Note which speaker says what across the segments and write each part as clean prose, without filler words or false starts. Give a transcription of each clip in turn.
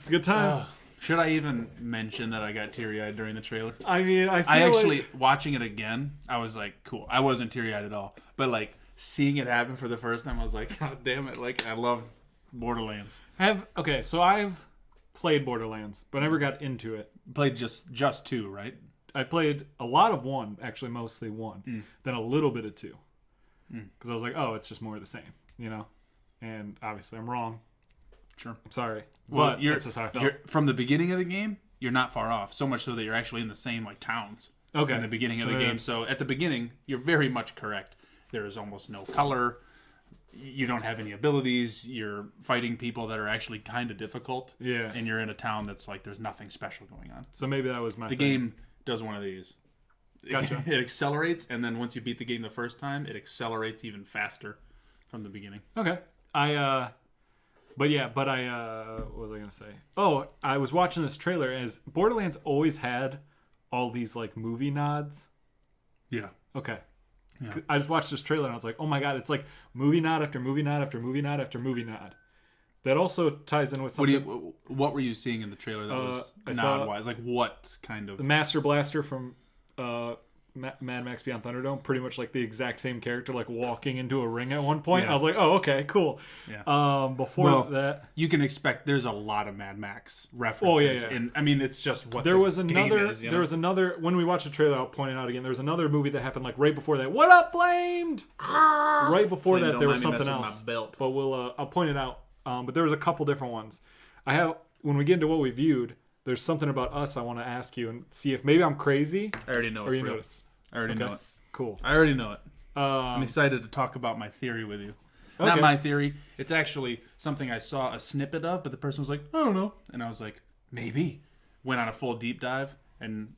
Speaker 1: It's a good time.
Speaker 2: Should I even mention that I got teary-eyed during the trailer?
Speaker 1: I mean, I feel
Speaker 2: watching it again, I was like, cool. I wasn't teary-eyed at all. But, like, seeing it happen for the first time, I was like, God damn it. Like, I love Borderlands.
Speaker 1: So I've played Borderlands, but never got into it.
Speaker 2: Played just 2, right?
Speaker 1: I played a lot of 1, actually mostly 1, then a little bit of 2. Because I was like, oh, it's just more of the same, you know? And obviously I'm wrong.
Speaker 2: Sure.
Speaker 1: I'm sorry.
Speaker 2: Well,
Speaker 1: but that's just how I felt.
Speaker 2: From the beginning of the game, you're not far off. So much so that you're actually in the same, like, towns.
Speaker 1: Okay.
Speaker 2: In the beginning of the game. So at the beginning, you're very much correct. There is almost no color. You don't have any abilities. You're fighting people that are actually kind of difficult.
Speaker 1: Yeah.
Speaker 2: And you're in a town that's like there's nothing special going on.
Speaker 1: So maybe that was
Speaker 2: the game does one of these.
Speaker 1: Gotcha.
Speaker 2: It accelerates, and then once you beat the game the first time, it accelerates even faster from the beginning.
Speaker 1: Okay. What was I gonna say? Oh, I was watching this trailer, as Borderlands always had all these like movie nods.
Speaker 2: Yeah.
Speaker 1: Okay.
Speaker 2: Yeah.
Speaker 1: I just watched this trailer and I was like, oh my god, it's like movie nod after movie nod after movie nod after movie nod. That also ties in with something.
Speaker 2: What were you seeing in the trailer that was nod-wise? Like what kind of?
Speaker 1: The Master Blaster from Mad Max Beyond Thunderdome, pretty much like the exact same character, like walking into a ring at one point.
Speaker 2: Yeah.
Speaker 1: I was like, oh, okay, cool.
Speaker 2: Yeah.
Speaker 1: Before that,
Speaker 2: you can expect there's a lot of Mad Max references.
Speaker 1: Oh yeah.
Speaker 2: And I mean, it's just what
Speaker 1: there was another.
Speaker 2: Is,
Speaker 1: there was another. When we watched the trailer, I'll point it out again. There was another movie that happened like right before that. What up, Flamed? Right before
Speaker 2: Flamed,
Speaker 1: that, there was something else.
Speaker 2: Belt.
Speaker 1: But I'll point it out. But there was a couple different ones. When we get into what we viewed, there's something about Us I want to ask you and see if maybe I'm crazy.
Speaker 2: I already know.
Speaker 1: Or you notice.
Speaker 2: I already know it.
Speaker 1: Cool.
Speaker 2: I already know it. I'm excited to talk about my theory with you.
Speaker 1: Okay.
Speaker 2: Not my theory. It's actually something I saw a snippet of, but the person was like, I don't know. And I was like, maybe. Went on a full deep dive, and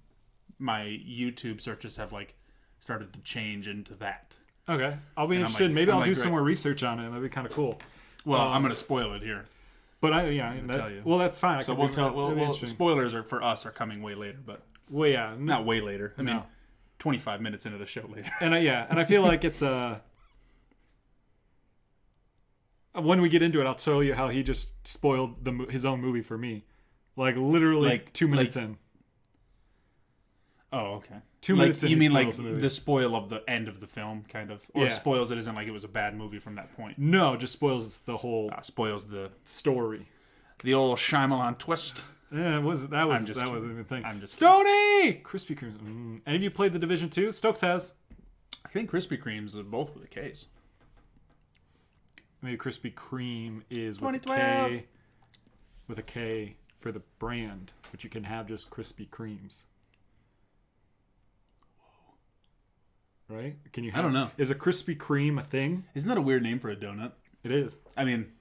Speaker 2: my YouTube searches have like started to change into that.
Speaker 1: Okay. I'll be interested. Maybe I'll do some more research on it. That'd be kind of cool.
Speaker 2: Well, I'm going to spoil it here.
Speaker 1: But tell you. Well, that's fine.
Speaker 2: Spoilers for us are coming way later, but not way later. I mean, 25 minutes into the show later.
Speaker 1: And I feel like it's when we get into it, I'll tell you how he just spoiled his own movie for me, like literally 2 minutes in.
Speaker 2: Oh, okay.
Speaker 1: 2 minutes in.
Speaker 2: You mean like the spoil of the end of the film, kind of, or spoils it isn't like it was a bad movie from that point?
Speaker 1: No, just spoils the whole.
Speaker 2: Spoils the
Speaker 1: story.
Speaker 2: The old Shyamalan twist.
Speaker 1: Yeah, that was the thing.
Speaker 2: I'm just
Speaker 1: Stony Krispy Kremes. Any of you played the Division 2? Stokes has.
Speaker 2: I think Krispy Kremes are both with a K's.
Speaker 1: Maybe Krispy Kreme is with a K for the brand, but you can have just Krispy Kremes. Right? Can you? I
Speaker 2: don't know.
Speaker 1: Is a Krispy Kreme a thing?
Speaker 2: Isn't that a weird name for a donut?
Speaker 1: It is.
Speaker 2: I mean,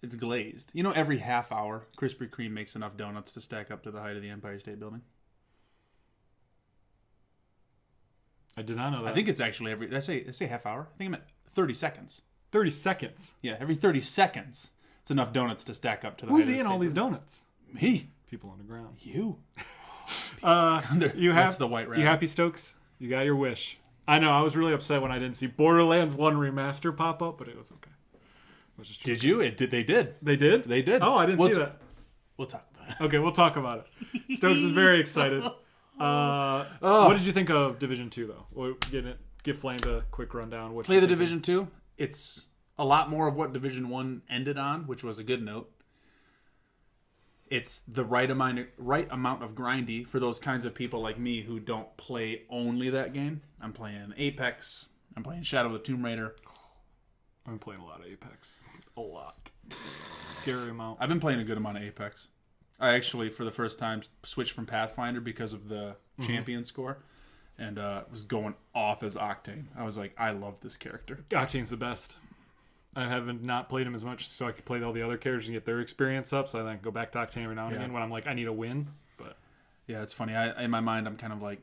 Speaker 2: it's glazed. You know, every half hour, Krispy Kreme makes enough donuts to stack up to the height of the Empire State Building.
Speaker 1: I did not know that.
Speaker 2: I think it's actually every. Did I say half hour? I think I meant 30 seconds.
Speaker 1: 30 seconds.
Speaker 2: Yeah, every 30 seconds, it's enough donuts to stack up to the.
Speaker 1: Who's eating all these donuts?
Speaker 2: Me.
Speaker 1: People on the ground.
Speaker 2: You.
Speaker 1: That's
Speaker 2: the white rabbit.
Speaker 1: You happy, Stokes? You got your wish. I know. I was really upset when I didn't see Borderlands 1 remaster pop up, but it was okay.
Speaker 2: Did you? They did.
Speaker 1: They did?
Speaker 2: They did.
Speaker 1: Oh, I didn't see that.
Speaker 2: We'll talk about it.
Speaker 1: Okay, we'll talk about it. Stokes is very excited. What did you think of Division 2, though? We'll give Flame a quick rundown.
Speaker 2: Play the Division 2. It's a lot more of what Division 1 ended on, which was a good note. It's the right amount of grindy for those kinds of people like me who don't play only that game. I'm playing Apex. I'm playing Shadow of the Tomb Raider.
Speaker 1: I'm playing a lot of Apex. A lot. Scary amount.
Speaker 2: I've been playing a good amount of Apex. I actually, for the first time, switched from Pathfinder because of the champion score. And was going off as Octane. I was like, I love this character.
Speaker 1: Octane's the best. I haven't not played him as much, so I could play all the other characters and get their experience up. So I then go back to Octane every now and again when I'm like, I need a win. But
Speaker 2: yeah, it's funny. In my mind, I'm kind of like,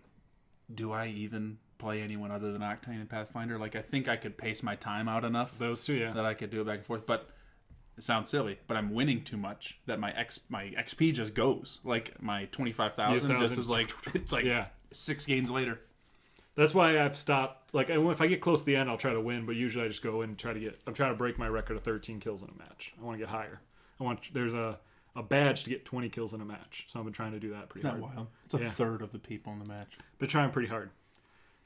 Speaker 2: do I even play anyone other than Octane and Pathfinder? Like, I think I could pace my time out enough.
Speaker 1: Those two, yeah.
Speaker 2: That I could do it back and forth. But it sounds silly, but I'm winning too much that my XP just goes. Like, my 25,000 just is like, it's like 6 games later.
Speaker 1: That's why I've stopped. Like, if I get close to the end, I'll try to win. But usually I just go in and I'm trying to break my record of 13 kills in a match. I want to get higher. There's a badge to get 20 kills in a match. So I've been trying to do that pretty hard.
Speaker 2: Isn't that wild? It's a third of the people in the match.
Speaker 1: Been trying pretty hard.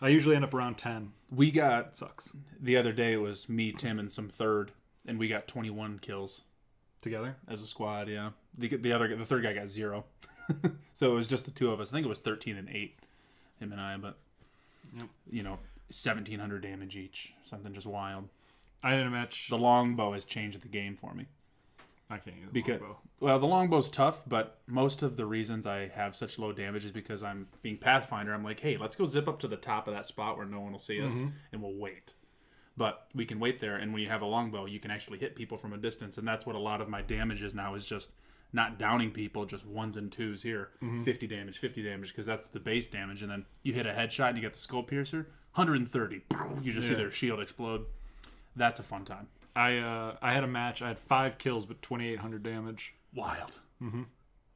Speaker 1: I usually end up around 10.
Speaker 2: We got
Speaker 1: It sucks.
Speaker 2: the other day. It was me, Tim, and some third, and we got 21 kills
Speaker 1: Together?
Speaker 2: as a squad. Yeah, the third guy got 0. So it was just the two of us. I think it was 13 and 8, him and I. But 1,700 damage each. Something just wild.
Speaker 1: I had a match.
Speaker 2: The longbow has changed the game for me.
Speaker 1: I can't use the longbow.
Speaker 2: Well, the longbow's tough, but most of the reasons I have such low damage is because I'm being Pathfinder. I'm like, hey, let's go zip up to the top of that spot where no one will see us, and we'll wait. But we can wait there, and when you have a longbow, you can actually hit people from a distance, and that's what a lot of my damage is now, is just not downing people, just 1s and 2s here. 50 damage, because that's the base damage, and then you hit a headshot and you get the skull piercer, 130. You just see their shield explode. That's a fun time.
Speaker 1: I had a match. I had 5 kills, but 2,800 damage.
Speaker 2: Wild.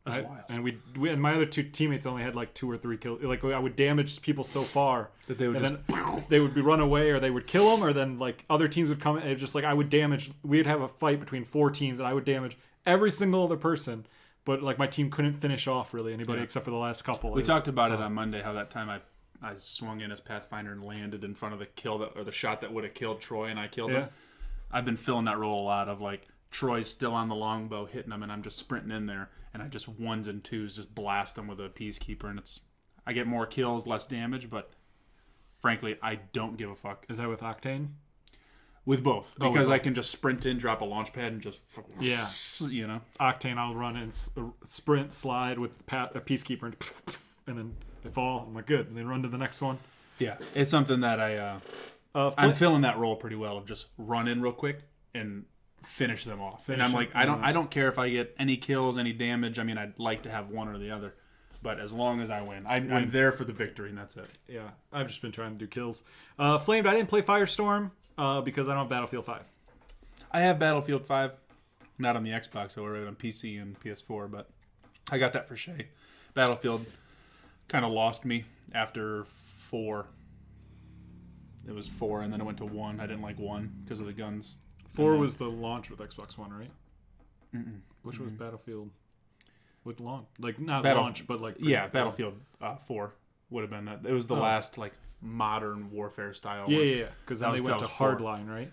Speaker 2: That's wild.
Speaker 1: And we and my other 2 teammates only had like 2 or 3 kills. Like I would damage people so far
Speaker 2: that they would
Speaker 1: then they would be run away, or they would kill them, or then like other teams would come in. And it's just like I would damage. We'd have a fight between 4 teams, and I would damage every single other person. But like my team couldn't finish off really anybody except for the last couple.
Speaker 2: We talked about it on Monday. How that time I swung in as Pathfinder and landed in front of the kill or the shot that would have killed Troy, and I killed him. I've been filling that role a lot of like Troy's still on the longbow hitting him, and I'm just sprinting in there, and I just 1s and 2s just blast them with a peacekeeper, and I get more kills, less damage, but frankly, I don't give a fuck.
Speaker 1: Is that with Octane?
Speaker 2: With both, because I can just sprint in, drop a launch pad, and just
Speaker 1: Octane, I'll run and sprint, slide with a peacekeeper, and then they fall. I'm like, good, and then run to the next one.
Speaker 2: Yeah, it's something that I'm filling that role pretty well, of just run in real quick and finish them off. And I'm like, I don't care if I get any kills, any damage. I mean, I'd like to have one or the other, but as long as I win, I'm there for the victory, and that's it.
Speaker 1: Yeah, I've just been trying to do kills. Flamed, I didn't play Firestorm because I don't have Battlefield 5.
Speaker 2: I have Battlefield 5, not on the Xbox, I ordered it on PC and PS4, but I got that for Shay. Battlefield kind of lost me after 4. It was 4, and then it went to 1. I didn't like 1 because of the guns.
Speaker 1: 4 was the launch with Xbox One, right? Which was Battlefield? With launch, like not launch, but like
Speaker 2: Battlefield 4 would have been that. It was the last like modern warfare style.
Speaker 1: Yeah. Because then they went to Hardline, right?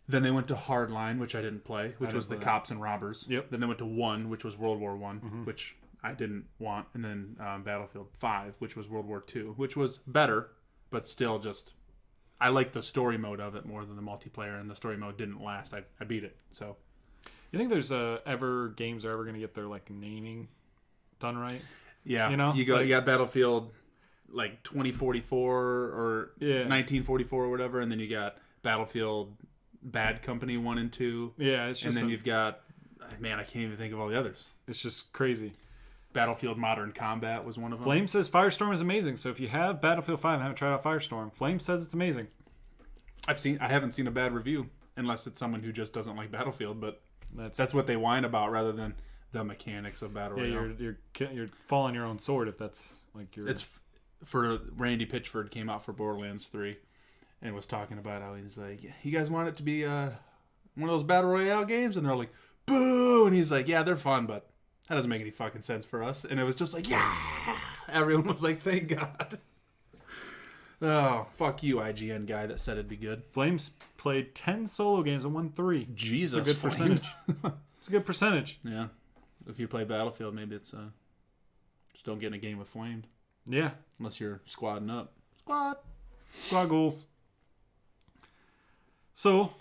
Speaker 2: Then they went to Hardline, which I didn't play, which was the cops and robbers.
Speaker 1: Yep.
Speaker 2: Then they went to 1, which was World War 1, which I didn't want, and then Battlefield 5, which was World War 2, which was better, but still just. I like the story mode of it more than the multiplayer, and the story mode didn't last. I beat it, so. You
Speaker 1: think there's games are ever going to get their like naming done right?
Speaker 2: Yeah, you got Battlefield like 2044 or 1944 or whatever, and then you got Battlefield Bad Company 1 and 2.
Speaker 1: Yeah, it's just.
Speaker 2: And then you've got, man, I can't even think of all the others.
Speaker 1: It's just crazy.
Speaker 2: Battlefield Modern Combat was one of them.
Speaker 1: Flame says Firestorm is amazing. So if you have Battlefield 5 and haven't tried out Firestorm, Flame says it's amazing.
Speaker 2: I haven't seen a bad review, unless it's someone who just doesn't like Battlefield, but that's what they whine about rather than the mechanics of Battle Royale.
Speaker 1: You're falling your own sword if that's like your.
Speaker 2: It's for Randy Pitchford came out for Borderlands 3 and was talking about how he's like, you guys want it to be one of those Battle Royale games? And they're like, boo! And he's like, yeah, they're fun, but that doesn't make any fucking sense for us. And it was just like, yeah! Everyone was like, thank God. Oh, fuck you, IGN guy that said it'd be good.
Speaker 1: Flames played 10 solo games and won 3.
Speaker 2: Jesus,
Speaker 1: it's a good percentage. It's a good percentage.
Speaker 2: Yeah. If you play Battlefield, maybe it's just don't get in a game with Flamed.
Speaker 1: Yeah.
Speaker 2: Unless you're squadding up.
Speaker 1: Squad goals. So,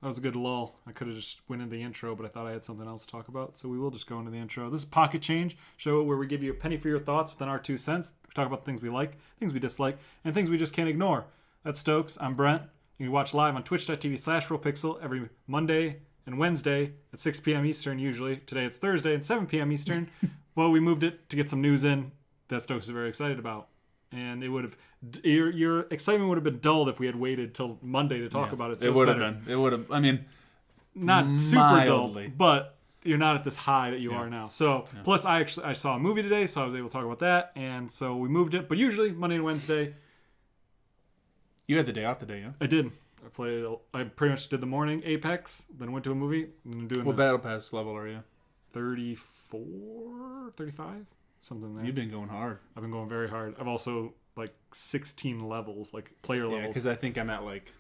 Speaker 1: that was a good lull. I could have just went into the intro, but I thought I had something else to talk about, so we will just go into the intro. This is Pocket Change, show where we give you a penny for your thoughts within our 2 cents. We talk about things we like, things we dislike, and things we just can't ignore. That's Stokes. I'm Brent. You can watch live on twitch.tv/RealPixel every Monday and Wednesday at 6 p.m. Eastern usually. Today it's Thursday at 7 p.m. Eastern. Well, we moved it to get some news in that Stokes is very excited about. And it would have your excitement would have been dulled if we had waited till Monday to talk about it. So
Speaker 2: it would have been. It would have. I mean,
Speaker 1: not super dull, but you're not at this high that you are now. So plus, I saw a movie today, so I was able to talk about that, and so we moved it. But usually Monday and Wednesday.
Speaker 2: You had the day off today, yeah?
Speaker 1: I did. I pretty much did the morning Apex, then went to a movie, and then doing
Speaker 2: What
Speaker 1: this
Speaker 2: battle pass level are you?
Speaker 1: 34, 35, something there.
Speaker 2: You've been going hard.
Speaker 1: I've been going very hard. I've also like 16 levels, like player
Speaker 2: Yeah,
Speaker 1: levels.
Speaker 2: because I think I'm at like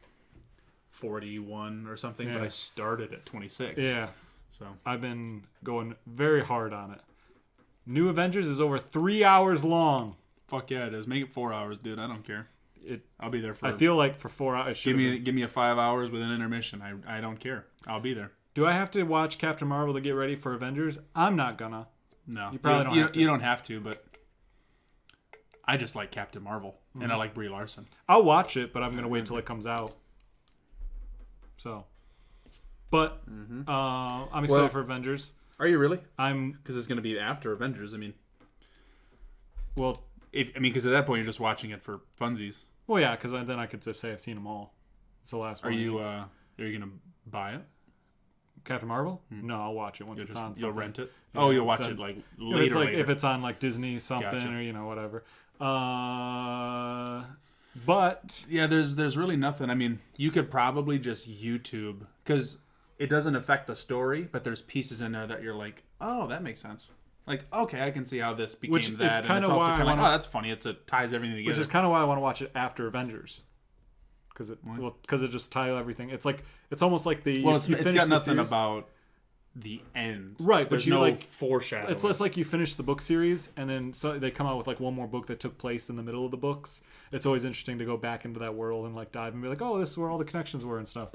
Speaker 2: 41 or something, but
Speaker 1: Yeah.
Speaker 2: I started at 26.
Speaker 1: Yeah,
Speaker 2: So
Speaker 1: I've been going very hard on it. New Avengers is over 3 hours long.
Speaker 2: fuck yeah, it is. Make it 4 hours, dude. I don't care. I'll be there for.
Speaker 1: I feel like for 4 hours.
Speaker 2: give me a 5 hours with an intermission. I don't care. I'll be there.
Speaker 1: Do I have to watch Captain Marvel to get ready for Avengers? I'm not gonna.
Speaker 2: No,
Speaker 1: You probably don't have to.
Speaker 2: You don't have to, but I just like Captain Marvel and I like Brie Larson.
Speaker 1: I'll watch it, but I'm gonna wait till it comes out. So, but I'm excited for Avengers.
Speaker 2: Are you really?
Speaker 1: I'm
Speaker 2: Because it's going to be after Avengers. I mean,
Speaker 1: well,
Speaker 2: because at that point you're just watching it for funsies.
Speaker 1: yeah, because then I could just say I've seen them all. It's the last
Speaker 2: Are
Speaker 1: one.
Speaker 2: you going to buy it?
Speaker 1: Captain Marvel? No, I'll watch it once it's on.
Speaker 2: You'll
Speaker 1: something.
Speaker 2: rent it.
Speaker 1: Yeah,
Speaker 2: Oh, you'll
Speaker 1: if
Speaker 2: watch
Speaker 1: it's
Speaker 2: it
Speaker 1: on-
Speaker 2: like
Speaker 1: If
Speaker 2: later.
Speaker 1: it's like
Speaker 2: later.
Speaker 1: if it's on like Disney something
Speaker 2: Gotcha.
Speaker 1: or whatever. But
Speaker 2: Yeah, there's really nothing. I mean, you could probably just YouTube because it doesn't affect the story, but there's pieces in there that you're like, oh, that makes sense. Like, okay, I can see how this became
Speaker 1: Which is
Speaker 2: that. And
Speaker 1: kinda
Speaker 2: it's also
Speaker 1: why I
Speaker 2: kind of like,
Speaker 1: wanna-
Speaker 2: oh, that's funny. It ties everything together.
Speaker 1: which is kind of why I want to watch it after Avengers. Because it just ties everything. It's like it's almost like the
Speaker 2: well,
Speaker 1: if
Speaker 2: it's
Speaker 1: you
Speaker 2: got
Speaker 1: finish the
Speaker 2: nothing
Speaker 1: series-
Speaker 2: about the end,
Speaker 1: Right, but
Speaker 2: There's
Speaker 1: you
Speaker 2: no
Speaker 1: like
Speaker 2: foreshadowing.
Speaker 1: it's less like you finish the book series and then they come out with like one more book that took place in the middle of the books. It's always interesting to go back into that world and like dive and be like, oh, this is where all the connections were and stuff.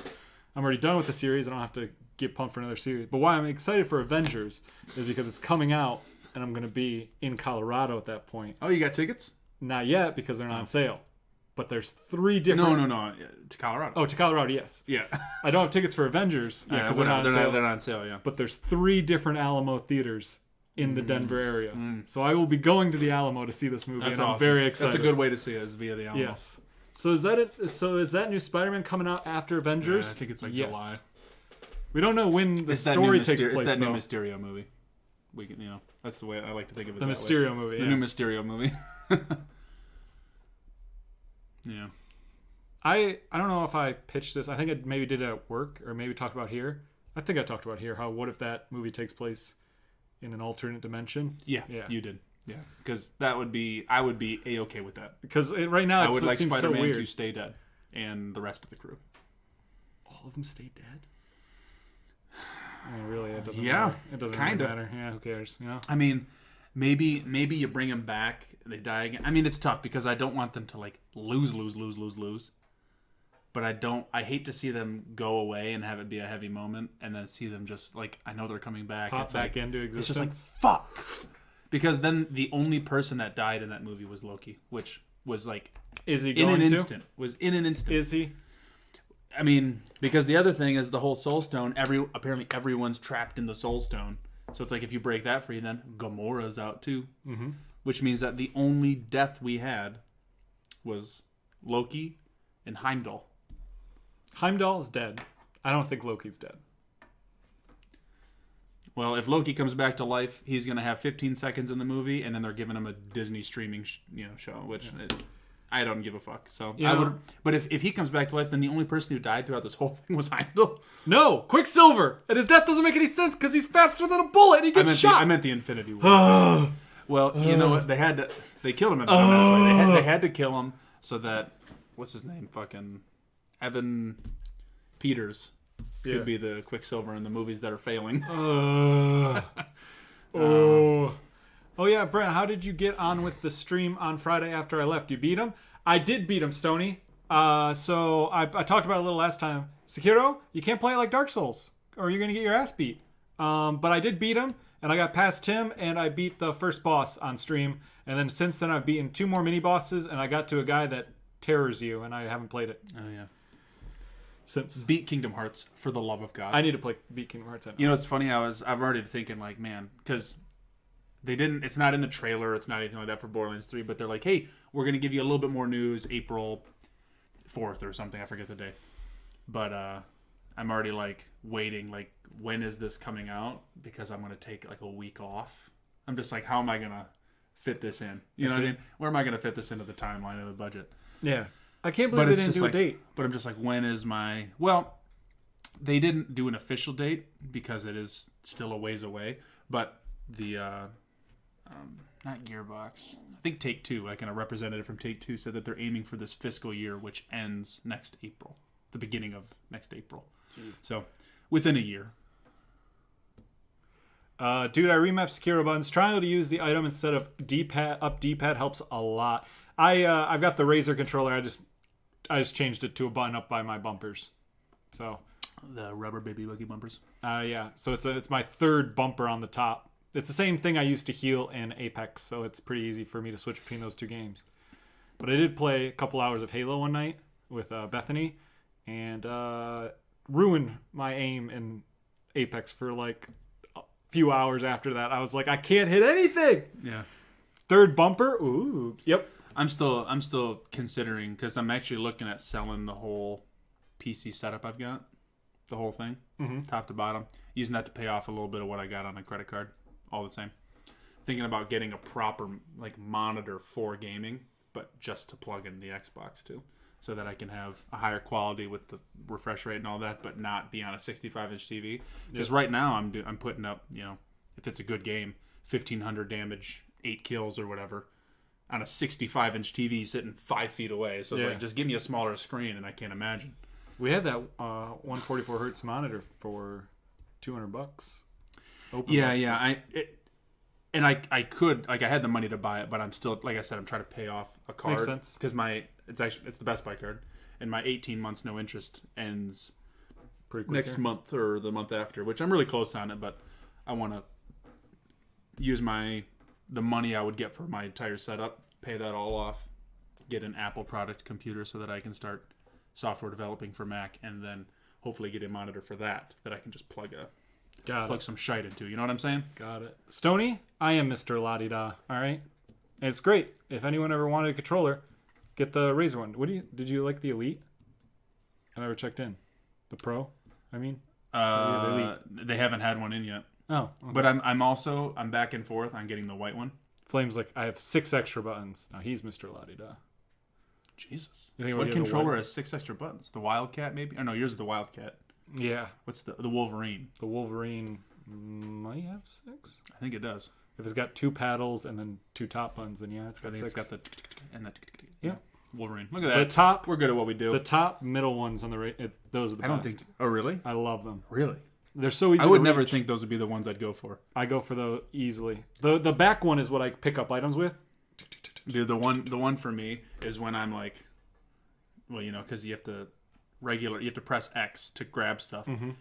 Speaker 1: I'm already done with the series. I don't have to get pumped for another series. But why I'm excited for Avengers is because it's coming out and I'm going to be in Colorado at that point.
Speaker 2: Oh, you got tickets?
Speaker 1: Not yet because they're not on sale. But there's 3 different...
Speaker 2: No. To Colorado.
Speaker 1: Oh, to Colorado, yes.
Speaker 2: Yeah.
Speaker 1: I don't have tickets for Avengers
Speaker 2: Yeah,
Speaker 1: because they're not on sale.
Speaker 2: They're not on sale, yeah.
Speaker 1: But there's 3 different Alamo theaters in the Denver area. So I will be going to the Alamo to see this movie,
Speaker 2: That's
Speaker 1: and I'm
Speaker 2: awesome.
Speaker 1: very excited.
Speaker 2: That's a good way to see it, is via the Alamo.
Speaker 1: Yes. So is that it? So is that new Spider-Man coming out after Avengers?
Speaker 2: Yeah, I think it's like
Speaker 1: Yes.
Speaker 2: July.
Speaker 1: We don't know when the
Speaker 2: It's that
Speaker 1: story
Speaker 2: new
Speaker 1: takes
Speaker 2: Myster-
Speaker 1: place,
Speaker 2: It's that
Speaker 1: though.
Speaker 2: new Mysterio movie. We can, that's the way I like to think of it.
Speaker 1: The
Speaker 2: that
Speaker 1: Mysterio
Speaker 2: way.
Speaker 1: movie,
Speaker 2: The
Speaker 1: yeah.
Speaker 2: new Mysterio movie. Yeah.
Speaker 1: I don't know if I pitched this. I think I maybe did it at work or maybe talked about here. I think I talked about here how what if that movie takes place in an alternate dimension?
Speaker 2: Yeah,
Speaker 1: Yeah.
Speaker 2: you did. Yeah, because I would be A-okay with that.
Speaker 1: Because right now
Speaker 2: I
Speaker 1: it
Speaker 2: would
Speaker 1: still
Speaker 2: like
Speaker 1: seems so
Speaker 2: Spider-Man
Speaker 1: weird.
Speaker 2: to stay dead and the rest of the crew.
Speaker 1: All of them stay dead? I mean, really, it doesn't
Speaker 2: Yeah,
Speaker 1: matter. It doesn't
Speaker 2: kinda.
Speaker 1: really matter. Yeah, who cares? You know?
Speaker 2: I mean, maybe you bring them back, they die again. I mean, it's tough because I don't want them to like lose. But I hate to see them go away and have it be a heavy moment and then see them just like, I know they're coming back.
Speaker 1: Pop
Speaker 2: It's
Speaker 1: back
Speaker 2: like,
Speaker 1: into
Speaker 2: it's
Speaker 1: existence.
Speaker 2: just like, fuck. Because then the only person that died in that movie was Loki, which was like
Speaker 1: Is he
Speaker 2: in
Speaker 1: going
Speaker 2: an
Speaker 1: to?
Speaker 2: instant. Was in an instant.
Speaker 1: Is he?
Speaker 2: I mean, because the other thing is the whole Soul Stone. Apparently everyone's trapped in the Soul Stone. So it's like if you break that free, then Gamora's out too. Mm-hmm. Which means that the only death we had was Loki and Heimdall.
Speaker 1: Heimdall's dead. I don't think Loki's dead.
Speaker 2: Well, if Loki comes back to life, he's going to have 15 seconds in the movie, and then they're giving him a Disney streaming show, which I don't give a fuck. So
Speaker 1: Yeah.
Speaker 2: I would. But if he comes back to life, then the only person who died throughout this whole thing was Heimdall.
Speaker 1: No, Quicksilver, and his death doesn't make any sense because he's faster than a bullet and he gets shot.
Speaker 2: I meant the Infinity War. Well, you know what? They killed him in the way. They had to kill him so that what's his name? Fucking Evan Peters
Speaker 1: Yeah.
Speaker 2: could be the Quicksilver in the movies that are failing.
Speaker 1: Oh yeah, Brent, how did you get on with the stream on Friday after I left? You beat him? I did beat him, Stony. So I talked about it a little last time. Sekiro, you can't play it like Dark Souls, or you're gonna get your ass beat. But I did beat him, and I got past him, and I beat the first boss on stream. And then since then, I've beaten 2 more mini bosses, and I got to a guy that terrors you, and I haven't played it
Speaker 2: Oh yeah.
Speaker 1: since.
Speaker 2: Beat Kingdom Hearts for the love of God.
Speaker 1: I need to beat Kingdom Hearts.
Speaker 2: You know, it's funny. I've already thinking like, man, because they didn't. It's not in the trailer. It's not anything like that for Borderlands 3. But they're like, hey, we're gonna give you a little bit more news April 4th or something. I forget the day. But I'm already like waiting. Like, when is this coming out? Because I'm gonna take like a week off. I'm just like, how am I gonna fit this in? You know what I mean? Where am I gonna fit this into the timeline of the budget?
Speaker 1: Yeah. I can't believe they didn't do a date.
Speaker 2: But I'm just like, when is my... Well, they didn't do an official date because it is still a ways away. But the... not Gearbox. I think Take-Two, like a representative from Take-Two, said that they're aiming for this fiscal year, which ends next April. The beginning of next April. Jeez. So, within a year.
Speaker 1: Dude, I remapped Sekiro buttons. Trying to use the item instead of D-pad helps a lot. I've got the Razer controller. I just changed it to a button up by my bumpers. So
Speaker 2: the rubber baby buggy bumpers.
Speaker 1: Yeah. So it's my third bumper on the top. It's the same thing I used to heal in Apex, so it's pretty easy for me to switch between those two games. But I did play a couple hours of Halo one night with Bethany, and ruined my aim in Apex for like a few hours after that. I was like, I can't hit anything.
Speaker 2: Yeah.
Speaker 1: Third bumper. Ooh. Yep.
Speaker 2: I'm still considering, because I'm actually looking at selling the whole PC setup I've got, the whole thing, top to bottom, using that to pay off a little bit of what I got on a credit card. All the same. Thinking about getting a proper like monitor for gaming, but just to plug in the Xbox too, so that I can have a higher quality with the refresh rate and all that, but not be on a 65-inch TV. Because right now I'm putting up, if it's a good game, 1,500 damage, 8 kills or whatever, on a 65-inch TV sitting 5 feet away. So it's like, just give me a smaller screen, and I can't imagine.
Speaker 1: We had that 144 hertz monitor for $200.
Speaker 2: I could, like, I had the money to buy it, but I'm still, like I said, I'm trying to pay off a card.
Speaker 1: Makes sense.
Speaker 2: Because it's the Best Buy card, and my 18 months no interest ends next month or the month after, which I'm really close on it, but I want to use the money I would get for my entire setup, pay that all off, get an Apple product computer so that I can start software developing for Mac, and then hopefully get a monitor for that I can just plug some shite into. You know what I'm saying?
Speaker 1: Got it. Stoney, I am Mr. La-di-da. All right? And it's great. If anyone ever wanted a controller, get the Razer one. Did you like the Elite? I never checked in. The Pro, I mean?
Speaker 2: The Elite. They haven't had one in yet.
Speaker 1: Oh. Okay.
Speaker 2: But I'm back and forth on getting the white one.
Speaker 1: Flame's like, I have 6 extra buttons. Now he's Mr. La-di-da.
Speaker 2: Jesus. What controller has 6 extra buttons? The Wildcat, maybe? Oh, no, yours is the Wildcat.
Speaker 1: Yeah.
Speaker 2: What's the Wolverine?
Speaker 1: The Wolverine might have 6.
Speaker 2: I think it does.
Speaker 1: If it's got 2 paddles and then 2 top buttons, then yeah, it's got 6.
Speaker 2: It's got the and the
Speaker 1: yeah.
Speaker 2: Wolverine. Look at that.
Speaker 1: The top.
Speaker 2: We're good at what we do.
Speaker 1: The top middle ones on the those are the best.
Speaker 2: I don't think. Oh, really?
Speaker 1: I love them.
Speaker 2: Really?
Speaker 1: They're so easy.
Speaker 2: I would
Speaker 1: to
Speaker 2: never
Speaker 1: reach.
Speaker 2: think those would be the ones I'd go for.
Speaker 1: I go for those easily. The back one is what I pick up items with.
Speaker 2: Dude, the one for me is when I'm like, well, because you have to press X to grab stuff. Mm-hmm.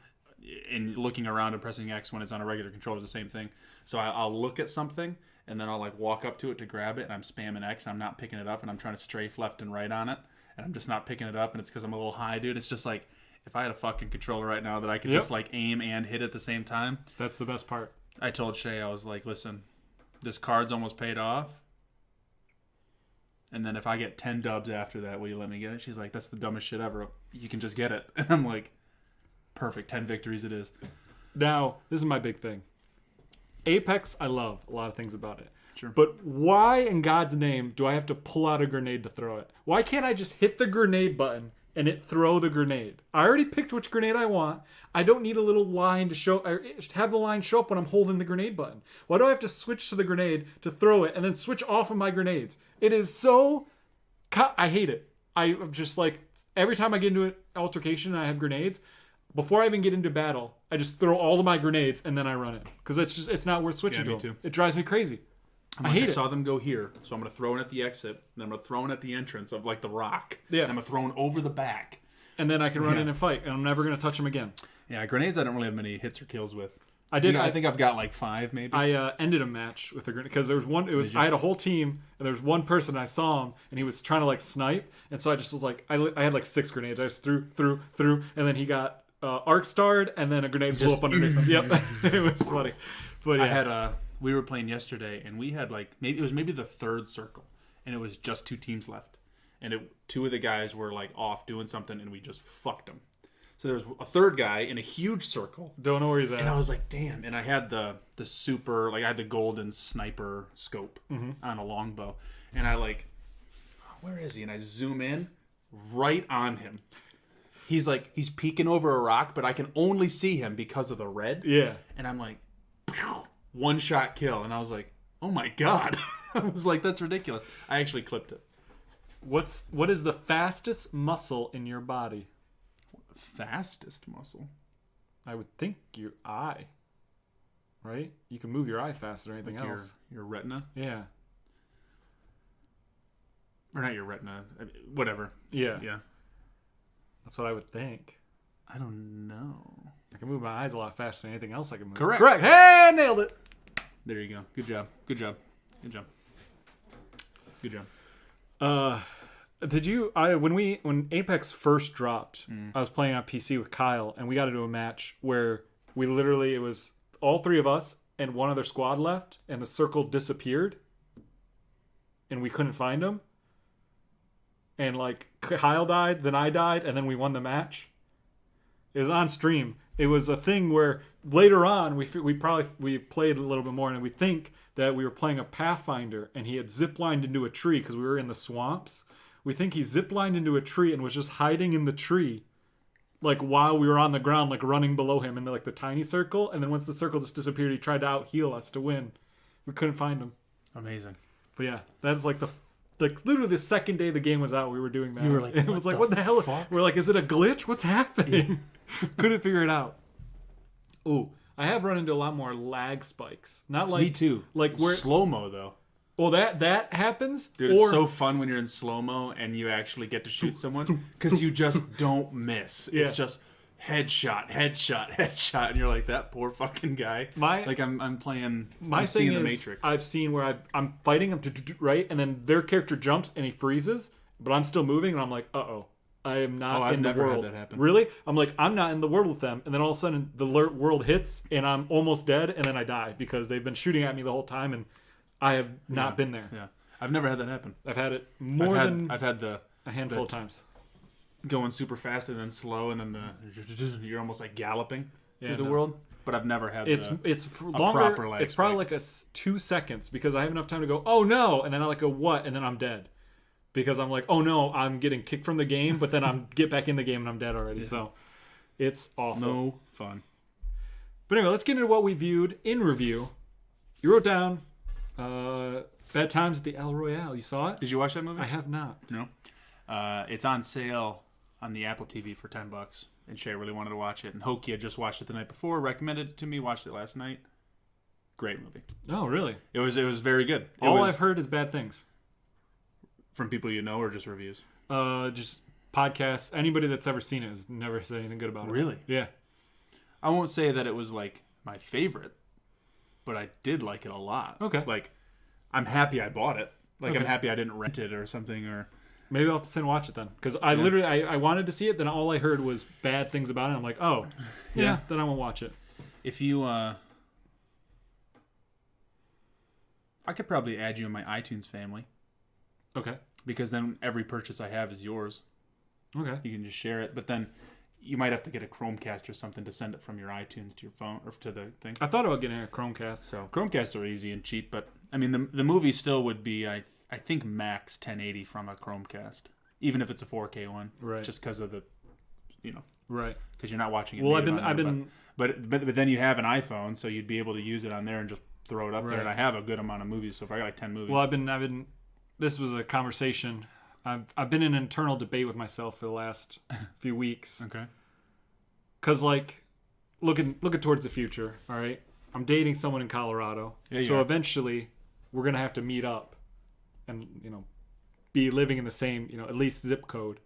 Speaker 2: And looking around and pressing X when it's on a regular controller is the same thing. So I'll look at something and then I'll like walk up to it to grab it, and I'm spamming X and I'm not picking it up, and I'm trying to strafe left and right on it, and I'm just not picking it up, and it's because I'm a little high, dude. It's just like, if I had a fucking controller right now that I could just like aim and hit at the same time.
Speaker 1: That's the best part.
Speaker 2: I told Shay, I was like, listen, this card's almost paid off. And then if I get 10 dubs after that, will you let me get it? She's like, that's the dumbest shit ever. You can just get it. And I'm like, perfect. 10 victories it is.
Speaker 1: Now, this is my big thing. Apex, I love a lot of things about it.
Speaker 2: Sure.
Speaker 1: But why in God's name do I have to pull out a grenade to throw it? Why can't I just hit the grenade button and it throw the grenade? I already picked which grenade I want. I don't need a little line to show, or have the line show up when I'm holding the grenade button. Why do I have to switch to the grenade to throw it and then switch off of my grenades? It is so... I hate it. I'm just like, every time I get into an altercation and I have grenades, before I even get into battle, I just throw all of my grenades and then I run it. Because it's not worth switching to
Speaker 2: me
Speaker 1: them.
Speaker 2: too.
Speaker 1: It drives me crazy.
Speaker 2: I saw them go here, so I'm going to throw it at the exit, and then I'm going to throw it at the entrance of like the rock.
Speaker 1: Yeah.
Speaker 2: And I'm going to throw it over the back.
Speaker 1: And then I can run in and fight, and I'm never going to touch them again.
Speaker 2: Yeah, grenades I don't really have many hits or kills with.
Speaker 1: I did.
Speaker 2: I think I've got like 5 maybe.
Speaker 1: I ended a match with a grenade because there was one. I had a whole team, and there was one person I saw him, and he was trying to like snipe, and so I just was like, I had like 6 grenades. I just threw, and then he got arc starred, and then a grenade blew up underneath him. Yep, it was funny. But yeah.
Speaker 2: I had we were playing yesterday, and we had like maybe the 3rd circle, and it was just 2 teams left, and 2 of the guys were like off doing something, and we just fucked them. So there was a 3rd guy in a huge circle.
Speaker 1: Don't know where he's at.
Speaker 2: And I was like, damn. And I had the super, like I had the golden sniper scope on a longbow. And I like, where is he? And I zoom in, right on him. He's peeking over a rock, but I can only see him because of the red.
Speaker 1: Yeah.
Speaker 2: And I'm like, pew, one shot kill. And I was like, oh my God. I was like, that's ridiculous. I actually clipped it.
Speaker 1: What is the fastest muscle in your body?
Speaker 2: Fastest muscle?
Speaker 1: I would think your eye. Right? You can move your eye faster than anything else.
Speaker 2: Your retina?
Speaker 1: Yeah.
Speaker 2: Or not your retina. Whatever.
Speaker 1: Yeah.
Speaker 2: Yeah.
Speaker 1: That's what I would think.
Speaker 2: I don't know.
Speaker 1: I can move my eyes a lot faster than anything else I can move.
Speaker 2: Correct.
Speaker 1: Hey, nailed it.
Speaker 2: There you go. Good job. Good job. Good job. Good job.
Speaker 1: Did you? When Apex first dropped, I was playing on PC with Kyle, and we got into a match where it was all three of us and one other squad left, and the circle disappeared, and we couldn't find him. And like Kyle died, then I died, and then we won the match. It was on stream. It was a thing where later on we played a little bit more, and we think that we were playing a Pathfinder, and he had ziplined into a tree because we were in the swamps. We think he ziplined into a tree and was just hiding in the tree, like while we were on the ground, like running below him in the tiny circle. And then once the circle just disappeared, he tried to out heal us to win. We couldn't find him.
Speaker 2: Amazing.
Speaker 1: But yeah, that is like literally the second day the game was out, we were doing that.
Speaker 2: You were like,
Speaker 1: it was like, what the hell?
Speaker 2: Fuck?
Speaker 1: We're like, is it a glitch? What's happening? Couldn't figure it out. Ooh, I have run into a lot more lag spikes. Not like
Speaker 2: me too.
Speaker 1: Like where
Speaker 2: slow-mo though.
Speaker 1: Well, that happens.
Speaker 2: Dude, it's so fun when you're in slow-mo and you actually get to shoot someone because you just don't miss.
Speaker 1: Yeah.
Speaker 2: It's just headshot, and you're like, that poor fucking guy. I'm playing.
Speaker 1: My
Speaker 2: I'm
Speaker 1: thing
Speaker 2: seeing
Speaker 1: is,
Speaker 2: the Matrix.
Speaker 1: I've seen where I'm fighting him right, and then their character jumps and he freezes, but I'm still moving, and I'm like, I am not in the world.
Speaker 2: I've never had that happen.
Speaker 1: Really? I'm like, I'm not in the world with them, and then all of a sudden the world hits, and I'm almost dead, and then I die because they've been shooting at me the whole time, and I have not been there.
Speaker 2: Yeah, I've never had that happen.
Speaker 1: I've had it
Speaker 2: I've had
Speaker 1: a handful of times.
Speaker 2: Going super fast and then slow, and then you're almost like galloping through the
Speaker 1: no.
Speaker 2: world. But I've never had
Speaker 1: it's longer.
Speaker 2: proper lag
Speaker 1: it's probably like 2 seconds because I have enough time to go, oh no, and then I go what, and then I'm dead because I'm like, oh no, I'm getting kicked from the game, but then I'm get back in the game and I'm dead already. Yeah. So it's awful.
Speaker 2: No fun.
Speaker 1: But anyway, let's get into what we viewed in review. You wrote down Bad Times at the El Royale. You saw it?
Speaker 2: Did you watch that movie?
Speaker 1: I have not.
Speaker 2: No. It's on sale on the Apple TV for $10, and Shay really wanted to watch it. And Hokie had just watched it the night before, recommended it to me, watched it last night. Great movie.
Speaker 1: Oh, really?
Speaker 2: It was very good.
Speaker 1: I've heard is bad things.
Speaker 2: From people you know, or just reviews?
Speaker 1: Just podcasts. Anybody that's ever seen it has never said anything good about it.
Speaker 2: Really?
Speaker 1: Yeah.
Speaker 2: I won't say that it was like my favorite, but I did like it a lot.
Speaker 1: Okay.
Speaker 2: Like, I'm happy I bought it. Like,
Speaker 1: Okay.
Speaker 2: I'm happy I didn't rent it or something, or...
Speaker 1: Maybe I'll have to sit and watch it then. Because I literally, I wanted to see it, then all I heard was bad things about it. I'm like, oh, yeah, then I won't watch it.
Speaker 2: If you, I could probably add you in my iTunes family.
Speaker 1: Okay.
Speaker 2: Because then every purchase I have is yours.
Speaker 1: Okay.
Speaker 2: You can just share it. But then you might have to get a Chromecast or something to send it from your iTunes to your phone or to the thing.
Speaker 1: I thought about getting a Chromecast.
Speaker 2: So Chromecasts are easy and cheap, but I mean the movie still would be I think max 1080 from a Chromecast, even if it's a 4K one,
Speaker 1: Right.
Speaker 2: Just because of the,
Speaker 1: right,
Speaker 2: because you're not watching it.
Speaker 1: Well,
Speaker 2: I've been, but then you have an iPhone, so you'd be able to use it on there and just throw it up there. And I have a good amount of movies, so if I got like 10 movies.
Speaker 1: Well, I've been. This was a conversation. I've been in an internal debate with myself for the last few weeks.
Speaker 2: Okay.
Speaker 1: Because looking towards the future. All right, I'm dating someone in Colorado, so eventually we're gonna have to meet up, and be living in the same at least zip code.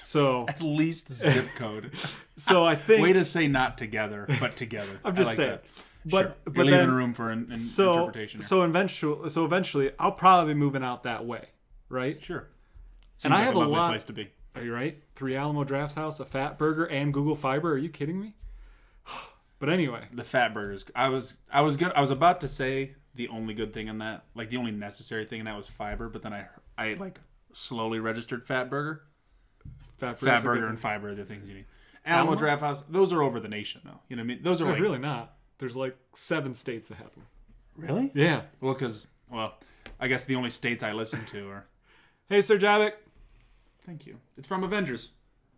Speaker 1: So
Speaker 2: at least zip code.
Speaker 1: So I think
Speaker 2: way to say not together, but together.
Speaker 1: I'm just saying.
Speaker 2: That.
Speaker 1: But
Speaker 2: sure.
Speaker 1: but
Speaker 2: You're
Speaker 1: then,
Speaker 2: leaving room for an interpretation.
Speaker 1: So eventually, I'll probably be moving out that way, right?
Speaker 2: Sure.
Speaker 1: Seems I have a
Speaker 2: lovely
Speaker 1: lot.
Speaker 2: Place to be.
Speaker 1: Are you right? 3 Alamo Draft House, a Fat Burger, and Google Fiber. Are you kidding me? But anyway,
Speaker 2: the Fat Burgers. I was about to say the only good thing in that, like the only necessary thing in that was fiber, but then I like slowly registered Fat Burger. Fat Burger and fiber are the things you need. Alamo Draft House. Those are over the nation, though. You know what I mean? Those are
Speaker 1: really not. There's like 7 states that have them.
Speaker 2: Really?
Speaker 1: Yeah.
Speaker 2: Well, I guess the only states I listen to are.
Speaker 1: Hey, Sir Javik.
Speaker 2: Thank you. It's from Avengers.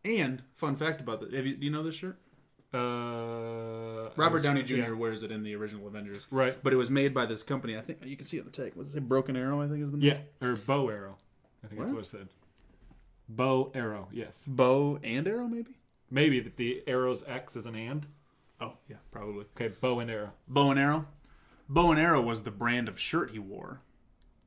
Speaker 2: And fun fact about that: do you know this shirt? Robert Downey Jr. wears it in the original Avengers.
Speaker 1: Right.
Speaker 2: But it was made by this company. I think you can see it on the tag. What's it say? Broken Arrow, I think is the name.
Speaker 1: Yeah, or Bow Arrow. I think that's what it said. Bow Arrow, yes.
Speaker 2: Bow and Arrow, maybe?
Speaker 1: Maybe that the arrow's X is an and.
Speaker 2: Oh, yeah, probably.
Speaker 1: Okay, Bow and Arrow.
Speaker 2: Bow and Arrow? Bow and Arrow was the brand of shirt he wore.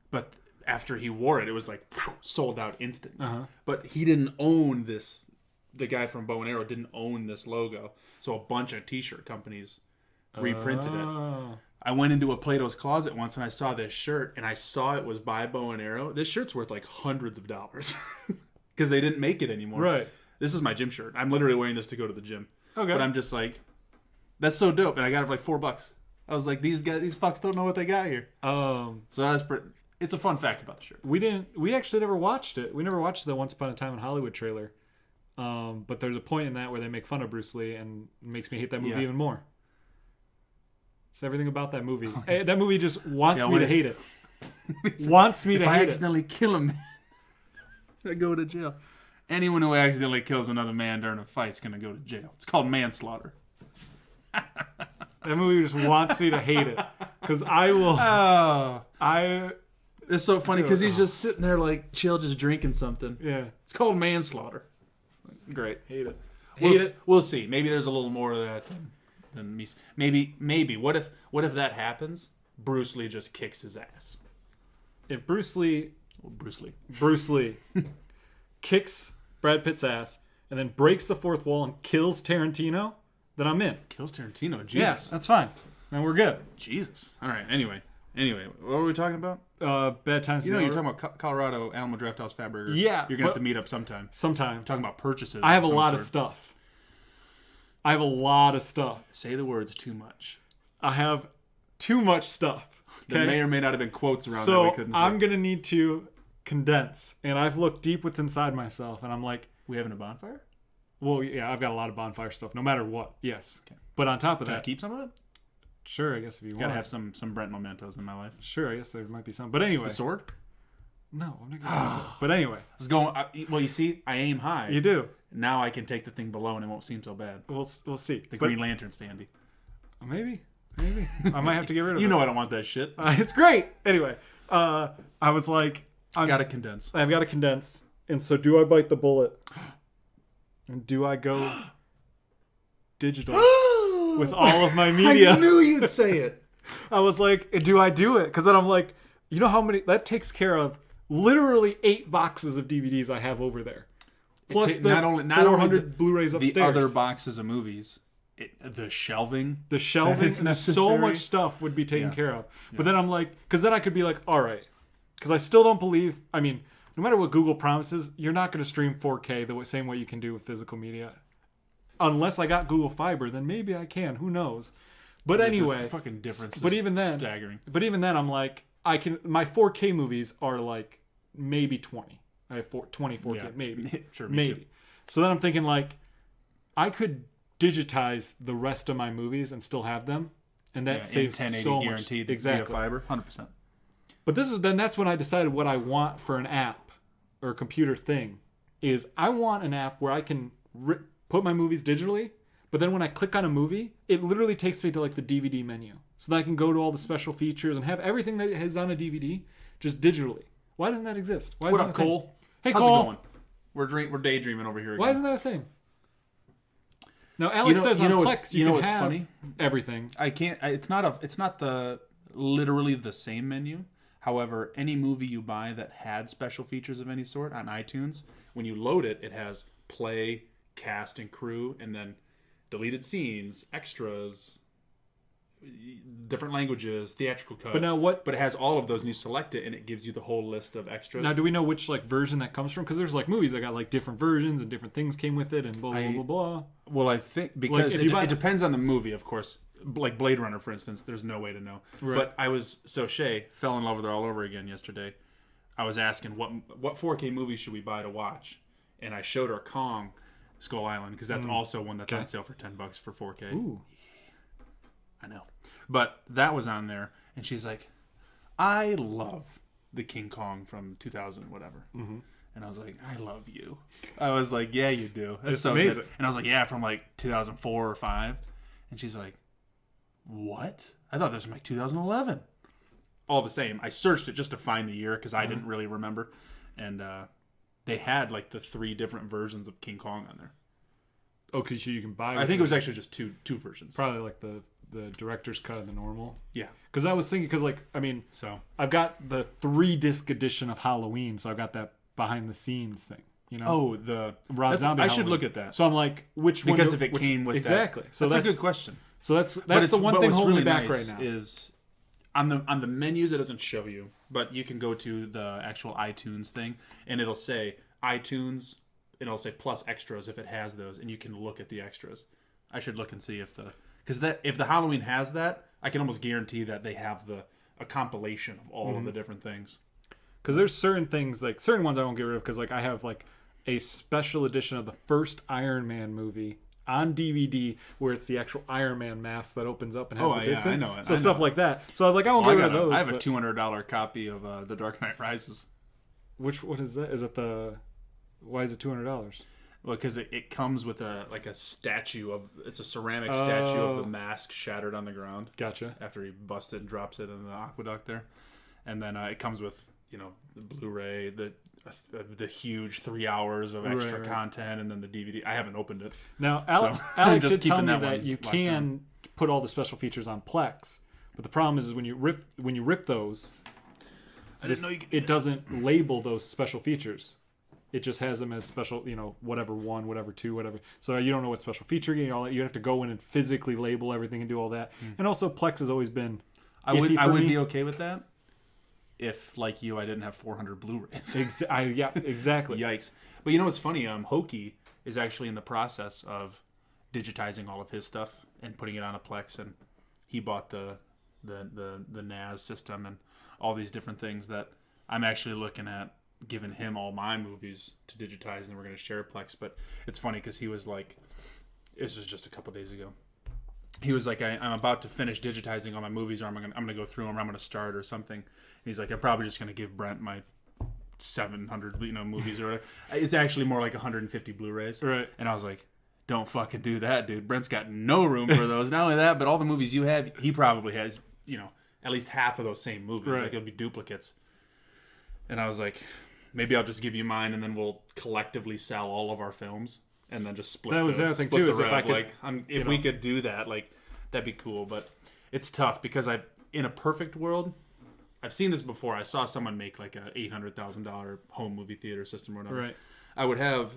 Speaker 2: But after he wore it, it was like sold out instant.
Speaker 1: Uh-huh.
Speaker 2: But he didn't own this. The guy from Bow and Arrow didn't own this logo. So a bunch of t-shirt companies reprinted it. I went into a Plato's Closet once and I saw this shirt and I saw it was by Bow and Arrow. This shirt's worth like hundreds of dollars because they didn't make it anymore.
Speaker 1: Right.
Speaker 2: This is my gym shirt. I'm literally wearing this to go to the gym.
Speaker 1: Okay.
Speaker 2: But I'm just like, that's so dope. And I got it for like $4. I was like, these fucks don't know what they got here. So that's pretty. It's a fun fact about the shirt.
Speaker 1: We actually never watched it. We never watched the Once Upon a Time in Hollywood trailer. But there's a point in that where they make fun of Bruce Lee and it makes me hate that movie even more. It's everything about that movie. That movie just wants me to hate it. Wants me to hate it.
Speaker 2: If I accidentally kill a man, I go to jail. Anyone who accidentally kills another man during a fight's going to go to jail. It's called manslaughter.
Speaker 1: That movie just wants me to hate it. Because I will...
Speaker 2: It's so funny because he's just sitting there like chill, just drinking something.
Speaker 1: Yeah.
Speaker 2: It's called manslaughter. Great.
Speaker 1: Hate it.
Speaker 2: We'll see. Maybe there's a little more of that than me. Maybe. What if that happens? Bruce Lee just kicks his ass.
Speaker 1: If Bruce Lee kicks Brad Pitt's ass and then breaks the fourth wall and kills Tarantino, then I'm in.
Speaker 2: Kills Tarantino? Jesus.
Speaker 1: Yeah, that's fine. And we're good.
Speaker 2: Jesus. All right. Anyway, what were we talking about?
Speaker 1: Bad times.
Speaker 2: You're talking about Colorado Alamo Draft House Fat Burger.
Speaker 1: Yeah.
Speaker 2: You're going to have to meet up sometime.
Speaker 1: Sometime.
Speaker 2: Talking about purchases.
Speaker 1: I have a lot of stuff.
Speaker 2: Say the words too much.
Speaker 1: I have too much stuff. Okay?
Speaker 2: There may or may not have been quotes around that
Speaker 1: so
Speaker 2: we couldn't say.
Speaker 1: I'm going to need to condense. And I've looked deep within inside myself. And I'm like...
Speaker 2: We having a bonfire?
Speaker 1: Well, yeah, I've got a lot of bonfire stuff. No matter what. Yes. Okay. But on top of
Speaker 2: Can
Speaker 1: that...
Speaker 2: I keep some of it?
Speaker 1: Sure, I guess if you want.
Speaker 2: Gotta have some Brent mementos in my life.
Speaker 1: Sure, I guess there might be some. But anyway.
Speaker 2: The sword?
Speaker 1: No, I'm not going to say. But anyway.
Speaker 2: I was going... well, you see, I aim high.
Speaker 1: You do.
Speaker 2: Now I can take the thing below and it won't seem so bad.
Speaker 1: We'll see.
Speaker 2: The Green Lantern standy.
Speaker 1: Maybe. I might have to get rid of it.
Speaker 2: You know I don't want that shit.
Speaker 1: It's great. Anyway, I was like...
Speaker 2: I've got to condense.
Speaker 1: I've got to condense. And so do I bite the bullet? And do I go digital with all of my media?
Speaker 2: I knew you'd say it.
Speaker 1: I was like, do I do it? Because then I'm like, you know how many... That takes care of literally 8 boxes of DVDs I have over there. Plus the
Speaker 2: not only
Speaker 1: 400 Blu-rays upstairs.
Speaker 2: The other boxes of movies. The shelving.
Speaker 1: The shelving. And so much stuff would be taken care of. But then I'm like... Because then I could be like, all right. Because I still don't believe... I mean, no matter what Google promises, you're not going to stream 4K the same way you can do with physical media. Unless I got Google Fiber, then maybe I can. Who knows? But anyway...
Speaker 2: The fucking difference
Speaker 1: but even then,
Speaker 2: staggering.
Speaker 1: But even then, I'm like... My 4K movies are like maybe 20. I have 20 4K.
Speaker 2: Yeah,
Speaker 1: maybe.
Speaker 2: Sure,
Speaker 1: maybe.
Speaker 2: Too.
Speaker 1: So then I'm thinking like... I could digitize the rest of my movies and still have them. And that saves
Speaker 2: 1080
Speaker 1: so
Speaker 2: guaranteed
Speaker 1: much. Exactly.
Speaker 2: Via fiber, 100%.
Speaker 1: But that's when I decided what I want for an app or a computer thing is I want an app where I can put my movies digitally, but then when I click on a movie, it literally takes me to like the DVD menu. So that I can go to all the special features and have everything that is on a DVD just digitally. Why doesn't that exist? Why
Speaker 2: what up, Cole?
Speaker 1: Hey,
Speaker 2: how's
Speaker 1: Cole.
Speaker 2: it going? We're daydreaming over here again.
Speaker 1: Why isn't that a thing? Now Alex says on Plex you can have funny? Everything.
Speaker 2: I can't. It's not literally the same menu. However, any movie you buy that had special features of any sort on iTunes, when you load it, it has play, cast, and crew, and then deleted scenes, extras, different languages, theatrical cut.
Speaker 1: But now what?
Speaker 2: But it has all of those, and you select it, and it gives you the whole list of extras.
Speaker 1: Now, do we know which like version that comes from? Because there's like movies that got like different versions and different things came with it, and blah blah blah blah.
Speaker 2: Well, I think because it depends on the movie, of course. Like Blade Runner, for instance, there's no way to know. Right. But Shay fell in love with her all over again yesterday. I was asking what 4K movie should we buy to watch, and I showed her Kong Skull Island because that's also one that's on sale for $10 for 4K.
Speaker 1: Ooh,
Speaker 2: I know, but that was on there, and she's like, "I love the King Kong from 2000, whatever." Mm-hmm. And I was like, I love you. I was like, yeah, you do. That's
Speaker 1: It's
Speaker 2: so
Speaker 1: amazing.
Speaker 2: good. And I was like, yeah, from like 2004 or 5. And she's like, what? I thought this was like 2011. All the same, I searched it just to find the year because I didn't really remember. And they had like the 3 different versions of King Kong on there.
Speaker 1: Oh, because you can buy.
Speaker 2: I think it was actually just two versions.
Speaker 1: probably like the director's cut and the normal.
Speaker 2: Yeah.
Speaker 1: Because I was thinking, because like I mean,
Speaker 2: So
Speaker 1: I've got the 3-disc edition of Halloween, so I've got that behind the scenes thing. You know.
Speaker 2: the
Speaker 1: Rob Zombie
Speaker 2: I should
Speaker 1: Halloween.
Speaker 2: look at that.
Speaker 1: So I'm like, which one?
Speaker 2: Because if it came with
Speaker 1: exactly.
Speaker 2: that.
Speaker 1: So
Speaker 2: that's a good question.
Speaker 1: So that's
Speaker 2: But
Speaker 1: the one
Speaker 2: but
Speaker 1: thing
Speaker 2: what's
Speaker 1: holding
Speaker 2: really
Speaker 1: me back
Speaker 2: nice
Speaker 1: right now.
Speaker 2: is on the menus it doesn't show you, but you can go to the actual iTunes thing and it'll say iTunes and it'll say plus extras if it has those, and you can look at the extras. I should look and see if if the Halloween has that, I can almost guarantee that they have a compilation of all of the different things.
Speaker 1: Because there's certain things, like certain ones I won't get rid of, because like I have like a special edition of the first Iron Man movie on DVD where it's the actual Iron Man mask that opens up and has the disc.
Speaker 2: I know it.
Speaker 1: So
Speaker 2: I
Speaker 1: stuff
Speaker 2: know.
Speaker 1: like that. So like I won't get rid of those.
Speaker 2: I have a
Speaker 1: but-
Speaker 2: $200 copy of The Dark Knight Rises.
Speaker 1: what is that? Is it the? Why is it $200?
Speaker 2: Well, because it comes with a statue of it's a ceramic statue of the mask shattered on the ground.
Speaker 1: Gotcha.
Speaker 2: After he busts it and drops it in the aqueduct there, and then it comes with the Blu-ray, the huge 3 hours of extra
Speaker 1: Right.
Speaker 2: content, and then the DVD. I haven't opened it.
Speaker 1: Now,
Speaker 2: So,
Speaker 1: Alec
Speaker 2: just
Speaker 1: did tell
Speaker 2: keeping
Speaker 1: me
Speaker 2: that
Speaker 1: that
Speaker 2: one
Speaker 1: you
Speaker 2: locked
Speaker 1: can put all the special features on Plex, but the problem is when you rip those,
Speaker 2: I didn't know you could.
Speaker 1: it doesn't label those special features. It just has them as special, whatever 1, whatever 2, whatever. So you don't know what special feature you have to go in and physically label everything and do all that. And also, Plex has always been.
Speaker 2: I would
Speaker 1: me.
Speaker 2: be okay with that if, like you, I didn't have 400 Blu-rays.
Speaker 1: Yeah, exactly.
Speaker 2: Yikes! But you know what's funny? Hokey is actually in the process of digitizing all of his stuff and putting it on a Plex, and he bought the NAS system and all these different things that I'm actually looking at giving him all my movies to digitize, and then we're going to share Plex. But it's funny because he was like, this was just a couple days ago. He was like, I'm about to finish digitizing all my movies, or I'm gonna go through them, or I'm gonna start or something. And he's like, I'm probably just gonna give Brent my 700 movies or whatever. It's actually more like 150 Blu-rays.
Speaker 1: Right.
Speaker 2: And I was like, don't fucking do that, dude. Brent's got no room for those. Not only that, but all the movies you have, he probably has, at least half of those same movies.
Speaker 1: Right.
Speaker 2: Like it'll be duplicates. And I was like, maybe I'll just give you mine, and then we'll collectively sell all of our films, and then just split.
Speaker 1: That was the other thing, too, is if I could,
Speaker 2: if we could do that, that'd be cool. But it's tough because in a perfect world, I've seen this before. I saw someone make like a $800,000 home movie theater system or whatever.
Speaker 1: Right.
Speaker 2: I would have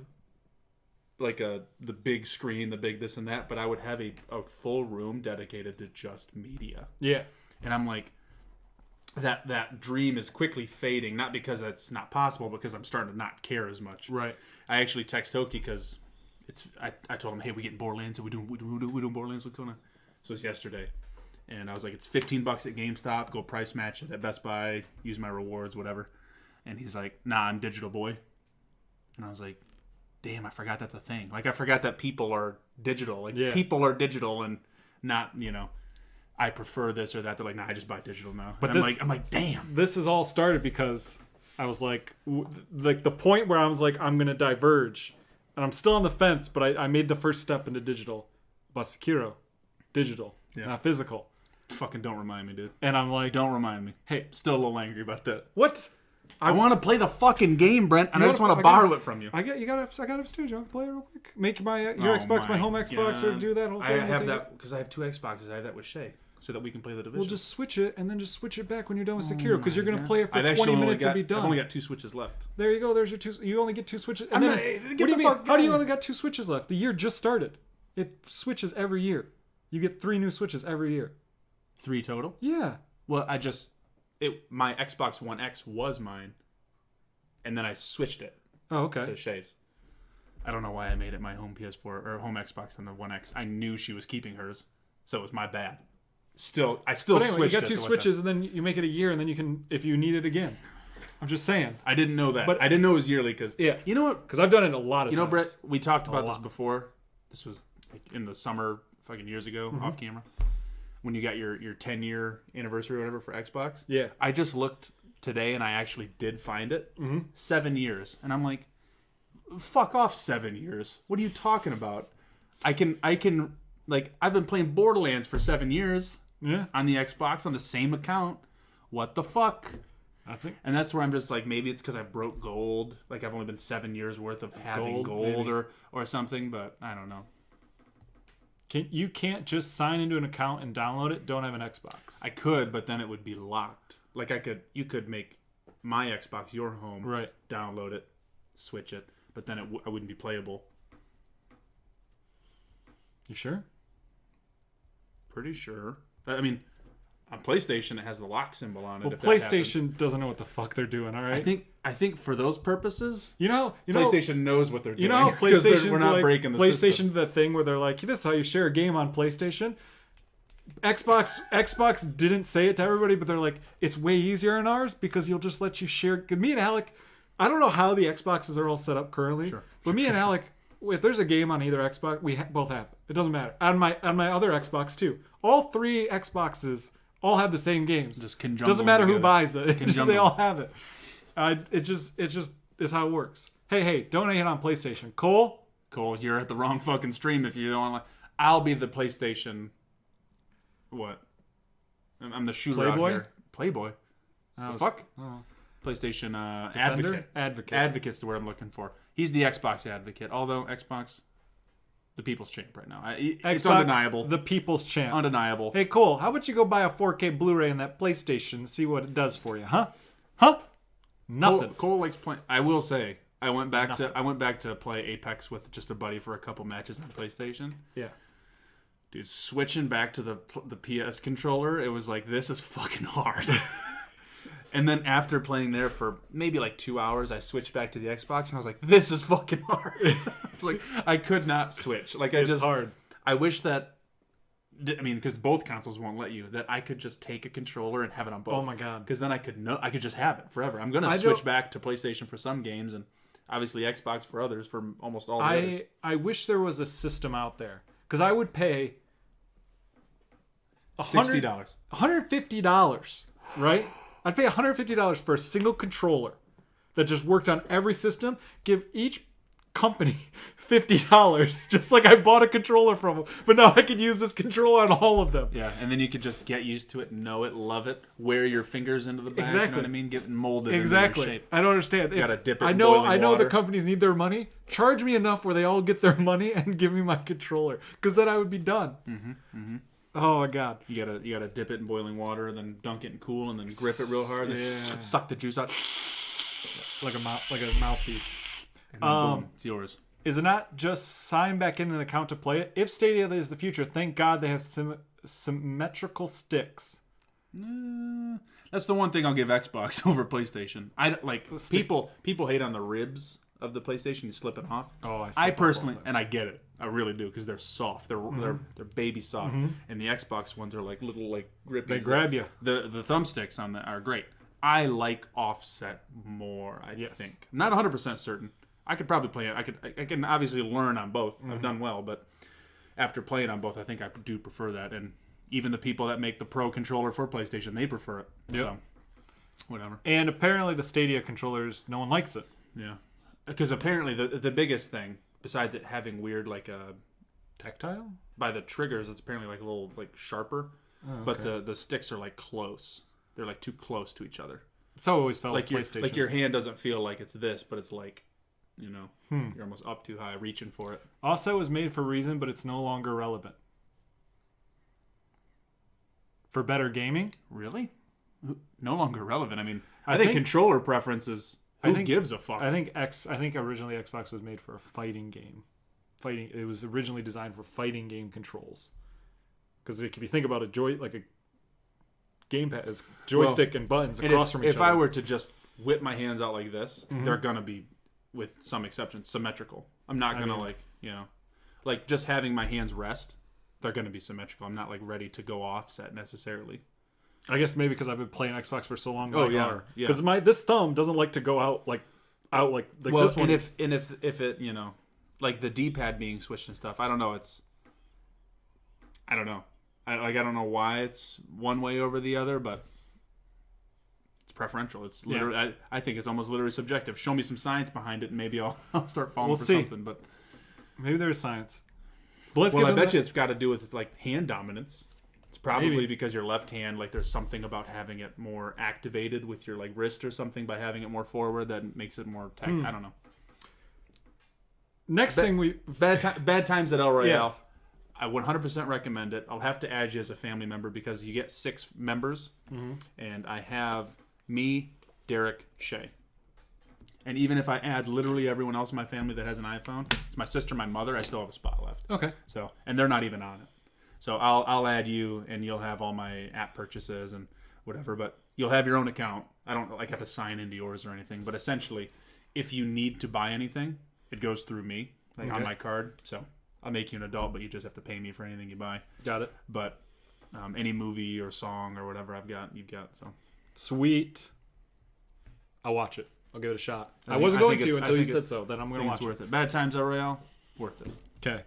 Speaker 2: like the big screen, the big this and that, but I would have a full room dedicated to just media.
Speaker 1: Yeah.
Speaker 2: And I'm like, that dream is quickly fading, not because it's not possible, because I'm starting to not care as much.
Speaker 1: Right.
Speaker 2: I actually text Toki because I told him, hey, we getting Borderlands, so we doing Borderlands with Kona. So it's yesterday, and I was like, it's $15 at GameStop. Go price match it at Best Buy. Use my rewards, whatever. And he's like, nah, I'm digital boy. And I was like, damn, I forgot that's a thing. Like I forgot that people are digital. Like people are digital and not I prefer this or that. They're like, nah, I just buy digital now. But I'm like, damn.
Speaker 1: This has all started because I was like the point where I was like, I'm gonna diverge, and I'm still on the fence, but I made the first step into digital. About Sekiro, digital, not physical.
Speaker 2: Fucking don't remind me, dude.
Speaker 1: And I'm like,
Speaker 2: don't remind me.
Speaker 1: Hey,
Speaker 2: still a little angry about that.
Speaker 1: What?
Speaker 2: I want to play the fucking game, Brent, and I just want to borrow it from you.
Speaker 1: I got upstairs. You want to play it real quick? Make your Xbox my home Xbox, or do that whole thing.
Speaker 2: I have that because I have 2 Xboxes. I have that with Shay, so that we can play the Division.
Speaker 1: We'll just switch it, and then just switch it back when you're done with Sekiro, because you're gonna play it for 20 minutes and be done.
Speaker 2: I've only got 2 Switches left.
Speaker 1: There you go. There's your 2. You only get 2 Switches. And what do you mean? How do you only got 2 Switches left? The year just started. It switches every year. You get 3 new Switches every year.
Speaker 2: 3 total?
Speaker 1: Yeah.
Speaker 2: Well, my Xbox One X was mine, and then I switched it.
Speaker 1: Oh, okay.
Speaker 2: To Shay's. I don't know why I made it my home PS4 or home Xbox on the One X. I knew she was keeping hers, so it was my bad. I still
Speaker 1: but anyway,
Speaker 2: switched.
Speaker 1: You got 2 Switches, and then you make it a year, and then you can, if you need it again. I'm just saying.
Speaker 2: I didn't know that. But I didn't know it was yearly because you know what?
Speaker 1: Because I've done it a lot of times.
Speaker 2: You know, Brett, we talked about this before. This was like in the summer, fucking years ago, off camera, when you got your 10-year anniversary or whatever for Xbox.
Speaker 1: Yeah.
Speaker 2: I just looked today, and I actually did find it.
Speaker 1: Mm-hmm.
Speaker 2: 7 years, and I'm like, fuck off, 7 years. What are you talking about? I can like, I've been playing Borderlands for 7 years.
Speaker 1: Yeah.
Speaker 2: On the Xbox on the same account. What the fuck?
Speaker 1: I think.
Speaker 2: And that's where I'm just like, maybe it's because I broke gold. Like, I've only been 7 years worth of having gold or something, but I don't know.
Speaker 1: You can't just sign into an account and download it. Don't have an Xbox.
Speaker 2: I could, but then it would be locked. Like, you could make my Xbox your home.
Speaker 1: Right.
Speaker 2: Download it, switch it, but then I wouldn't be playable.
Speaker 1: You sure?
Speaker 2: Pretty sure. I mean, on PlayStation, it has the lock symbol on it.
Speaker 1: Well,
Speaker 2: if that happens.
Speaker 1: PlayStation doesn't know what the fuck they're doing. All right.
Speaker 2: I think for those purposes, PlayStation knows what they're doing.
Speaker 1: You know how PlayStation's
Speaker 2: we're not
Speaker 1: like,
Speaker 2: breaking the
Speaker 1: PlayStation
Speaker 2: system.
Speaker 1: did that thing where they're like, this is how you share a game on PlayStation. Xbox didn't say it to everybody, but they're like, it's way easier in ours because you'll just let you share. Cause me and Alec, I don't know how the Xboxes are all set up currently, but me and Alec, if there's a game on either Xbox, we both have it. It doesn't matter. On my other Xbox too. All three Xboxes all have the same games.
Speaker 2: Just conjungle
Speaker 1: doesn't matter who
Speaker 2: together.
Speaker 1: buys it.
Speaker 2: Conjungle.
Speaker 1: They all have it. It just is how it works. Hey, don't hate on PlayStation. Cole,
Speaker 2: You're at the wrong fucking stream if you don't like. I'll be the PlayStation. What? I'm the shooter
Speaker 1: Playboy?
Speaker 2: out here. Playboy. Fuck.
Speaker 1: Oh.
Speaker 2: PlayStation
Speaker 1: Defender?
Speaker 2: advocate. Advocate's the word I'm looking for. He's the Xbox advocate. Although Xbox, the people's champ right now. It's
Speaker 1: Xbox,
Speaker 2: undeniable.
Speaker 1: The people's champ.
Speaker 2: Undeniable.
Speaker 1: Hey, Cole, how about you go buy a 4K Blu-ray in that PlayStation and see what it does for you, huh? Huh? Nothing.
Speaker 2: Cole likes playing. I will say, I went back to play Apex with just a buddy for a couple matches on PlayStation.
Speaker 1: Yeah.
Speaker 2: Dude, switching back to the PS controller, it was like, this is fucking hard. And then after playing there for maybe like 2 hours, I switched back to the Xbox, and I was like, this is fucking hard. Like, I could not switch. Like,
Speaker 1: It's hard.
Speaker 2: I wish that, I mean, because both consoles won't let you, that I could just take a controller and have it on both.
Speaker 1: Oh my God.
Speaker 2: Because then I could just have it forever. I'm going to switch back to PlayStation for some games, and obviously Xbox for others, for almost all the others.
Speaker 1: I wish there was a system out there. Because I would pay
Speaker 2: $60.
Speaker 1: $150, right? I'd pay $150 for a single controller that just worked on every system. Give each company $50, just like I bought a controller from them. But now I can use this controller on all of them.
Speaker 2: Yeah, and then you could just get used to it, know it, love it, wear your fingers into the back.
Speaker 1: Exactly.
Speaker 2: You know what I mean? Get molded
Speaker 1: Exactly.
Speaker 2: into your shape.
Speaker 1: I don't understand.
Speaker 2: You gotta dip it
Speaker 1: I
Speaker 2: in
Speaker 1: know.
Speaker 2: boiling
Speaker 1: I know
Speaker 2: water.
Speaker 1: the companies need their money. Charge me enough where they all get their money and give me my controller, because then I would be done. Oh my God.
Speaker 2: You gotta dip it in boiling water, and then dunk it in cool, and then grip it real hard, and then suck the juice out,
Speaker 1: Like a mouthpiece.
Speaker 2: and then boom, it's yours.
Speaker 1: Is it not just sign back in an account to play it? If Stadia is the future, thank God they have symmetrical sticks.
Speaker 2: That's the one thing I'll give Xbox over PlayStation. I like people hate on the ribs of the PlayStation. You slip it off.
Speaker 1: Oh,
Speaker 2: I personally, and I get it. I really do, because they're soft. They're baby soft, and the Xbox ones are like little like grippies.
Speaker 1: They grab you.
Speaker 2: The thumbsticks on that are great. I like offset more. I think. I'm not 100% certain. I could probably play it. I can obviously learn on both. I've done well, but after playing on both, I think I do prefer that. And even the people that make the Pro controller for PlayStation, they prefer it.
Speaker 1: Yep.
Speaker 2: So, whatever.
Speaker 1: And apparently the Stadia controllers, no one likes it.
Speaker 2: Yeah, because apparently the biggest thing, besides it having weird like
Speaker 1: Tactile?
Speaker 2: by the triggers, it's apparently like a little like sharper, but the sticks are like close. They're like too close to each other.
Speaker 1: It's how I always felt
Speaker 2: Like
Speaker 1: with PlayStation.
Speaker 2: your hand doesn't feel like it's this, but it's like, you know, you're almost up too high reaching for it.
Speaker 1: Also, it was made for a reason, but it's no longer relevant. For better gaming?
Speaker 2: Really? No longer relevant. I mean,
Speaker 1: I
Speaker 2: I think
Speaker 1: think-
Speaker 2: controller preferences. Who
Speaker 1: I think-
Speaker 2: gives a fuck?
Speaker 1: I think originally Xbox was made for a fighting game. It was originally designed for fighting game controls. Because if you think about a gamepad, it's joystick and buttons across from each
Speaker 2: if
Speaker 1: other.
Speaker 2: I were to just whip my hands out like this, they're gonna be, with some exceptions, symmetrical. I'm not gonna like just having my hands rest. They're gonna be symmetrical. I'm not like ready to go offset necessarily.
Speaker 1: I guess maybe because I've been playing Xbox for so long.
Speaker 2: Oh, yeah.
Speaker 1: Because this thumb doesn't like to go out like well, this one.
Speaker 2: And if it, you know, like the D-pad being switched and stuff, I don't know. I don't know. I don't know why it's one way over the other, but it's preferential. It's literally, I think it's almost literally subjective. Show me some science behind it, and maybe I'll start falling for something. But
Speaker 1: maybe there's science. But
Speaker 2: I bet you it's got to do with like hand dominance. It's probably
Speaker 1: Maybe.
Speaker 2: because your left hand, like there's something about having it more activated with your like wrist or something by having it more forward that makes it more I don't know.
Speaker 1: Next thing we
Speaker 2: Bad Times at El Royale.
Speaker 1: Yes.
Speaker 2: I 100% recommend it. I'll have to add you as a family member because you get 6 members, and I have me, Derek, Shay. And even if I add literally everyone else in my family that has an iPhone, it's my sister, my mother, I still have a spot left.
Speaker 1: Okay.
Speaker 2: So, and they're not even on it. So I'll add you, and you'll have all my app purchases and whatever. But you'll have your own account. I don't like have to sign into yours or anything. But essentially, if you need to buy anything, it goes through me, like on my card. So I'll make you an adult, but you just have to pay me for anything you buy.
Speaker 1: got it.
Speaker 2: But any movie or song or whatever you've got. So
Speaker 1: Sweet. I'll watch it. I'll give it a shot. I
Speaker 2: think-
Speaker 1: wasn't
Speaker 2: I
Speaker 1: going
Speaker 2: think
Speaker 1: to
Speaker 2: it's-
Speaker 1: until
Speaker 2: I
Speaker 1: you
Speaker 2: think
Speaker 1: said
Speaker 2: it's-
Speaker 1: so. Then I'm
Speaker 2: I
Speaker 1: going to
Speaker 2: think
Speaker 1: watch
Speaker 2: it's worth
Speaker 1: it.
Speaker 2: it. Bad Times at Royale, worth it.
Speaker 1: Okay.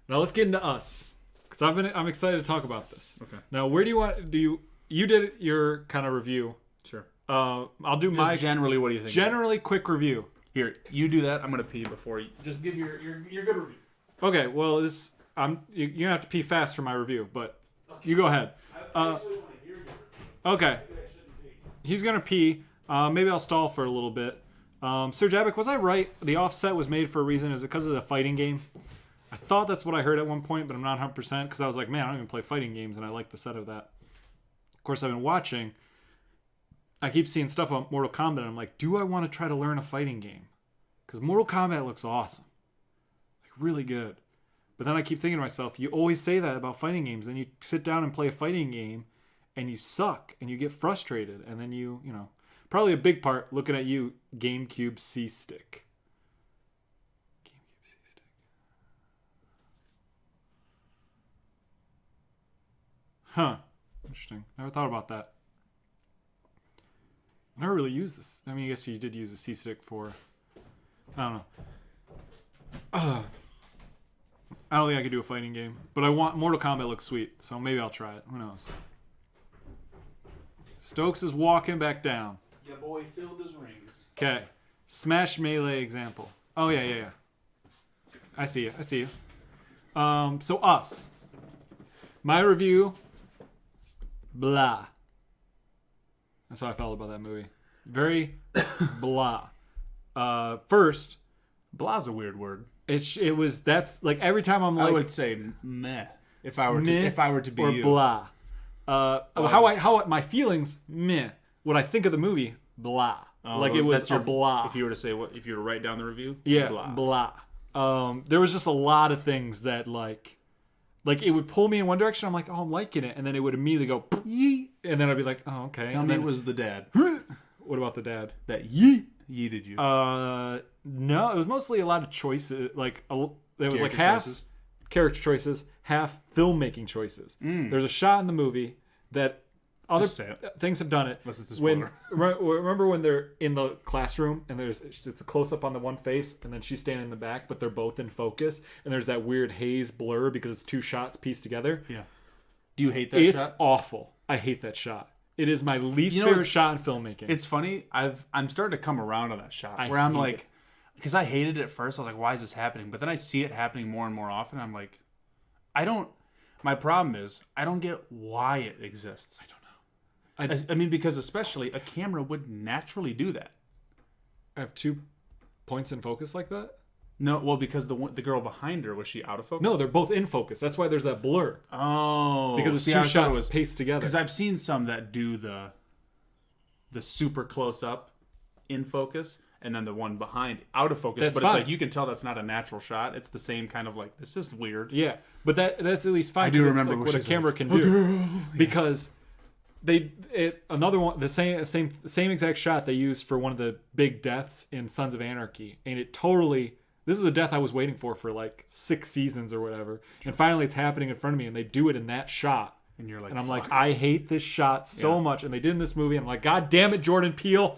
Speaker 1: Now let's get into us, because I'm excited to talk about this.
Speaker 2: Okay.
Speaker 1: Now, where do you want? You did your kind of review?
Speaker 2: Sure.
Speaker 1: I'll do
Speaker 2: Just
Speaker 1: my
Speaker 2: generally, what do you think?
Speaker 1: generally quick review.
Speaker 2: Here, you do that. I'm gonna pee before you. Just give your good review.
Speaker 1: Okay. Well, you're gonna have to pee fast for my review, but you go ahead. Okay. He's gonna pee. Maybe I'll stall for a little bit. Sir Jabik, was I right? The offset was made for a reason. Is it because of the fighting game? I thought that's what I heard at one point, but I'm not 100% because I was like, man, I don't even play fighting games, and I like the set of that. Of course, I've been watching. I keep seeing stuff on Mortal Kombat, and I'm like, do I want to try to learn a fighting game? Because Mortal Kombat looks awesome. Like, really good. But then I keep thinking to myself, you always say that about fighting games, and you sit down and play a fighting game, and you suck, and you get frustrated, and then you know, probably a big part, looking at you, GameCube C-Stick. GameCube C-Stick. Huh. Interesting. Never thought about that. I never really used this. I mean, I guess you did use a C-Stick for... I don't know. I don't think I could do a fighting game. But Mortal Kombat looks sweet, so maybe I'll try it. Who knows? Stokes is walking back down.
Speaker 2: Your boy filled his rings.
Speaker 1: Okay. Smash Melee example. Oh, yeah. I see you. So us. My review... Blah. That's how I felt about that movie. Very blah. First,
Speaker 2: Blah's a weird word.
Speaker 1: that's like every time I'm like,
Speaker 2: I would say meh if I were to be
Speaker 1: or
Speaker 2: you.
Speaker 1: blah. How my feelings meh. What I think of the movie blah.
Speaker 2: Oh,
Speaker 1: like it was
Speaker 2: that's your
Speaker 1: blah.
Speaker 2: If you were to say if you were to write down the review,
Speaker 1: Yeah,
Speaker 2: blah.
Speaker 1: There was just a lot of things that like it would pull me in one direction. I'm like, oh, I'm liking it, and then it would immediately go, yee, and then I'd be like, oh, okay.
Speaker 2: Tell
Speaker 1: and
Speaker 2: me
Speaker 1: then,
Speaker 2: it was the dad
Speaker 1: what about the dad?
Speaker 2: that yeeted you.
Speaker 1: No, it was mostly a lot of choices. Like there was like
Speaker 2: Character
Speaker 1: half
Speaker 2: choices?
Speaker 1: character choices, half filmmaking choices. There's a shot in the movie that other
Speaker 2: Just say it.
Speaker 1: things have done it.
Speaker 2: Unless it's a
Speaker 1: When
Speaker 2: spoiler.
Speaker 1: remember when they're in the classroom and it's a close up on the one face and then she's standing in the back, but they're both in focus and there's that weird haze blur because it's two shots pieced together.
Speaker 2: Yeah. Do you hate that
Speaker 1: It's
Speaker 2: shot?
Speaker 1: awful. I hate that shot. It is my least
Speaker 2: You know,
Speaker 1: favorite
Speaker 2: it's-
Speaker 1: shot in filmmaking.
Speaker 2: It's funny. I'm starting to come around to that shot
Speaker 1: I
Speaker 2: where I'm
Speaker 1: hate
Speaker 2: like,
Speaker 1: it.
Speaker 2: because I hated it at first. I was like, why is this happening? But then I see it happening more and more often. I'm like, my problem is I don't get why it exists. I don't know. I mean, because especially a camera would naturally do that.
Speaker 1: I have 2 points in focus like that.
Speaker 2: No, well, because the girl behind her, was she out of focus?
Speaker 1: No, they're both in focus. That's why there's that blur.
Speaker 2: Oh,
Speaker 1: Because it's
Speaker 2: see,
Speaker 1: two
Speaker 2: I thought
Speaker 1: shots
Speaker 2: it was
Speaker 1: paced together.
Speaker 2: because I've seen some that do the super close up in focus, and then the one behind out of focus.
Speaker 1: That's
Speaker 2: but
Speaker 1: fine.
Speaker 2: it's like you can tell that's not a natural shot. It's the same kind of like, this is weird.
Speaker 1: Yeah, but that's at least fine.
Speaker 2: I do
Speaker 1: 'cause it's
Speaker 2: remember
Speaker 1: like
Speaker 2: what
Speaker 1: what a
Speaker 2: she's
Speaker 1: camera
Speaker 2: like,
Speaker 1: can do. Because another one, the same exact shot they used for one of the big deaths in Sons of Anarchy, and it totally. This is a death I was waiting for like 6 seasons or whatever, and finally it's happening in front of me, and they do it in that shot.
Speaker 2: And you're like,
Speaker 1: And I'm like,
Speaker 2: fuck.
Speaker 1: I hate this shot so much. And they did in this movie. I'm like, God damn it, Jordan Peele.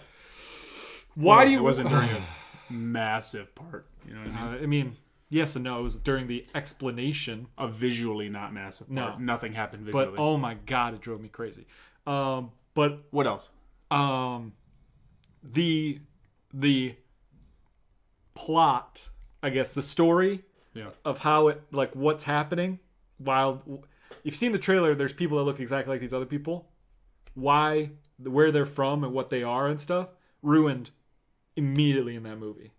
Speaker 1: Why do you...
Speaker 2: It wasn't during a massive part. You know what I mean?
Speaker 1: I mean, yes and no. It was during the explanation.
Speaker 2: A visually not massive part.
Speaker 1: No.
Speaker 2: Nothing happened visually.
Speaker 1: But, oh my God, it drove me crazy. But
Speaker 2: What else?
Speaker 1: The the plot, I guess, the story
Speaker 2: Yeah.
Speaker 1: of how it, like, what's happening. While you've seen the trailer, there's people that look exactly like these other people. Why, where they're from, and what they are and stuff ruined immediately in that movie.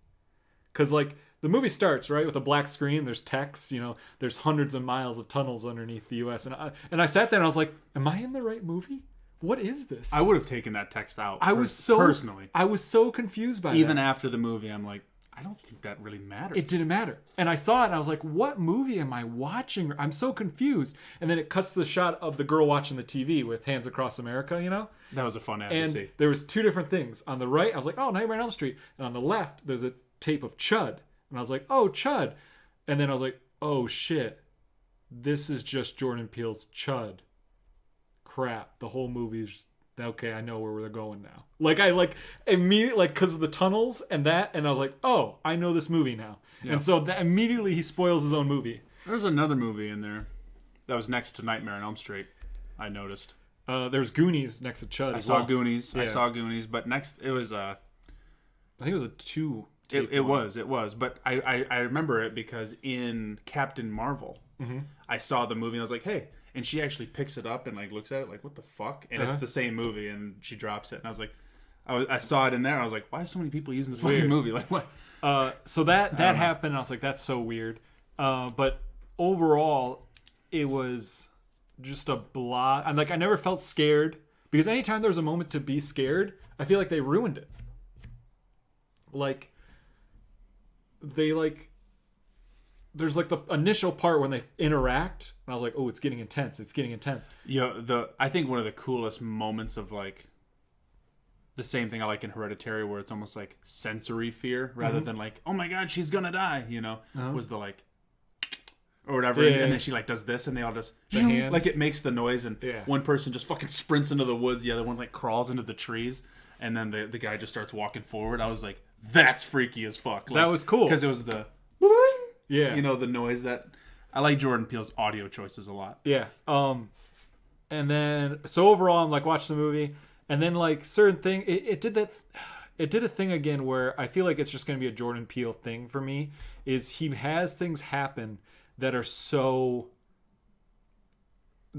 Speaker 1: Because, like, the movie starts, right, with a black screen. There's text, there's hundreds of miles of tunnels underneath the U.S. And I sat there and I was like, am I in the right movie? What is this?
Speaker 2: I would have taken that text out. Personally.
Speaker 1: I was so confused by
Speaker 2: Even
Speaker 1: that.
Speaker 2: after the movie, I'm like, I don't think that really matters.
Speaker 1: It didn't matter. And I saw it and I was like, what movie am I watching? I'm so confused. And then it cuts to the shot of the girl watching the TV with Hands Across America,
Speaker 2: That was a fun ad to
Speaker 1: And
Speaker 2: see.
Speaker 1: there was two different things. On the right, I was like, oh, Nightmare on Elm Street. And on the left, there's a tape of Chud. And I was like, oh, Chud. And then I was like, oh, shit. This is just Jordan Peele's Chud. Crap. The whole movie's... Okay, I know where they're going now. Like, I, immediately, because of the tunnels and that, and I was like, oh, I know this movie now. Yeah. And so immediately he spoils his own movie.
Speaker 2: There's another movie in there that was next to Nightmare on Elm Street, I noticed.
Speaker 1: There's Goonies next to Chud.
Speaker 2: I saw Goonies.
Speaker 1: Yeah.
Speaker 2: I saw Goonies, but next it was
Speaker 1: I think it was a 2.
Speaker 2: It was. But I remember it because in Captain Marvel, I saw the movie and I was like, hey. And she actually picks it up and, looks at it like, what the fuck? And it's the same movie, and she drops it. And I was like, I saw it in there, and I was like, why are so many people using this fucking movie? Like, what?
Speaker 1: So that happened, and I was like, that's so weird. But overall, it was just a blah. I'm like, I never felt scared, because anytime there was a moment to be scared, I feel like they ruined it. Like, there's the initial part when they interact, and I was like, oh, it's getting intense.
Speaker 2: Yeah, I think one of the coolest moments of the same thing I like in Hereditary, where it's almost like sensory fear rather than oh my god, she's gonna die, was the or whatever, and then she does this, and they all just it makes the noise, and one person just fucking sprints into the woods, the other one crawls into the trees, and then the guy just starts walking forward. I was like, that's freaky as fuck.
Speaker 1: That was cool
Speaker 2: because it was the the noise that I like. Jordan Peele's audio choices a lot.
Speaker 1: Yeah. And then so overall, I'm watching the movie, and then certain thing, it did a thing again where I feel like it's just gonna be a Jordan Peele thing for me. Is he has things happen that are so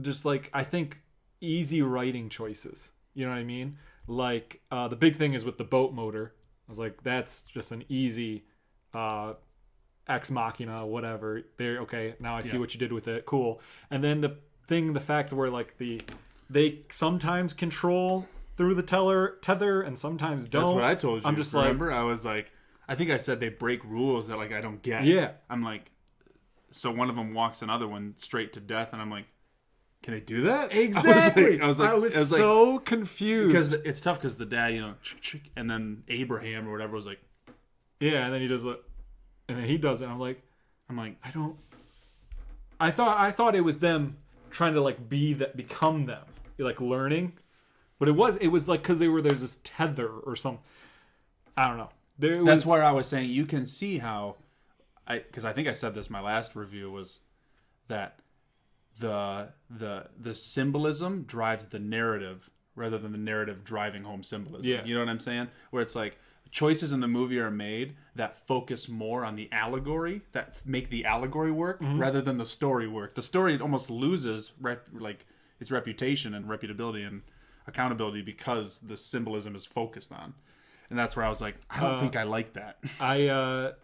Speaker 1: just I think easy writing choices. You know what I mean? The big thing is with the boat motor. I was like, that's just an easy ex machina, whatever. There, okay, now I see what you did with it. Cool. And then the fact where they sometimes control through the tether and sometimes don't.
Speaker 2: That's what I told you.
Speaker 1: I'm just
Speaker 2: remember, I was like, I think I said they break rules that I don't get.
Speaker 1: Yeah.
Speaker 2: I'm like, so one of them walks another one straight to death, and I'm like, can they do that?
Speaker 1: Exactly.
Speaker 2: I was
Speaker 1: so confused
Speaker 2: because it's tough because the dad, and then Abraham or whatever was like,
Speaker 1: yeah, and then he does it, and then he does it. And I'm like, I thought it was them trying to become them, learning, but it was because there's this tether or something. I don't know.
Speaker 2: That's where I was saying you can see how, because I think I said this in my last review, was that the symbolism drives the narrative rather than the narrative driving home symbolism.
Speaker 1: Yeah.
Speaker 2: You know what I'm saying? Where it's choices in the movie are made that focus more on the allegory, that make the allegory work rather than the story work. The story almost loses its reputation and reputability and accountability because the symbolism is focused on. And that's where I was like, I don't think I like that.
Speaker 1: I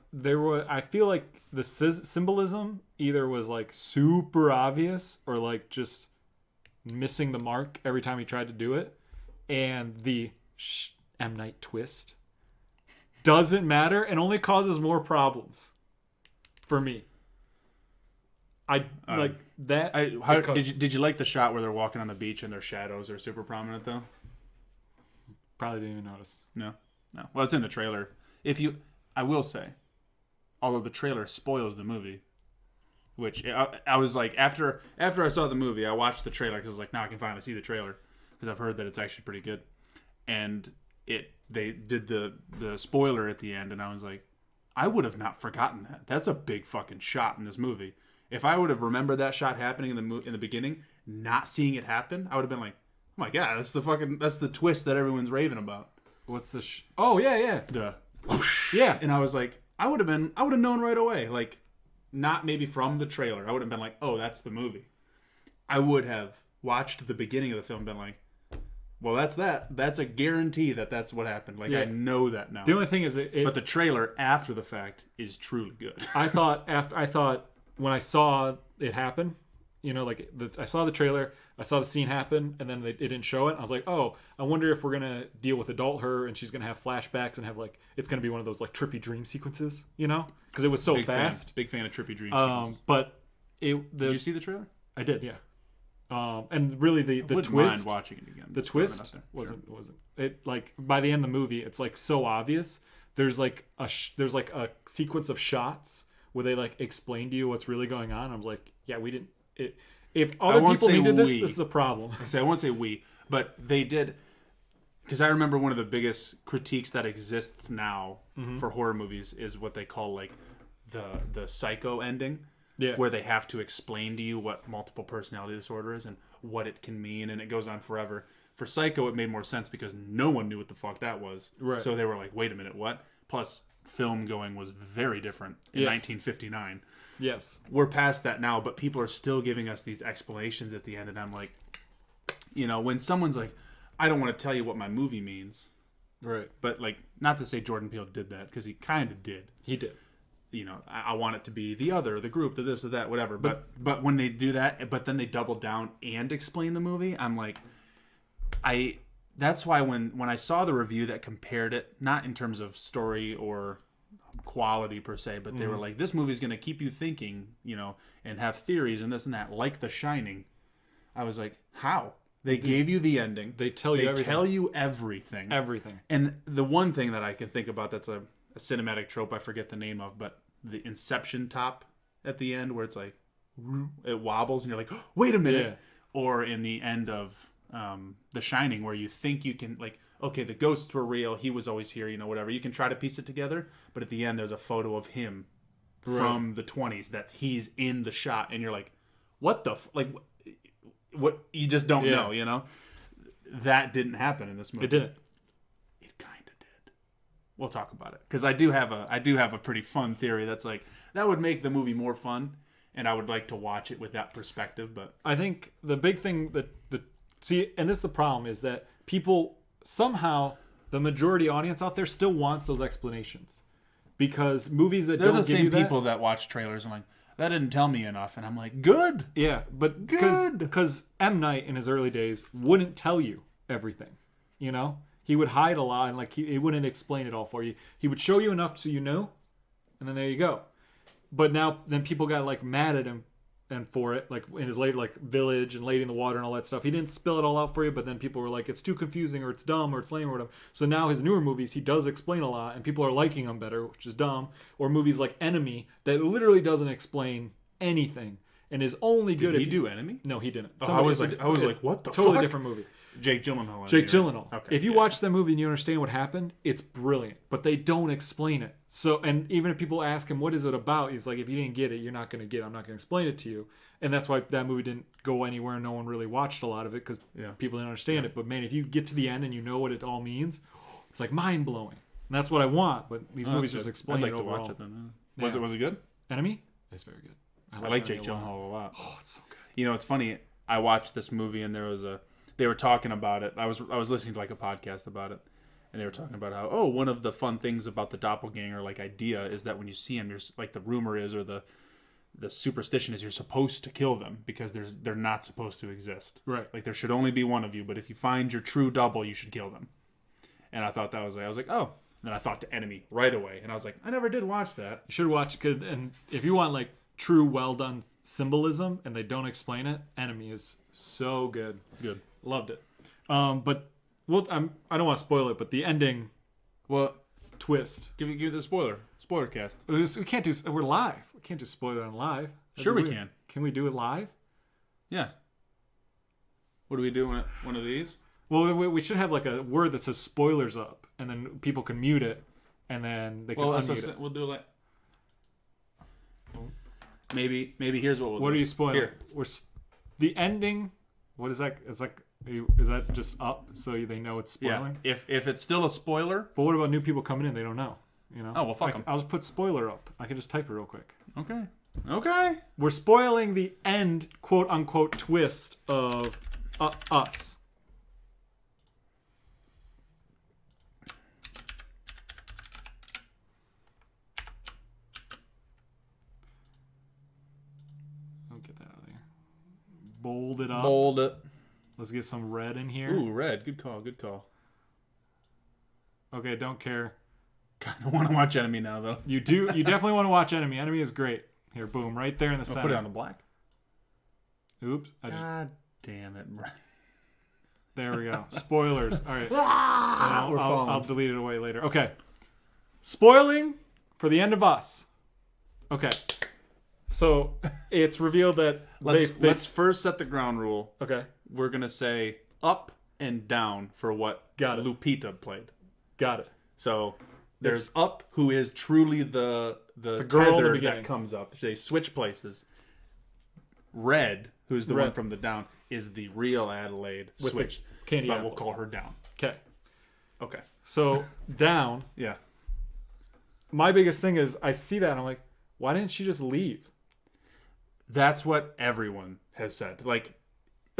Speaker 1: feel like the symbolism either was super obvious or just missing the mark every time he tried to do it, and the M. Night twist doesn't matter and only causes more problems for me.
Speaker 2: Did you like the shot where they're walking on the beach and their shadows are super prominent though?
Speaker 1: Probably didn't even notice.
Speaker 2: No. Well, it's in the trailer. I will say, although the trailer spoils the movie, which I was like, after I saw the movie, I watched the trailer because I was like, now I can finally see the trailer because I've heard that it's actually pretty good. And they did the spoiler at the end, and I was like, I would have not forgotten that. That's a big fucking shot in this movie. If I would have remembered that shot happening in the beginning, not seeing it happen, I would have been like, my god, that's the twist that everyone's raving about.
Speaker 1: What's the? Oh yeah.
Speaker 2: The
Speaker 1: Yeah.
Speaker 2: And I was like, I would have known right away. Like, not maybe from the trailer. I would have been like, oh, that's the movie. I would have watched the beginning of the film and been like, well, that's that. That's a guarantee that that's what happened. Like, I know that now.
Speaker 1: The only thing is,
Speaker 2: but the trailer after the fact is truly good.
Speaker 1: I thought when I saw it happen, like I saw the trailer, I saw the scene happen, and then it didn't show it. I was like, oh, I wonder if we're gonna deal with adult her, and she's gonna have flashbacks and have like it's gonna be one of those like trippy dream sequences, because it was so fast.
Speaker 2: Big fan of trippy dream sequences.
Speaker 1: But did
Speaker 2: you see the trailer?
Speaker 1: I did, yeah. And really the twist.
Speaker 2: Mind watching it again.
Speaker 1: The twist wasn't it like by the end of the movie it's like so obvious. There's like a sequence of shots where they like explain to you what's really going on. I was like, yeah, we didn't. If other people needed this is a problem.
Speaker 2: I won't say we, but they did. Because I remember one of the biggest critiques that exists now for horror movies is what they call like the psycho ending.
Speaker 1: Yeah.
Speaker 2: Where they have to explain to you what multiple personality disorder is and what it can mean, and it goes on forever. For Psycho, it made more sense because no one knew what the fuck that was.
Speaker 1: Right.
Speaker 2: So they were like, wait a minute, what? Plus, film going was very different in 1959.
Speaker 1: Yes.
Speaker 2: We're past that now, but people are still giving us these explanations at the end, and I'm like, when someone's like, I don't want to tell you what my movie means.
Speaker 1: Right.
Speaker 2: But, like, not to say Jordan Peele did that, because he kind of did.
Speaker 1: He did.
Speaker 2: I want it to be the other, the group, the this, or that, whatever. But when they do that, but then they double down and explain the movie, I'm like, that's why when I saw the review that compared it, not in terms of story or quality per se, but they were like, this movie's going to keep you thinking, and have theories and this and that, like The Shining. I was like, how? They gave you the ending.
Speaker 1: They tell you
Speaker 2: everything.
Speaker 1: Everything.
Speaker 2: And the one thing that I can think about that's a cinematic trope I forget the name of, but the Inception top at the end where it's like it wobbles and you're like, oh, wait a minute. Yeah. Or in the end of The Shining where you think you can like, okay, the ghosts were real, he was always here, whatever. You can try to piece it together, but at the end there's a photo of him from the 20s he's in the shot and you're like, what the what you just don't know, That didn't happen in this movie.
Speaker 1: It didn't.
Speaker 2: We'll talk about it because I do have a pretty fun theory that's like that would make the movie more fun, and I would like to watch it with that perspective. But
Speaker 1: I think the big thing and this is the problem is that people somehow the majority audience out there still wants those explanations because movies that
Speaker 2: they're
Speaker 1: don't
Speaker 2: the
Speaker 1: give
Speaker 2: same
Speaker 1: you that,
Speaker 2: people that watch trailers and like that didn't tell me enough, and I'm like, good,
Speaker 1: yeah, but because M. Night in his early days wouldn't tell you everything, He would hide a lot, and like he wouldn't explain it all for you. He would show you enough so you know, and then there you go. But then people got like mad at him and for it, like in his later like Village and Lady in the Water and all that stuff. He didn't spill it all out for you, but then people were like, it's too confusing or it's dumb or it's lame or whatever. So now his newer movies, he does explain a lot, and people are liking them better, which is dumb. Or movies like Enemy that literally doesn't explain anything and is only good.
Speaker 2: Did he do Enemy?
Speaker 1: No, he didn't.
Speaker 2: I was like, what the
Speaker 1: totally
Speaker 2: fuck?
Speaker 1: Different movie.
Speaker 2: Jake Gyllenhaal.
Speaker 1: Okay, if you watch that movie and you understand what happened, it's brilliant. But they don't explain it. So, and even if people ask him, what is it about? He's like, if you didn't get it, you're not going to get it. I'm not going to explain it to you. And that's why that movie didn't go anywhere. No one really watched a lot of it because people didn't understand it. But man, if you get to the end and you know what it all means, it's like mind blowing. And that's what I want. But these movies just explain it overall.
Speaker 2: I'd like to watch it then. Was it good?
Speaker 1: Enemy? It's very good.
Speaker 2: I like Jake Gyllenhaal a lot.
Speaker 1: Oh, it's so good.
Speaker 2: It's funny. I watched this movie and they were talking about it. I was listening to like a podcast about it, and they were talking about how one of the fun things about the doppelganger like idea is that when you see him, you're like the rumor is or the superstition is you're supposed to kill them because they're not supposed to exist.
Speaker 1: Right.
Speaker 2: Like there should only be one of you, but if you find your true double, you should kill them. And I thought that was I was like, oh. And then I thought to Enemy right away, and I was like, I never did watch that.
Speaker 1: You should watch it, and if you want like true well done symbolism and they don't explain it, Enemy is so good.
Speaker 2: Good.
Speaker 1: Loved it. But I don't want to spoil it, but the ending twist.
Speaker 2: Give the spoiler cast.
Speaker 1: We can't do. We're live. We can't do spoiler on live.
Speaker 2: Sure we can.
Speaker 1: Can we do it live?
Speaker 2: Yeah. What do we do? One of these?
Speaker 1: Well, we should have like a word that says spoilers up, and then people can mute it, and then they can unmute it.
Speaker 2: We'll do like. Maybe here's what we'll do.
Speaker 1: What are you spoiling?
Speaker 2: Here.
Speaker 1: The ending. What is that? It's like Is that just up so they know it's spoiling?
Speaker 2: Yeah. If it's still a spoiler.
Speaker 1: But what about new people coming in? They don't know. You know?
Speaker 2: Oh, well, fuck them.
Speaker 1: I'll just put spoiler up. I can just type it real quick.
Speaker 2: Okay. Okay.
Speaker 1: We're spoiling the end, quote unquote, twist of Us. I'll get that out of there. Bold it up.
Speaker 2: Bold it.
Speaker 1: Let's get some red in here.
Speaker 2: Ooh, red. Good call. Good call.
Speaker 1: Okay, don't care.
Speaker 2: Kind of want to watch Enemy now, though.
Speaker 1: You do. You definitely want to watch Enemy. Enemy is great. Here, boom, right there in the center.
Speaker 2: Put it on the black.
Speaker 1: Oops.
Speaker 2: God damn it, Brent.
Speaker 1: There we go. Spoilers. All right. I'll delete it away later. Okay. Spoiling for the end of Us. Okay. So it's revealed that
Speaker 2: let's first set the ground rule.
Speaker 1: Okay.
Speaker 2: We're gonna say up and down for what Lupita played.
Speaker 1: Got it.
Speaker 2: So there's Up, who is truly the
Speaker 1: girl in the
Speaker 2: tether
Speaker 1: beginning.
Speaker 2: that comes up. They switch places. Red, who's the one from the down, is the real Adelaide
Speaker 1: with
Speaker 2: switched.
Speaker 1: the candy
Speaker 2: but
Speaker 1: apple.
Speaker 2: we'll call her down.
Speaker 1: Okay.
Speaker 2: Okay.
Speaker 1: So down.
Speaker 2: Yeah.
Speaker 1: My biggest thing is I see that and I'm like, why didn't she just leave?
Speaker 2: That's what everyone has said. Like,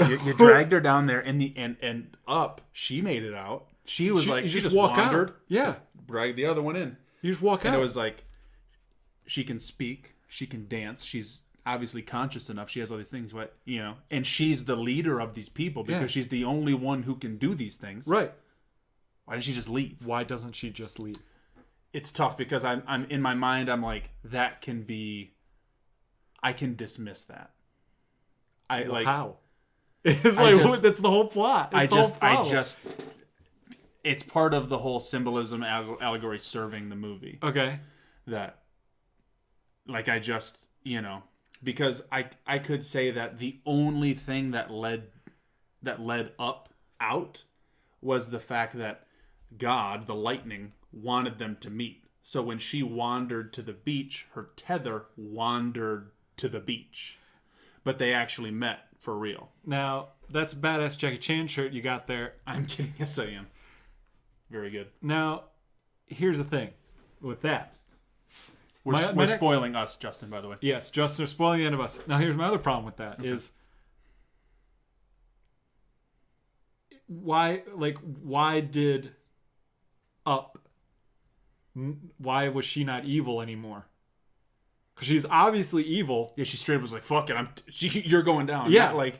Speaker 2: you dragged her down there, and Up, she made it out. She was she just walk wandered.
Speaker 1: Out. Yeah.
Speaker 2: Dragged the other one in.
Speaker 1: You just walk out.
Speaker 2: And it was like, she can speak, she can dance, she's obviously conscious enough, she has all these things, but and she's the leader of these people because she's the only one who can do these things.
Speaker 1: Right.
Speaker 2: Why didn't she just leave?
Speaker 1: Why doesn't she just leave?
Speaker 2: It's tough because I'm in my mind, I'm like, that can be, I can dismiss that.
Speaker 1: How? It's like that's the whole plot.
Speaker 2: It's part of the whole symbolism allegory serving the movie.
Speaker 1: Okay.
Speaker 2: That, like, because I could say that the only thing that led Up out was the fact that God, the lightning, wanted them to meet. So when she wandered to the beach, her tether wandered to the beach. But they actually met for real.
Speaker 1: Now, that's a badass Jackie Chan shirt you got there.
Speaker 2: I'm kidding. Yes, I am. Very good.
Speaker 1: Now, here's the thing with that.
Speaker 2: We're spoiling Us, Justin, by the way.
Speaker 1: Yes, Justin, we're spoiling the end of Us. Now, here's my other problem with that is why did Up, why was she not evil anymore? Because she's obviously evil.
Speaker 2: Yeah, she straight was like, fuck it, you're going down.
Speaker 1: Yeah.
Speaker 2: Not like,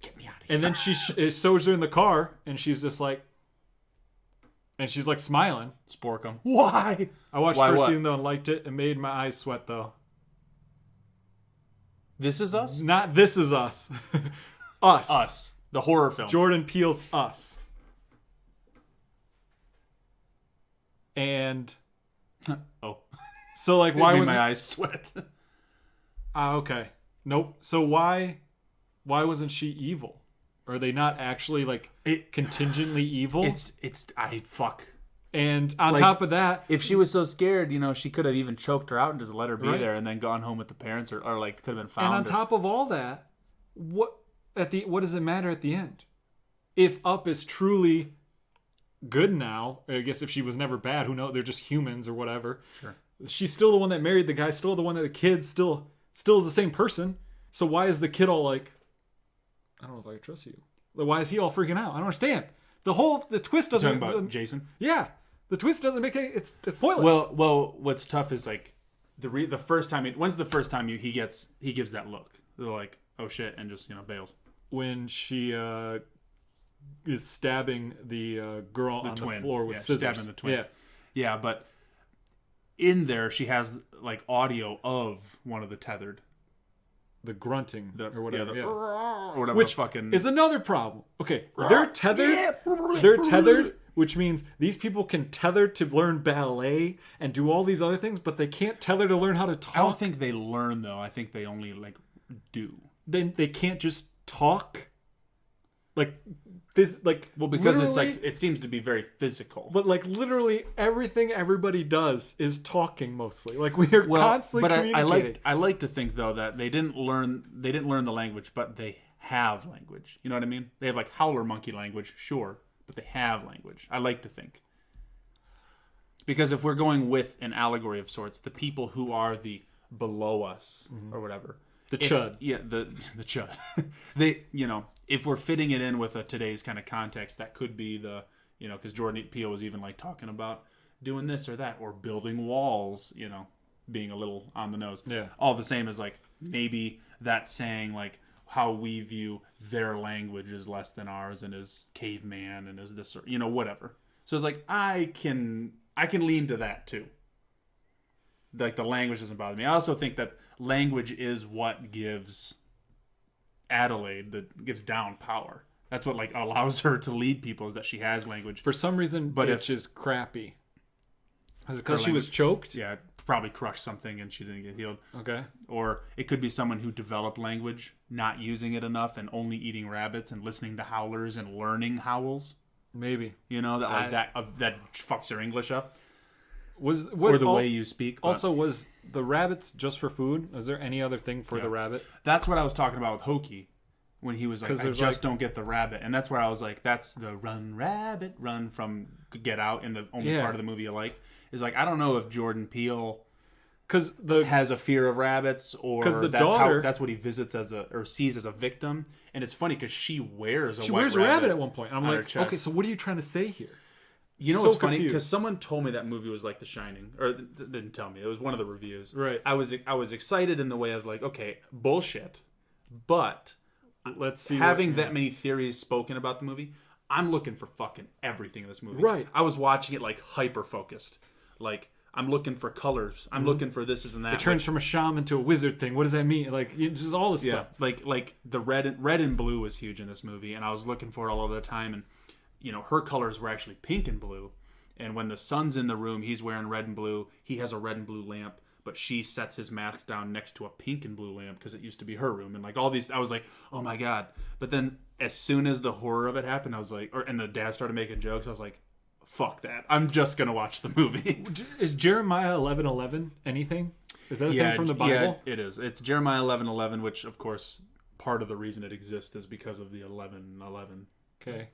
Speaker 2: get me out of here.
Speaker 1: And then she shows her in the car, and she's just like, and she's like smiling.
Speaker 2: Sporkum. Why?
Speaker 1: I watched the first season though and liked it. It made my eyes sweat though.
Speaker 2: This Is Us?
Speaker 1: Not This Is Us. Us.
Speaker 2: Us. The horror film.
Speaker 1: Jordan Peele's Us. And
Speaker 2: oh.
Speaker 1: So like why was
Speaker 2: my eyes sweat?
Speaker 1: Okay. Nope. So why wasn't she evil? Are they not actually like contingently evil?
Speaker 2: Fuck.
Speaker 1: And on top of that,
Speaker 2: if she was so scared, she could have even choked her out and just let her be there and then gone home with the parents or like could have been found.
Speaker 1: And on top of all that, what does it matter at the end? If Up is truly good now, I guess if she was never bad, who knows? They're just humans or whatever.
Speaker 2: Sure.
Speaker 1: She's still the one that married the guy, still the one that the kid still is the same person. So why is the kid all like, I don't know if I can trust you. Why is he all freaking out? I don't understand. The twist doesn't.
Speaker 2: Talking about Jason?
Speaker 1: Yeah, the twist doesn't make any. It's pointless.
Speaker 2: Well, what's tough is like the first time. When's the first time he gives that look? They're like, oh shit, and just bails.
Speaker 1: When she is stabbing the girl on the floor with scissors.
Speaker 2: Stabbing the twin. Yeah, but in there she has like audio of one of the tethered.
Speaker 1: The grunting or whatever,
Speaker 2: or whatever,
Speaker 1: which
Speaker 2: fucking
Speaker 1: is another problem. Okay, they're tethered. They're tethered, which means these people can tether to learn ballet and do all these other things, but they can't tether to learn how to talk.
Speaker 2: I don't think they learn though. I think they only like do.
Speaker 1: They can't just talk. Like this, like
Speaker 2: because it's like it seems to be very physical.
Speaker 1: But like literally everything everybody does is talking mostly. Like we are constantly communicating.
Speaker 2: I like to think though that they didn't learn the language, but they have language. You know what I mean? They have like howler monkey language, sure, but they have language. I like to think. Because if we're going with an allegory of sorts, the people who are the below us or whatever,
Speaker 1: The chud.
Speaker 2: Yeah, the chud. They, if we're fitting it in with today's kind of context, that could be the, because Jordan Peele was even like talking about doing this or that, or building walls, being a little on the nose.
Speaker 1: Yeah.
Speaker 2: All the same as like maybe that's saying like how we view their language is less than ours and is caveman and is this or whatever. So it's like I can lean to that too. Like the language doesn't bother me. I also think that language is what gives Adelaide, that gives Down power. That's what like allows her to lead people, is that she has language.
Speaker 1: For some reason,
Speaker 2: but
Speaker 1: it's just crappy. Is it because she
Speaker 2: language-
Speaker 1: was choked?
Speaker 2: Yeah, probably crushed something and she didn't get healed.
Speaker 1: Okay.
Speaker 2: Or it could be someone who developed language, not using it enough and only eating rabbits and listening to howlers and learning howls.
Speaker 1: Maybe.
Speaker 2: That fucks your English up.
Speaker 1: Or
Speaker 2: Way you speak. But
Speaker 1: Also, was the rabbits just for food? Is there any other thing for the rabbit?
Speaker 2: that's what I was talking about with Hokie. When he was like,
Speaker 1: 'Cause
Speaker 2: I
Speaker 1: there's
Speaker 2: just don't get the rabbit. And that's where I was like, that's the run, rabbit, run from Get Out. And the only part of the movie I like is like, I don't know if Jordan Peele has a fear of rabbits, or that's what he visits or sees as a victim. And it's funny because she wears a
Speaker 1: rabbit at one point. And I'm
Speaker 2: on her
Speaker 1: like,
Speaker 2: chest.
Speaker 1: okay, so what are you trying to say here?
Speaker 2: What's funny? Because someone told me that movie was like The Shining, or didn't tell me. It was one of the reviews.
Speaker 1: Right.
Speaker 2: I was excited in the way of like, okay, bullshit, but
Speaker 1: let's see.
Speaker 2: Having that many theories spoken about the movie, I'm looking for fucking everything in this movie.
Speaker 1: Right.
Speaker 2: I was watching it like hyper focused. Like I'm looking for colors. I'm looking for this and that.
Speaker 1: It turns from a shaman to a wizard thing. What does that mean? Like just all this stuff.
Speaker 2: Like the red and blue was huge in this movie, and I was looking for it all of the time. And her colors were actually pink and blue. And when the sun's in the room, he's wearing red and blue. He has a red and blue lamp. But she sets his mask down next to a pink and blue lamp because it used to be her room. And like all these, I was like, oh my God. But then as soon as the horror of it happened, I was like, and the dad started making jokes, I was like, fuck that. I'm just going to watch the movie.
Speaker 1: Is Jeremiah 11:11 anything? Is that a thing from the Bible?
Speaker 2: Yeah, it is. It's Jeremiah 11:11, which of course, part of the reason it exists is because of the 11:11.
Speaker 1: Okay.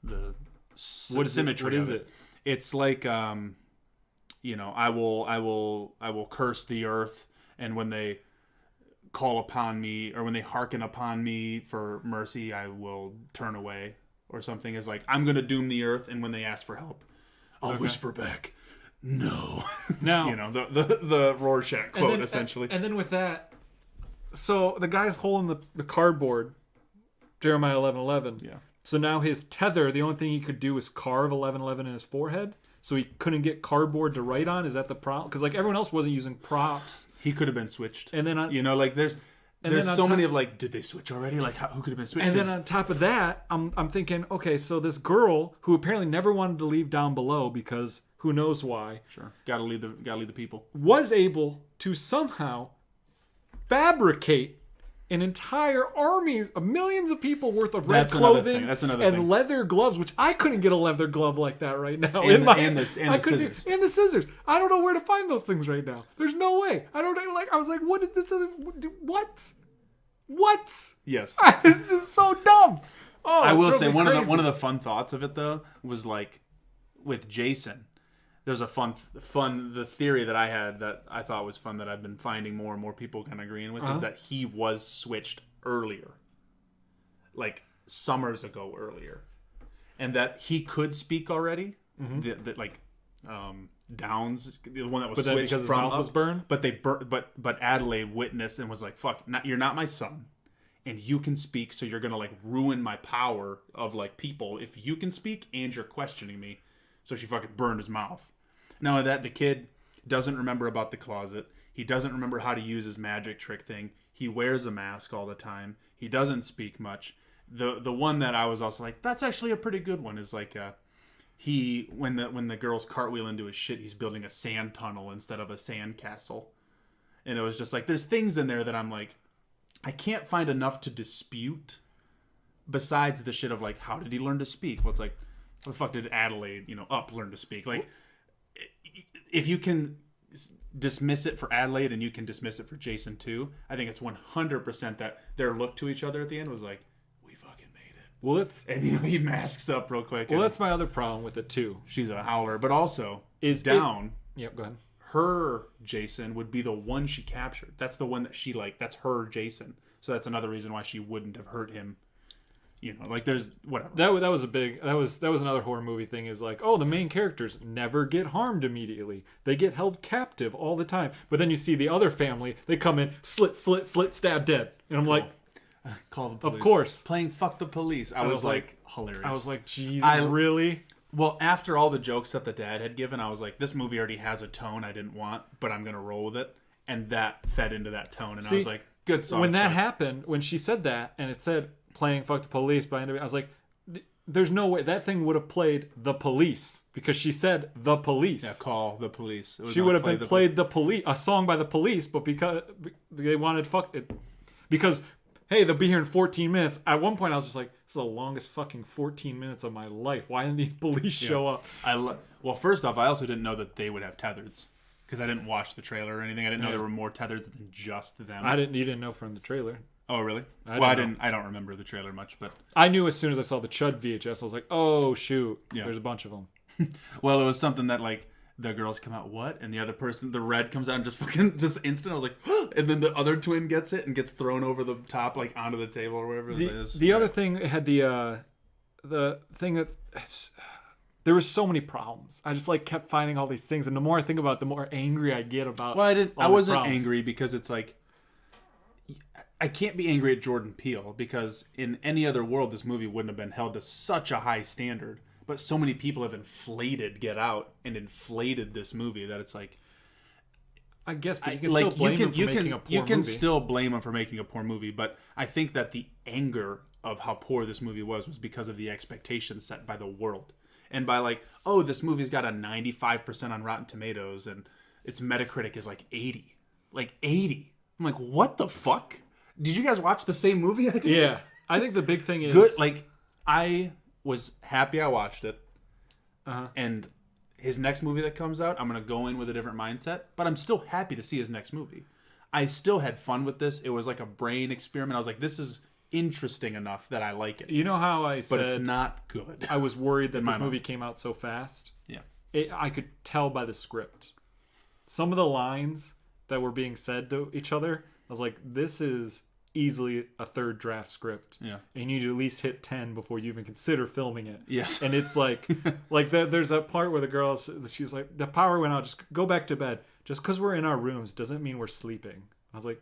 Speaker 2: What is symmetry?
Speaker 1: What is it?
Speaker 2: It's like, I will curse the earth, and when they call upon me, or when they hearken upon me for mercy, I will turn away, or something. Is like, I'm going to doom the earth, and when they ask for help, I'll whisper back, no.
Speaker 1: Now,
Speaker 2: the Rorschach quote, essentially.
Speaker 1: And then with that, so the guy's holding the cardboard, Jeremiah 11:11.
Speaker 2: Yeah.
Speaker 1: So now his tether, the only thing he could do is carve 11:11 in his forehead. So he couldn't get cardboard to write on. Is that the problem? Because like everyone else wasn't using props.
Speaker 2: He could have been switched.
Speaker 1: And then
Speaker 2: there's so many of like, did they switch already? Like, who could have been switched?
Speaker 1: And then on top of that, I'm thinking, okay, so this girl who apparently never wanted to leave down below because who knows why,
Speaker 2: sure, gotta lead the people,
Speaker 1: was able to somehow fabricate an entire army of millions of people worth of red clothing and leather gloves, which I couldn't get a leather glove like that right now.
Speaker 2: And the scissors.
Speaker 1: And the scissors. I don't know where to find those things right now. There's no way. I don't know. I was like, what did this? What?
Speaker 2: Yes.
Speaker 1: This is so dumb. Oh,
Speaker 2: I will say one of the fun thoughts of it though was like with Jason. There's a the theory that I had that I thought was fun that I've been finding more and more people kind of agreeing with is that he was switched earlier, like summers ago earlier, and that he could speak already. Downs, the one that was switched
Speaker 1: because
Speaker 2: from
Speaker 1: his mouth was burned,
Speaker 2: but Adelaide witnessed and was like, "Fuck, you're not my son, and you can speak, so you're gonna like ruin my power of like people if you can speak and you're questioning me." So she fucking burned his mouth. Now that the kid doesn't remember about the closet, he doesn't remember how to use his magic trick thing. He wears a mask all the time. He doesn't speak much. The one that I was also like, that's actually a pretty good one is like when the girls cartwheel into his shit, he's building a sand tunnel instead of a sand castle. And it was just like there's things in there that I'm like, I can't find enough to dispute besides the shit of like, how did he learn to speak? Well, it's like, how the fuck did Adelaide, learn to speak? Like, if you can dismiss it for Adelaide and you can dismiss it for Jason too. I think it's 100% that their look to each other at the end was like, we fucking made it.
Speaker 1: Well, it's
Speaker 2: And he masks up real quick.
Speaker 1: well, that's my other problem with it too.
Speaker 2: She's a howler, but also
Speaker 1: Is
Speaker 2: down.
Speaker 1: Yep, go ahead.
Speaker 2: Her Jason would be the one she captured. That's the one that she like. That's her Jason. So that's another reason why she wouldn't have hurt him. You know, like there's whatever.
Speaker 1: That was a big that was another horror movie thing is like, oh, the main characters never get harmed immediately. They get held captive all the time. But then you see the other family, they come in, slit, stab, dead. And I'm like,
Speaker 2: Call the police.
Speaker 1: of course.
Speaker 2: Playing fuck the police. I was like hilarious.
Speaker 1: I was like, geez,
Speaker 2: I-
Speaker 1: really?
Speaker 2: Well, after all the jokes that the dad had given, I was like, this movie already has a tone I didn't want, but I'm going to roll with it. And that fed into that tone. And I was like, good song.
Speaker 1: When that
Speaker 2: choice.
Speaker 1: happened, when she said that, and it said playing Fuck the Police by NWA, I was like, there's no way. That thing would have played The Police because she said The Police.
Speaker 2: Yeah, call the police. It was
Speaker 1: She
Speaker 2: not
Speaker 1: would have
Speaker 2: play
Speaker 1: been played The Police, a song by The Police, but because they wanted fuck it. Because, hey, they'll be here in 14 minutes. At one point, I was just like, this is the longest fucking 14 minutes of my life. Why didn't these police show up?
Speaker 2: Well, first off, I also didn't know that they would have tethers because I didn't watch the trailer or anything. I didn't know there were more tethers than just them.
Speaker 1: You didn't know from the trailer.
Speaker 2: Oh, really?
Speaker 1: I
Speaker 2: don't remember the trailer much, but
Speaker 1: I knew as soon as I saw the Chud VHS, I was like, oh, shoot.
Speaker 2: Yeah.
Speaker 1: There's a bunch of them.
Speaker 2: well, it was something that like the girls come out what, and the other person, the red comes out and just instant. I was like, and then the other twin gets it and gets thrown over the top, like onto the table or whatever it is.
Speaker 1: The other thing had the thing that there was so many problems. I just like kept finding all these things, and the more I think about it, the more angry I get about.
Speaker 2: Well, I
Speaker 1: all these
Speaker 2: wasn't
Speaker 1: problems.
Speaker 2: angry because it's like I can't be angry at Jordan Peele because in any other world this movie wouldn't have been held to such a high standard. But so many people have inflated Get Out and inflated this movie that it's like.
Speaker 1: I guess, but you can still blame him for making a poor movie.
Speaker 2: You can still blame him for making a poor movie, but I think that the anger of how poor this movie was because of the expectations set by the world. And by like, oh, this movie's got a 95% on Rotten Tomatoes and its Metacritic is like 80. Like 80. I'm like, what the fuck? Did you guys watch the same movie I did?
Speaker 1: Yeah. I think the big thing is...
Speaker 2: Good. Like, I was happy I watched it.
Speaker 1: Uh-huh.
Speaker 2: And his next movie that comes out, I'm going to go in with a different mindset. But I'm still happy to see his next movie. I still had fun with this. It was like a brain experiment. I was like, this is interesting enough that I like it.
Speaker 1: You know how I said...
Speaker 2: But it's not good.
Speaker 1: I was worried that this
Speaker 2: mind.
Speaker 1: movie came out so fast?
Speaker 2: Yeah.
Speaker 1: I could tell by the script. Some of the lines that were being said to each other, I was like, this is easily a third draft script.
Speaker 2: Yeah.
Speaker 1: And you need to at least hit 10 before you even consider filming it.
Speaker 2: Yes.
Speaker 1: And it's like, there's that part where the girl, she's like, the power went out, just go back to bed. Just because we're in our rooms doesn't mean we're sleeping. I was like,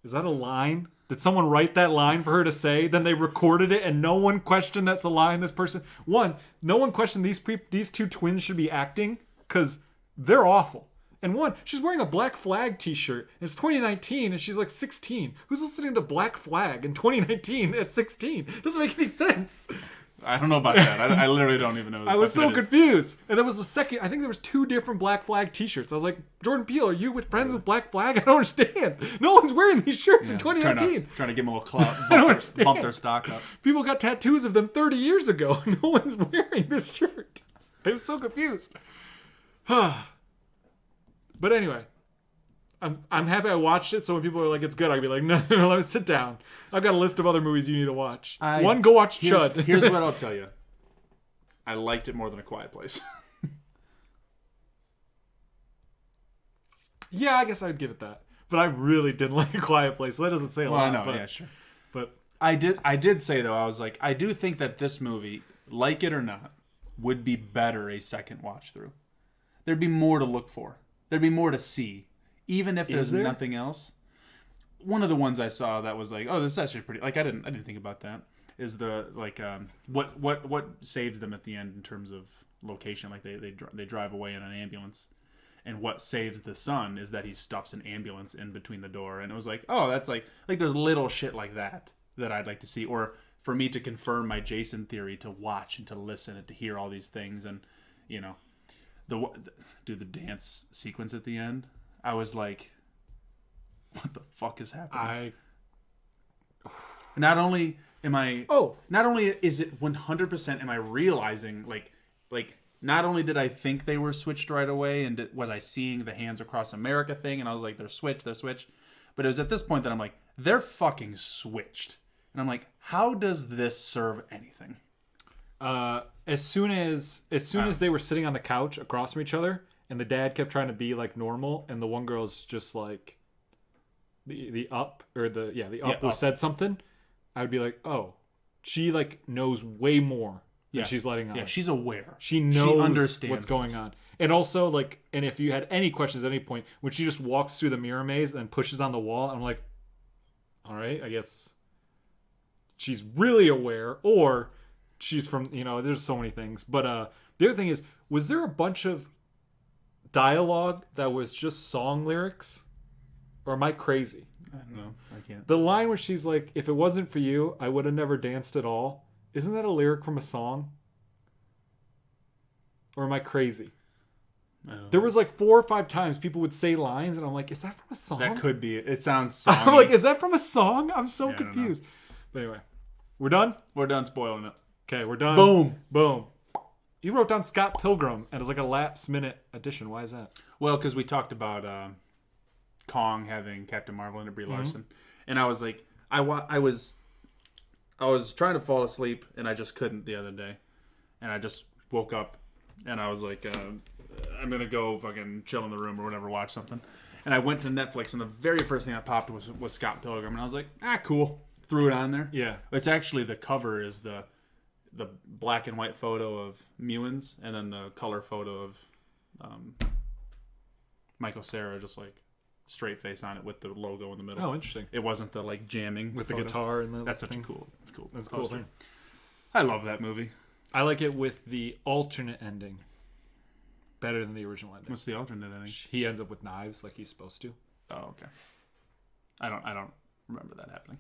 Speaker 1: is that a line? Did someone write that line for her to say? Then they recorded it and no one questioned that's a line this person... no one questioned these two twins should be acting because they're awful. And one, she's wearing a Black Flag t-shirt. And it's 2019 and she's like 16. Who's listening to Black Flag in 2019 at 16? Doesn't make any sense.
Speaker 2: I don't know about that. I literally don't even know.
Speaker 1: I was so confused. And there was a second, I think there was 2 different Black Flag t-shirts. I was like, Jordan Peele, are you friends with Black Flag? I don't understand. No one's wearing these shirts in 2019.
Speaker 2: Trying to give them a little clout, bump their stock up.
Speaker 1: People got tattoos of them 30 years ago. No one's wearing this shirt. I was so confused. But anyway, I'm happy I watched it. So when people are like, it's good, I'd be like, no, let me sit down. I've got a list of other movies you need to watch. One, go watch Chud.
Speaker 2: Here's what I'll tell you. I liked it more than A Quiet Place.
Speaker 1: Yeah, I guess I'd give it that. But I really didn't like A Quiet Place. So that doesn't say a lot.
Speaker 2: I know,
Speaker 1: but,
Speaker 2: yeah, sure.
Speaker 1: But
Speaker 2: I did say, though, I was like, I do think that this movie, like it or not, would be better a second watch through. There'd be more to look for. There'd be more to see. Even if there's nothing else. One of the ones I saw that was like, oh, this is actually pretty... Like, I didn't think about that. Is the, like, what saves them at the end in terms of location. Like, they drive away in an ambulance. And what saves the son is that he stuffs an ambulance in between the door. And it was like, oh, that's like there's little shit like that I'd like to see. Or for me to confirm my Jason theory, to watch and to listen and to hear all these things. And, you know... the dance sequence at the end, I was like, what the fuck is happening? Not only is it 100% am I realizing like not only did I think they were switched right away, and was I seeing the Hands Across America thing, and I was like, they're switched, but it was at this point that I'm like, they're fucking switched, and I'm like, how does this serve anything?
Speaker 1: As soon as they were sitting on the couch across from each other, and the dad kept trying to be like normal, and the one girl's just like the up was said something, I would be like, oh, she like knows way more than she's letting on.
Speaker 2: Yeah, she's aware.
Speaker 1: She knows
Speaker 2: she understands
Speaker 1: what's going on. And also, like, and if you had any questions at any point, when she just walks through the mirror maze and pushes on the wall, I'm like, all right, I guess she's really aware, or she's from, there's so many things. But the other thing is, was there a bunch of dialogue that was just song lyrics? Or am I crazy?
Speaker 2: I don't know. I can't.
Speaker 1: The line where she's like, if it wasn't for you, I would have never danced at all. Isn't that a lyric from a song? Or am I crazy? There was like 4 or 5 times people would say lines, and I'm like, is that from a song?
Speaker 2: That could be. It sounds songy.
Speaker 1: I'm like, is that from a song? I'm so confused. But anyway, we're done?
Speaker 2: We're done spoiling it.
Speaker 1: Okay, we're done.
Speaker 2: Boom.
Speaker 1: You wrote down Scott Pilgrim, and it was like a last-minute addition. Why is that?
Speaker 2: Well, because we talked about Kong having Captain Marvel and Brie Larson, and I was like, I was trying to fall asleep, and I just couldn't the other day, and I just woke up, and I was like, I'm gonna go fucking chill in the room or whatever, watch something, and I went to Netflix, and the very first thing that popped was Scott Pilgrim, and I was like, cool, threw it on there.
Speaker 1: Yeah,
Speaker 2: it's actually, the cover is the black and white photo of Mewins, and then the color photo of Michael Cera, just like straight face on it with the logo in the middle.
Speaker 1: Oh, interesting.
Speaker 2: It wasn't the like jamming
Speaker 1: with
Speaker 2: photo.
Speaker 1: The guitar and
Speaker 2: that's such
Speaker 1: thing.
Speaker 2: a cool.
Speaker 1: That's a cool thing.
Speaker 2: I love that movie.
Speaker 1: I like it with the alternate ending better than the original ending.
Speaker 2: What's the alternate ending?
Speaker 1: He ends up with knives like he's supposed to.
Speaker 2: Oh, okay. I don't remember that happening.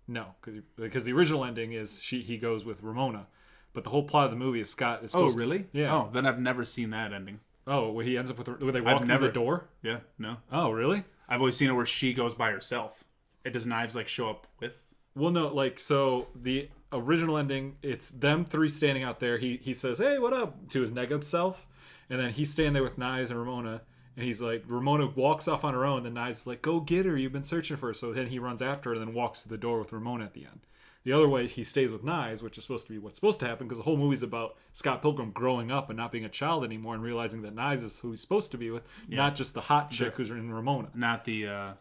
Speaker 1: No, because the original ending is he goes with Ramona, but the whole plot of the movie is Scott is supposed
Speaker 2: really?
Speaker 1: Yeah.
Speaker 2: Oh, then I've never seen that ending.
Speaker 1: Oh, where he ends up with where they walk through the door?
Speaker 2: Yeah, no.
Speaker 1: Oh, really?
Speaker 2: I've always seen it where she goes by herself. Does Knives like show up with?
Speaker 1: Well, no, like, so the original ending, it's them 3 standing out there. He says, hey, what up, to his negative self, and then he's standing there with Knives and Ramona, and he's like, Ramona walks off on her own, then Knives is like, go get her, you've been searching for her. So then he runs after her and then walks to the door with Ramona at the end. The other way, he stays with Knives, which is supposed to be what's supposed to happen, because the whole movie's about Scott Pilgrim growing up and not being a child anymore and realizing that Knives is who he's supposed to be with, not just the hot chick who's in Ramona.
Speaker 2: Not the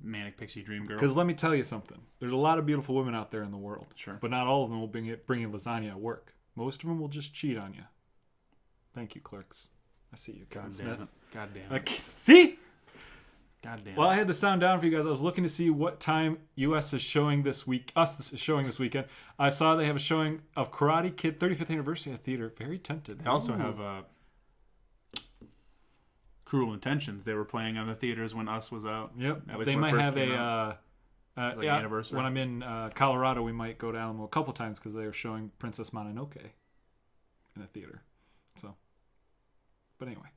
Speaker 2: manic pixie dream girl.
Speaker 1: Because let me tell you something. There's a lot of beautiful women out there in the world.
Speaker 2: Sure.
Speaker 1: But not all of them will bring you lasagna at work. Most of them will just cheat on you. Thank you, clerks. I see you, Kevin Smith.
Speaker 2: God damn it.
Speaker 1: See?
Speaker 2: God damn it.
Speaker 1: Well, I had the sound down for you guys. I was looking to see what time US is showing this week. Us is showing this weekend. I saw they have a showing of Karate Kid 35th anniversary at the theater. Very tempted.
Speaker 2: They also have Cruel Intentions. They were playing on the theaters when Us was out.
Speaker 1: Yep. They might have a
Speaker 2: like anniversary.
Speaker 1: When I'm in Colorado, we might go down a couple times because they are showing Princess Mononoke in a theater. So, but anyway,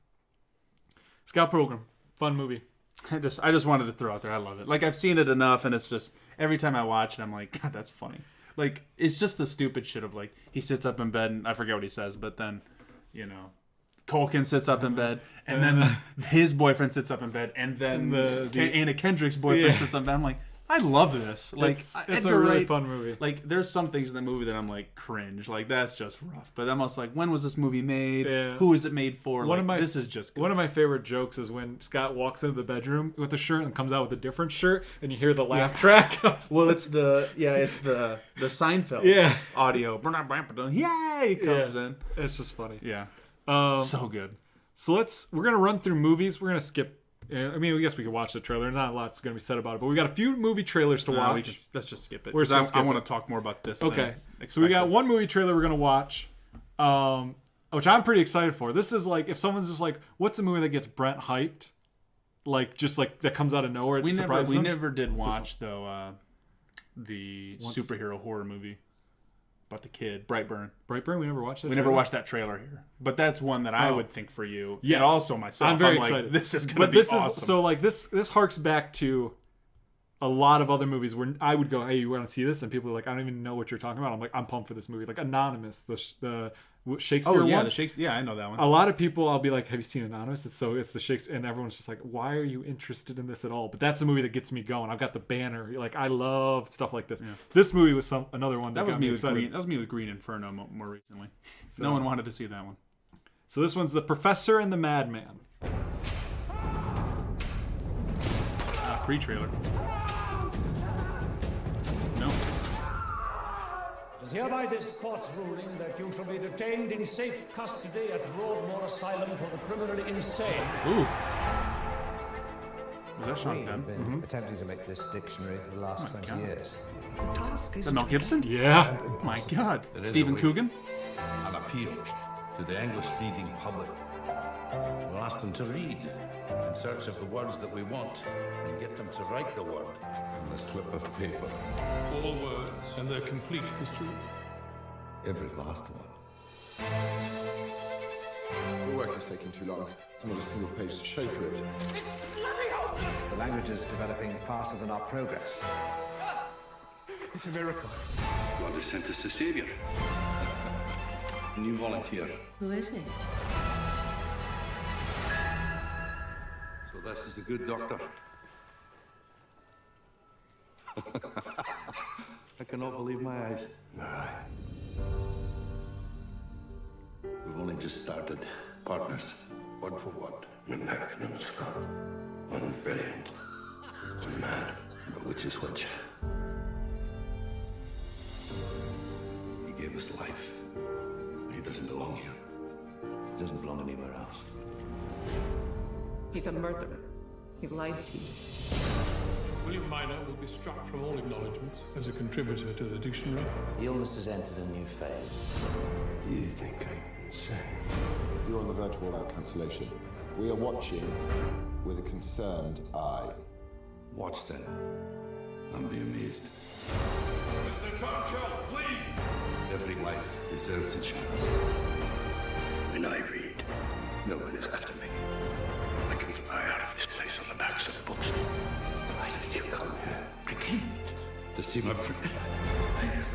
Speaker 1: Scott Pilgrim, fun movie.
Speaker 2: I just wanted to throw out there. I love it. Like, I've seen it enough, and it's just every time I watch it, I'm like, God, that's funny. Like, it's just the stupid shit of like he sits up in bed, and I forget what he says, but then, Culkin sits up in bed, and then his boyfriend sits up in bed, and then Anna Kendrick's boyfriend sits up in bed. I'm like, I love this. Like,
Speaker 1: it's a really fun movie.
Speaker 2: Like, there's some things in the movie that I'm like, cringe. Like, that's just rough. But I'm also like, when was this movie made? Yeah. Who is it made for? This is just good.
Speaker 1: One of my favorite jokes is when Scott walks into the bedroom with a shirt and comes out with a different shirt, and you hear the laugh track.
Speaker 2: Well, it's the Seinfeld audio. Yay! Comes in.
Speaker 1: It's just funny.
Speaker 2: Yeah. So good.
Speaker 1: So we're gonna run through movies. We're gonna skip. I mean, I guess we could watch the trailer. There's not a lot's going to be said about it, but we got a few movie trailers to watch.
Speaker 2: Let's just skip it.
Speaker 1: I
Speaker 2: want to talk more about this.
Speaker 1: Okay. So we got one movie trailer we're going to watch, which I'm pretty excited for. This is like, if someone's just like, what's a movie that gets Brent hyped? Like, just like, that comes out of nowhere.
Speaker 2: We never did watch, though, the superhero horror movie. About the kid, Brightburn.
Speaker 1: We never watched that.
Speaker 2: We never watched that trailer here, but that's one that I would think for you.
Speaker 1: Yes.
Speaker 2: And also myself.
Speaker 1: I'm very excited.
Speaker 2: Like, this is going to be awesome.
Speaker 1: So like this harks back to a lot of other movies where I would go, "Hey, you want to see this?" And people are like, "I don't even know what you're talking about." I'm like, "I'm pumped for this movie." Like Anonymous, Shakespeare
Speaker 2: Oh yeah,
Speaker 1: one.
Speaker 2: the Shakespeare. Yeah, I know that one.
Speaker 1: A lot of people, I'll be like, "Have you seen Anonymous?" It's the Shakespeare, and everyone's just like, "Why are you interested in this at all?" But that's a movie that gets me going. I've got the banner. Like, I love stuff like this. Yeah. This movie was another one that
Speaker 2: was
Speaker 1: got
Speaker 2: me
Speaker 1: me
Speaker 2: with
Speaker 1: excited.
Speaker 2: Green. That was me with Green Inferno more recently.
Speaker 1: So,
Speaker 2: no one wanted to see that one.
Speaker 1: So this one's The Professor and the Madman.
Speaker 2: Pre-trailer. No.
Speaker 3: It is hereby this court's ruling that you shall be detained in safe custody at Broadmoor Asylum for the criminally insane.
Speaker 2: Ooh. Was that Sean
Speaker 4: We
Speaker 2: Penn?
Speaker 4: have been attempting to make this dictionary for the last 20 years.
Speaker 3: The task
Speaker 2: Is that Mel Gibson?
Speaker 1: Yeah.
Speaker 2: Oh my God.
Speaker 5: It is
Speaker 2: Stephen
Speaker 5: a
Speaker 2: Coogan?
Speaker 5: An appeal to the English-speaking public. We'll ask them to read in search of the words that we want and get them to write the word on a slip of paper.
Speaker 6: All words and their complete history.
Speaker 5: Every last one.
Speaker 7: The work is taking too long. There's not a single page to show for it.
Speaker 4: The language is developing faster than our progress.
Speaker 6: It's a miracle.
Speaker 5: God has sent us a savior. A new volunteer.
Speaker 8: Who is he?
Speaker 5: So this is the good doctor. I cannot believe my eyes. We've only just started. Partners, word for word.
Speaker 6: An American and a Scot. One brilliant. One mad.
Speaker 5: But which is which? He gave us life. He doesn't belong here. He doesn't belong anywhere else.
Speaker 8: He's a murderer. He lied to you.
Speaker 6: William Minor will be struck from all acknowledgements as a contributor to the dictionary.
Speaker 4: The illness has entered a new phase.
Speaker 6: You think I'm insane?
Speaker 7: You're on the verge of all-out cancellation. We are watching with a concerned eye.
Speaker 5: Watch then. And be amazed.
Speaker 6: Mr. Churchill, please!
Speaker 5: Every life deserves a chance.
Speaker 6: When I read, nobody's after me. I can fly out of this place on the backs of books. Why did you come here? I came
Speaker 5: To see my friend.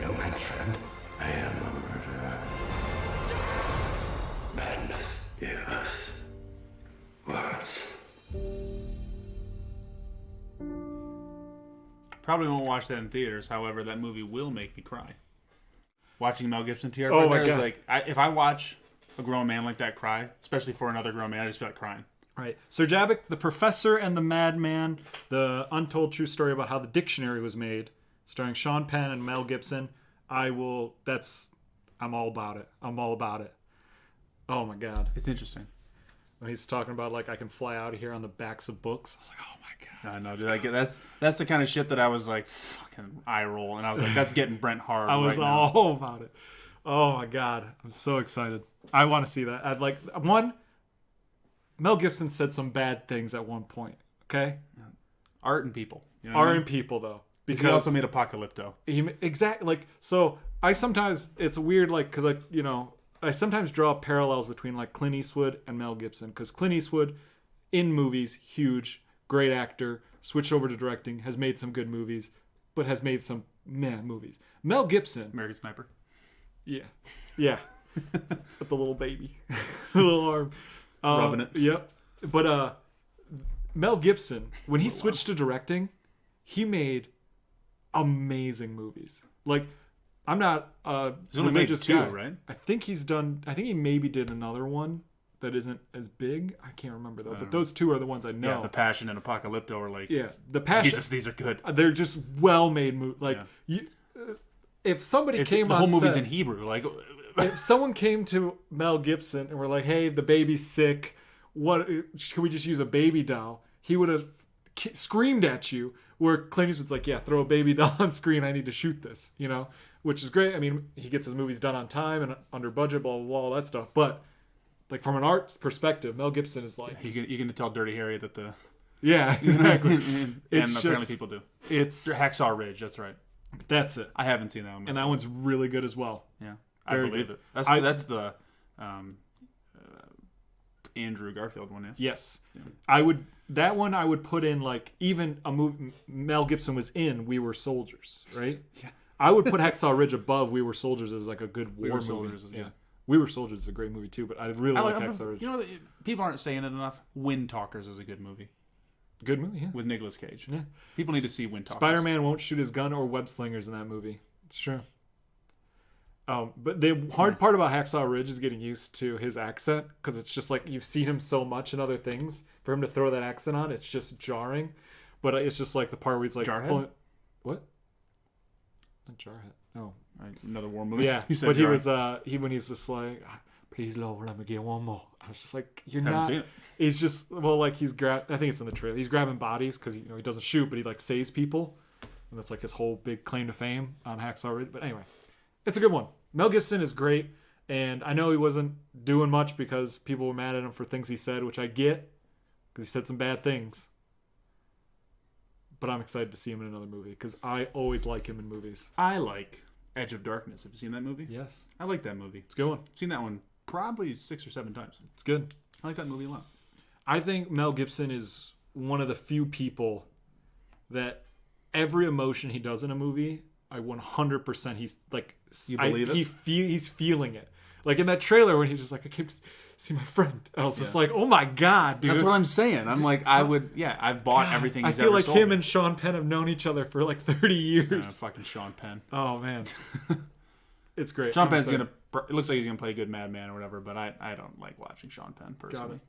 Speaker 6: no man's friend. I am a murderer. Madness gave us words.
Speaker 2: Probably won't watch that in theaters. However, that movie will make me cry. Watching Mel Gibson tear up
Speaker 1: Oh
Speaker 2: right
Speaker 1: my
Speaker 2: there is
Speaker 1: God.
Speaker 2: like, if I watch a grown man like that cry, especially for another grown man, I just feel like crying.
Speaker 1: Right. Sir Jabbick, The Professor and the Madman, the untold true story about how the dictionary was made, starring Sean Penn and Mel Gibson. I'm all about it. I'm all about it. Oh my God.
Speaker 2: It's interesting.
Speaker 1: When he's talking about, like, I can fly out of here on the backs of books. I was like, oh my God.
Speaker 2: I know, dude. That's the kind of shit that I was like, fucking eye roll. And I was like, that's getting Brent hard.
Speaker 1: I was
Speaker 2: right now.
Speaker 1: all about it. Oh my God. I'm so excited. I want to see that. I'd like, Mel Gibson said some bad things at one point. Okay?
Speaker 2: Art and people. You know what I
Speaker 1: Are
Speaker 2: mean?
Speaker 1: in people, though.
Speaker 2: Because he also made Apocalypto.
Speaker 1: Exactly. Like, so I sometimes, it's weird, like, because I sometimes draw parallels between, like, Clint Eastwood and Mel Gibson. Because Clint Eastwood, in movies, huge, great actor, switched over to directing, has made some good movies, but has made some meh movies. Mel Gibson.
Speaker 2: American Sniper.
Speaker 1: Yeah. Yeah. With the little baby. The little arm.
Speaker 2: Rubbing it.
Speaker 1: Yep. But Mel Gibson, when he switched to directing, he made amazing movies. Like, I'm not a
Speaker 2: He's only made
Speaker 1: religious
Speaker 2: two,
Speaker 1: guy.
Speaker 2: right?
Speaker 1: I think he maybe did another one that isn't as big. I can't remember though. But those two are the ones I know.
Speaker 2: Yeah, The Passion and Apocalypto are like,
Speaker 1: Yeah, The Passion.
Speaker 2: Jesus, these are good.
Speaker 1: They're just well-made movies. Like,
Speaker 2: Yeah.
Speaker 1: if somebody
Speaker 2: It's,
Speaker 1: came
Speaker 2: the
Speaker 1: on
Speaker 2: whole movie's
Speaker 1: set,
Speaker 2: in Hebrew. Like,
Speaker 1: if someone came to Mel Gibson and were like, "Hey, the baby's sick. What? Can we just use a baby doll?" He would have screamed at you. Where Clint Eastwood's like, "Yeah, throw a baby doll on screen. I need to shoot this." You know, which is great. I mean, he gets his movies done on time and under budget, blah blah blah, all that stuff. But like from an art perspective, Mel Gibson is like,
Speaker 2: you're going to tell Dirty Harry that the...
Speaker 1: yeah, exactly.
Speaker 2: and
Speaker 1: It's
Speaker 2: apparently
Speaker 1: just-
Speaker 2: people do.
Speaker 1: It's
Speaker 2: Hacksaw Ridge, that's right.
Speaker 1: that's it,
Speaker 2: I haven't seen that one.
Speaker 1: and that one's really good as well.
Speaker 2: Yeah,
Speaker 1: very
Speaker 2: I believe
Speaker 1: good.
Speaker 2: it. That's the Andrew Garfield one, yeah.
Speaker 1: Yes, I would. That one I would put in like even a movie Mel Gibson was in. We Were Soldiers, right?
Speaker 2: Yeah.
Speaker 1: I would put Hacksaw Ridge above We Were Soldiers as like a good war
Speaker 2: Were
Speaker 1: movie.
Speaker 2: Soldiers, yeah.
Speaker 1: We Were Soldiers is a great movie too, but I really like Hacksaw Ridge.
Speaker 2: You know, people aren't saying it enough. Wind Talkers is a good movie.
Speaker 1: Good movie, yeah.
Speaker 2: With Nicolas Cage.
Speaker 1: Yeah.
Speaker 2: People need to see Wind Talkers.
Speaker 1: Spider-Man won't shoot his gun or web slingers in that movie. It's true. But the hard part about Hacksaw Ridge is getting used to his accent, because it's just like you've seen him so much in other things. For him to throw that accent on, it's just jarring. But it's just like the part where he's like...
Speaker 2: Jarhead?
Speaker 1: What? Not Jarhead. No.
Speaker 2: Another war movie.
Speaker 1: Yeah,
Speaker 2: You said
Speaker 1: but he
Speaker 2: Jarhead.
Speaker 1: was when he's just like, please Lord, let me get one more. I was just like, you're
Speaker 2: Haven't
Speaker 1: not.
Speaker 2: seen it.
Speaker 1: He's just I think it's in the trailer. He's grabbing bodies because he doesn't shoot, but he like saves people, and that's like his whole big claim to fame on Hacksaw Ridge. But anyway, it's a good one. Mel Gibson is great, and I know he wasn't doing much because people were mad at him for things he said, which I get because he said some bad things. But I'm excited to see him in another movie because I always like him in movies.
Speaker 2: I like Edge of Darkness. Have you seen that movie?
Speaker 1: Yes.
Speaker 2: I like that movie.
Speaker 1: It's a good one.
Speaker 2: I've seen that one probably 6 or 7 times.
Speaker 1: It's good.
Speaker 2: I like that movie a lot.
Speaker 1: I think Mel Gibson is one of the few people that every emotion he does in a movie, I 100% he's like...
Speaker 2: You believe it?
Speaker 1: He's feeling it. Like in that trailer when he's just like, I came to see my friend. And I was just like, oh my God, dude.
Speaker 2: That's what I'm saying. I'm like, I've bought everything he's
Speaker 1: I feel
Speaker 2: ever
Speaker 1: like
Speaker 2: sold
Speaker 1: him
Speaker 2: me.
Speaker 1: and Sean Penn have known each other for like 30 years.
Speaker 2: Fucking Sean Penn.
Speaker 1: Oh, man. It's great.
Speaker 2: Sean Penn's it looks like he's going to play a good madman or whatever, but I don't like watching Sean Penn personally.
Speaker 1: Got it.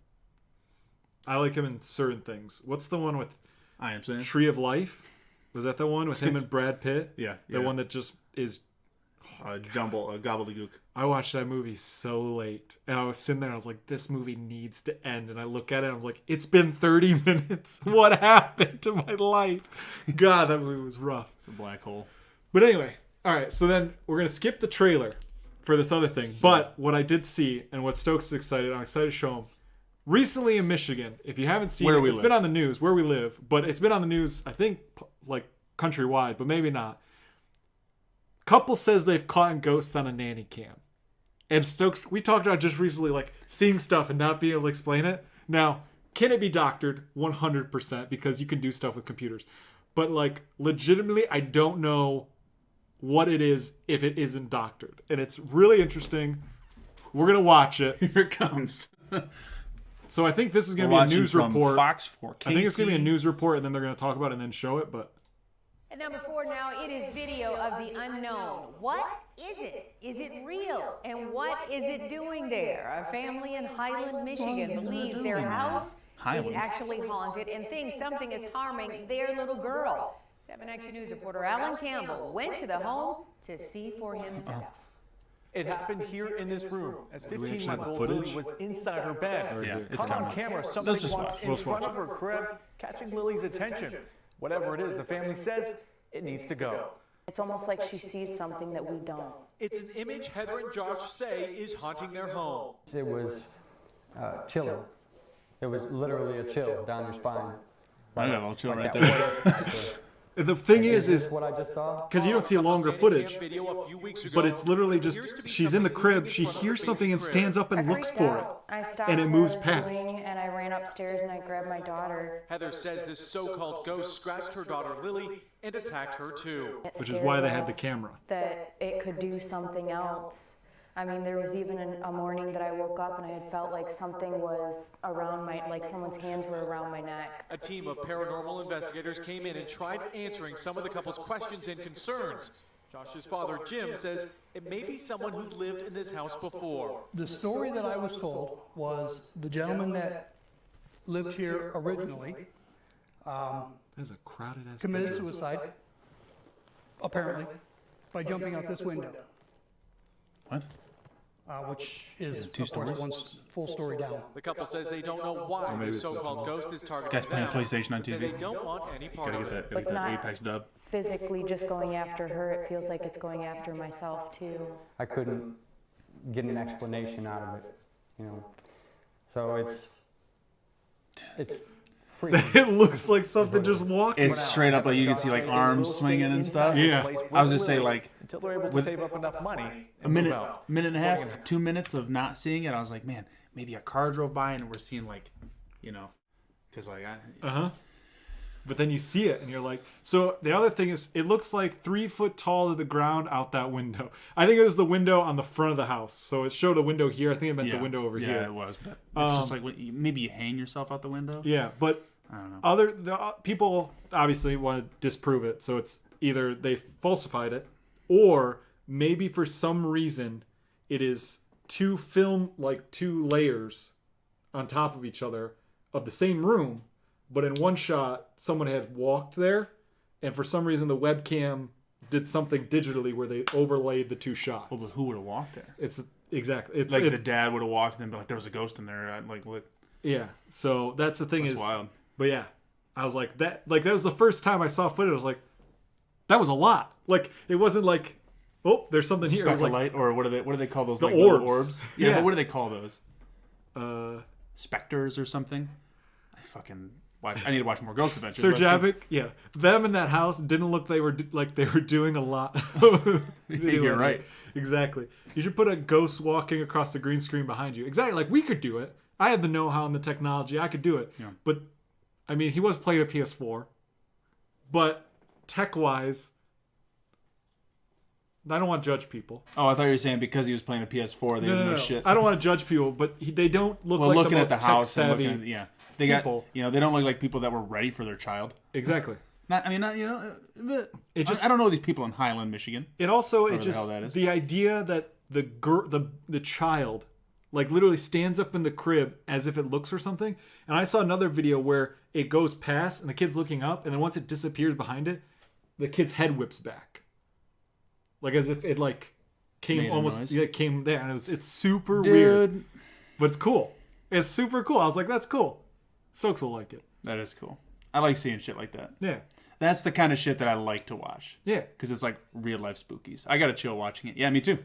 Speaker 1: I like him in certain things. What's the one with
Speaker 2: I Am Saying?
Speaker 1: Tree of Life? Was that the one with him and Brad Pitt?
Speaker 2: Yeah.
Speaker 1: The one that just is...
Speaker 2: gobbledygook.
Speaker 1: I watched that movie so late, and I was sitting there and I was like, this movie needs to end. And I look at it and I was like, it's been 30 minutes. What happened to my life? God, that movie was rough.
Speaker 2: It's a black hole.
Speaker 1: But anyway, all right, so then we're going to skip the trailer for this other thing. But what I did see, and what Stokes is excited, I'm excited to show him. Recently in Michigan, if you haven't seen it, it's been on the news, where we live, but it's been on the news, I think, like countrywide, but maybe not. Couple says they've caught ghosts on a nanny cam. And Stokes, we talked about just recently, like, seeing stuff and not being able to explain it. Now, can it be doctored? 100%, because you can do stuff with computers. But, like, legitimately, I don't know what it is if it isn't doctored. And it's really interesting. We're going to watch it.
Speaker 2: Here it comes.
Speaker 1: So I think this is going to be a news report.
Speaker 2: Fox 4
Speaker 1: I think it's going to be a news report, and then they're going to talk about it and then show it, but...
Speaker 9: And number 4 now, it is video of the unknown. What is it? Is it real? And what is it doing there? A family in Highland, Michigan believes their house is actually haunted and thinks something is harming their little girl. 7 Action News reporter Alan Campbell went to the home to see for himself.
Speaker 10: It happened here in this room as
Speaker 1: we actually have the
Speaker 10: 15-month-old
Speaker 1: footage?
Speaker 10: Lily was inside her bed.
Speaker 2: Yeah, it's
Speaker 10: Caught on
Speaker 2: coming.
Speaker 10: camera,
Speaker 2: Let's
Speaker 10: something
Speaker 2: just
Speaker 10: was
Speaker 2: watch.
Speaker 10: in
Speaker 2: Let's
Speaker 10: front
Speaker 2: watch.
Speaker 10: of her crib, catching Lily's attention. Whatever it is, the family says it needs to go.
Speaker 11: It's almost like she sees something that we don't.
Speaker 10: It's an image Heather and Josh say is haunting their home.
Speaker 12: It was chilling. It was literally a chill down your spine.
Speaker 2: I got a little chill right
Speaker 12: that
Speaker 2: there.
Speaker 1: The thing is
Speaker 12: what I just saw?
Speaker 1: because you don't see longer footage, but it's literally just, she's in the crib, she hears something and stands up and looks for it.
Speaker 11: I stopped
Speaker 1: And it moves
Speaker 11: what I was
Speaker 1: past.
Speaker 11: doing, and I ran upstairs and I grabbed my daughter.
Speaker 10: Heather says this so-called ghost scratched her daughter Lily and attacked her too.
Speaker 11: It
Speaker 1: Which is
Speaker 11: scares
Speaker 1: why they had
Speaker 11: us
Speaker 1: the camera.
Speaker 11: That it could do something else. I mean, there was even a morning that I woke up and I had felt like something was around like someone's hands were around my neck.
Speaker 10: A team of paranormal investigators came in and tried answering some of the couple's questions and concerns. Josh's father, Jim, says it may be someone who lived in this house before.
Speaker 13: The story that I was told was the gentleman that lived here originally
Speaker 1: There's a crowded ass
Speaker 13: committed suicide, apparently, by jumping out this window.
Speaker 2: What?
Speaker 13: Which is,
Speaker 2: two
Speaker 13: of course,
Speaker 2: stories?
Speaker 13: one full story down.
Speaker 10: The couple says they don't know why the so-called ghost is targeting
Speaker 2: Guys playing
Speaker 10: them.
Speaker 2: PlayStation on
Speaker 10: Say
Speaker 2: TV.
Speaker 10: they don't want any part
Speaker 2: Gotta
Speaker 10: of
Speaker 2: get
Speaker 10: it.
Speaker 2: that. Gotta
Speaker 11: It's
Speaker 2: get that
Speaker 11: not-
Speaker 2: Apex dub.
Speaker 11: Physically just going after her, it feels like it's going after myself too.
Speaker 12: I couldn't get an explanation out of it, you know. So it's freaking.
Speaker 1: It looks like something just walking.
Speaker 2: It's straight up like you can see like arms swinging and stuff.
Speaker 1: Yeah.
Speaker 2: I was just saying like
Speaker 10: until they're able to
Speaker 2: with
Speaker 10: save up enough money
Speaker 2: a
Speaker 10: and
Speaker 2: minute,
Speaker 10: move out.
Speaker 2: minute and a half, 2 minutes of not seeing it. I was like, man, maybe a car drove by and we're seeing like, you know, because like I.
Speaker 1: But then you see it and you're like, so the other thing is it looks like 3 foot tall to the ground out that window. I think it was the window on the front of the house. So it showed a window here. I think it meant the window over here.
Speaker 2: Yeah, it was. But it's just like maybe you hang yourself out the window.
Speaker 1: Yeah, but
Speaker 2: I don't know.
Speaker 1: People obviously want to disprove it. So it's either they falsified it or maybe for some reason it is two layers on top of each other of the same room. But in one shot, someone had walked there, and for some reason the webcam did something digitally where they overlaid the two shots.
Speaker 2: Well, but who would have walked there?
Speaker 1: It's exactly. It's
Speaker 2: like the dad would have walked and then be like, there was a ghost in there.
Speaker 1: Yeah. So that's the thing.
Speaker 2: That's wild.
Speaker 1: But yeah, I was like that. Like that was the first time I saw footage. I was like, that was a lot. Like it wasn't like, oh, there's something here. It was like,
Speaker 2: light, or what do they call those?
Speaker 1: The
Speaker 2: like
Speaker 1: orbs.
Speaker 2: Little orbs. Yeah,
Speaker 1: Yeah.
Speaker 2: But what do they call those? Specters or something. I need to watch more Ghost Adventures.
Speaker 1: Sir Javik, yeah, them in that house didn't look they were doing a lot.
Speaker 2: You're right.
Speaker 1: Exactly. You should put a ghost walking across the green screen behind you. Exactly. Like we could do it. I had the know-how and the technology. I could do it.
Speaker 2: Yeah.
Speaker 1: But I mean, he was playing a PS4. But tech-wise, I don't want to judge people.
Speaker 2: Oh, I thought you were saying because he was playing a PS4, they didn't know shit.
Speaker 1: I don't want to judge people, but they don't look
Speaker 2: well,
Speaker 1: like
Speaker 2: looking
Speaker 1: the most
Speaker 2: at the house and
Speaker 1: tech-savvy
Speaker 2: looking at, yeah. They
Speaker 1: people.
Speaker 2: got, they don't look like people that were ready for their child.
Speaker 1: Exactly.
Speaker 2: But it just I don't know these people in Highland, Michigan.
Speaker 1: It also
Speaker 2: Whatever the hell that is.
Speaker 1: the idea that the child like literally stands up in the crib as if it looks for something. And I saw another video where it goes past and the kid's looking up, and then once it disappears behind it, the kid's head whips back, like as if it like came came there, and it's super weird, but it's cool. It's super cool. I was like, that's cool. Stokes will like it.
Speaker 2: That is cool. I like seeing shit like that.
Speaker 1: Yeah.
Speaker 2: That's the kind of shit that I like to watch.
Speaker 1: Yeah.
Speaker 2: Because it's like real life spookies. I got to chill watching it. Yeah, me too.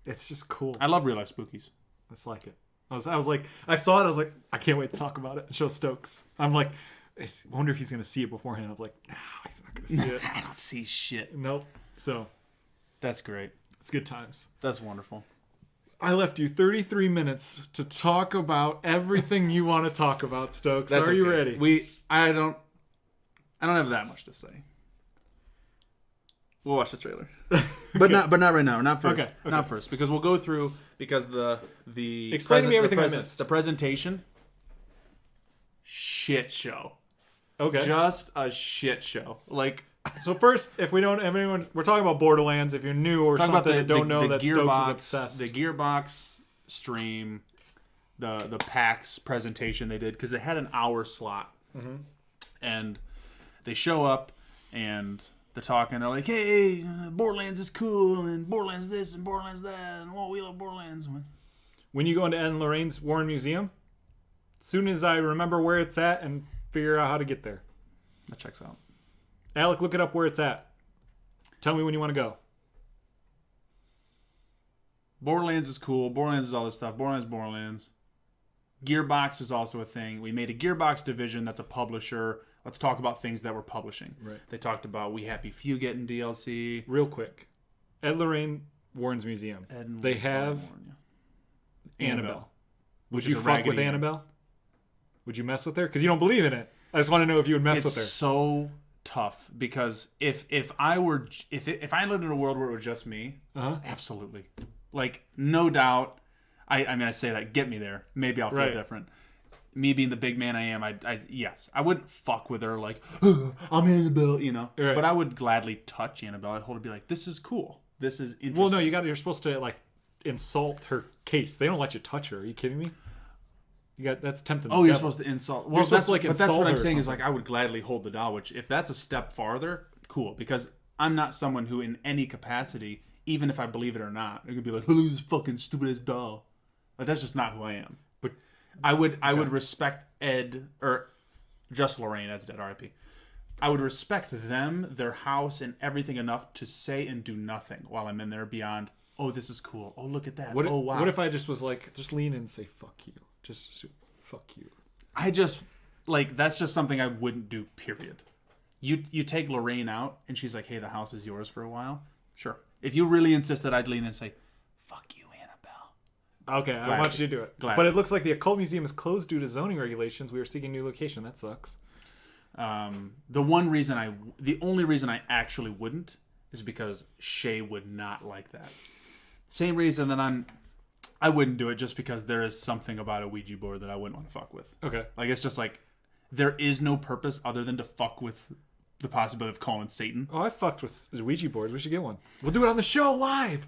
Speaker 1: It's just cool.
Speaker 2: I love real life spookies.
Speaker 1: It's like it. I was like, I saw it. I was like, I can't wait to talk about it and show Stokes. I'm like, I wonder if he's going to see it beforehand. I was like, no, he's not going to see it.
Speaker 2: I don't see shit.
Speaker 1: Nope. So.
Speaker 2: That's great.
Speaker 1: It's good times.
Speaker 2: That's wonderful.
Speaker 1: I left you 33 minutes to talk about everything you want to talk about, Stokes.
Speaker 2: That's
Speaker 1: Are you ready?
Speaker 2: I don't have that much to say. We'll watch the trailer, but not right now. Not first.
Speaker 1: Okay.
Speaker 2: Not first, because we'll go through the
Speaker 1: explain to me everything I missed.
Speaker 2: The presentation. Shit show.
Speaker 1: Okay.
Speaker 2: Just a shit show. Like.
Speaker 1: So first, if we don't have anyone, we're talking about Borderlands. If you're new or something that don't know that Stokes is obsessed.
Speaker 2: The Gearbox stream, the PAX presentation they did, because they had an hour slot.
Speaker 1: Mm-hmm.
Speaker 2: And they show up and they're talking. They're like, hey, Borderlands is cool, and Borderlands this and Borderlands that, and we love Borderlands.
Speaker 1: When you go into Ed and Lorraine's Warren Museum, as soon as I remember where it's at and figure out how to get there.
Speaker 2: That checks out.
Speaker 1: Alec, look it up where it's at. Tell me when you want to go.
Speaker 2: Borderlands is cool. Borderlands is all this stuff. Borderlands. Gearbox is also a thing. We made a Gearbox division that's a publisher. Let's talk about things that we're publishing.
Speaker 1: Right.
Speaker 2: They talked about We Happy Few getting DLC.
Speaker 1: Real quick. Ed Lorraine Warren's Museum. They have Annabelle. Would you fuck with Annabelle? Would you mess with her? Because you don't believe in it. I just want to know if you would mess with her.
Speaker 2: It's so tough, because if I lived in a world where it was just me, absolutely, like no doubt. I mean, I say that, get me there, maybe I'll feel different. Me being the big man I am, yes, I wouldn't fuck with her like I'm Annabelle,
Speaker 1: Right.
Speaker 2: But I would gladly touch Annabelle. I'd hold her, be like, this is cool, this is interesting.
Speaker 1: Well, no, you're supposed to like insult her case. They don't let you touch her. Are you kidding me? That's tempting.
Speaker 2: Oh, you're supposed to insult. Well,
Speaker 1: that's like
Speaker 2: but that's what I'm saying is like I would gladly hold the doll. Which, if that's a step farther, cool. Because I'm not someone who, in any capacity, even if I believe it or not, it could be like, oh, look at this fucking stupid ass doll. Like that's just not who I am. But I would respect Ed, or just Lorraine. Ed's dead. R.I.P. I would respect them, their house, and everything enough to say and do nothing while I'm in there beyond. Oh, this is cool. Oh, look at that. Oh, wow.
Speaker 1: What if I just was like, just lean in and say fuck you. Just fuck you.
Speaker 2: I just like that's just something I wouldn't do. Period. You take Lorraine out and she's like, "Hey, the house is yours for a while." Sure. If you really insisted, I'd lean in and say, "Fuck you, Annabelle."
Speaker 1: Okay, I want you to do it.
Speaker 2: Gladly.
Speaker 1: But it looks like the Occult Museum is closed due to zoning regulations. We are seeking new location. That sucks.
Speaker 2: The only reason I actually wouldn't is because Shay would not like that. Same reason that I wouldn't do it, just because there is something about a Ouija board that I wouldn't want to fuck with.
Speaker 1: Okay.
Speaker 2: Like, it's just like, there is no purpose other than to fuck with the possibility of calling Satan.
Speaker 1: Oh, I fucked with Ouija boards. We should get one. We'll do it on the show live.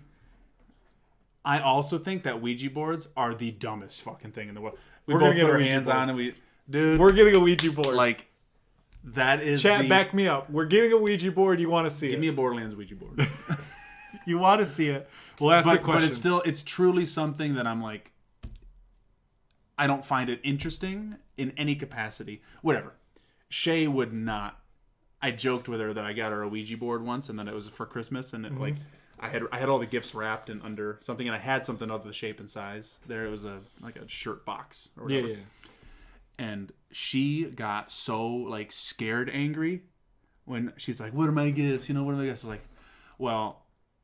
Speaker 2: I also think that Ouija boards are the dumbest fucking thing in the world.
Speaker 1: We're
Speaker 2: both
Speaker 1: gonna get
Speaker 2: put
Speaker 1: a
Speaker 2: our
Speaker 1: Ouija
Speaker 2: hands
Speaker 1: board.
Speaker 2: on and dude,
Speaker 1: We're getting a Ouija board.
Speaker 2: like, that is
Speaker 1: Chat, back me up. We're getting a Ouija board. You want to see it?
Speaker 2: Give me a Borderlands Ouija board.
Speaker 1: You want to see it? We'll ask the questions.
Speaker 2: But it's truly something that I'm like, I don't find it interesting in any capacity. Whatever. Shay would not. I joked with her that I got her a Ouija board once, and then it was for Christmas, and it, like, I had all the gifts wrapped and under something, and I had something of the shape and size. There it was a shirt box or whatever.
Speaker 1: Yeah.
Speaker 2: And she got so like scared, angry when she's like, "What are my gifts? What are my gifts?" I was like, well,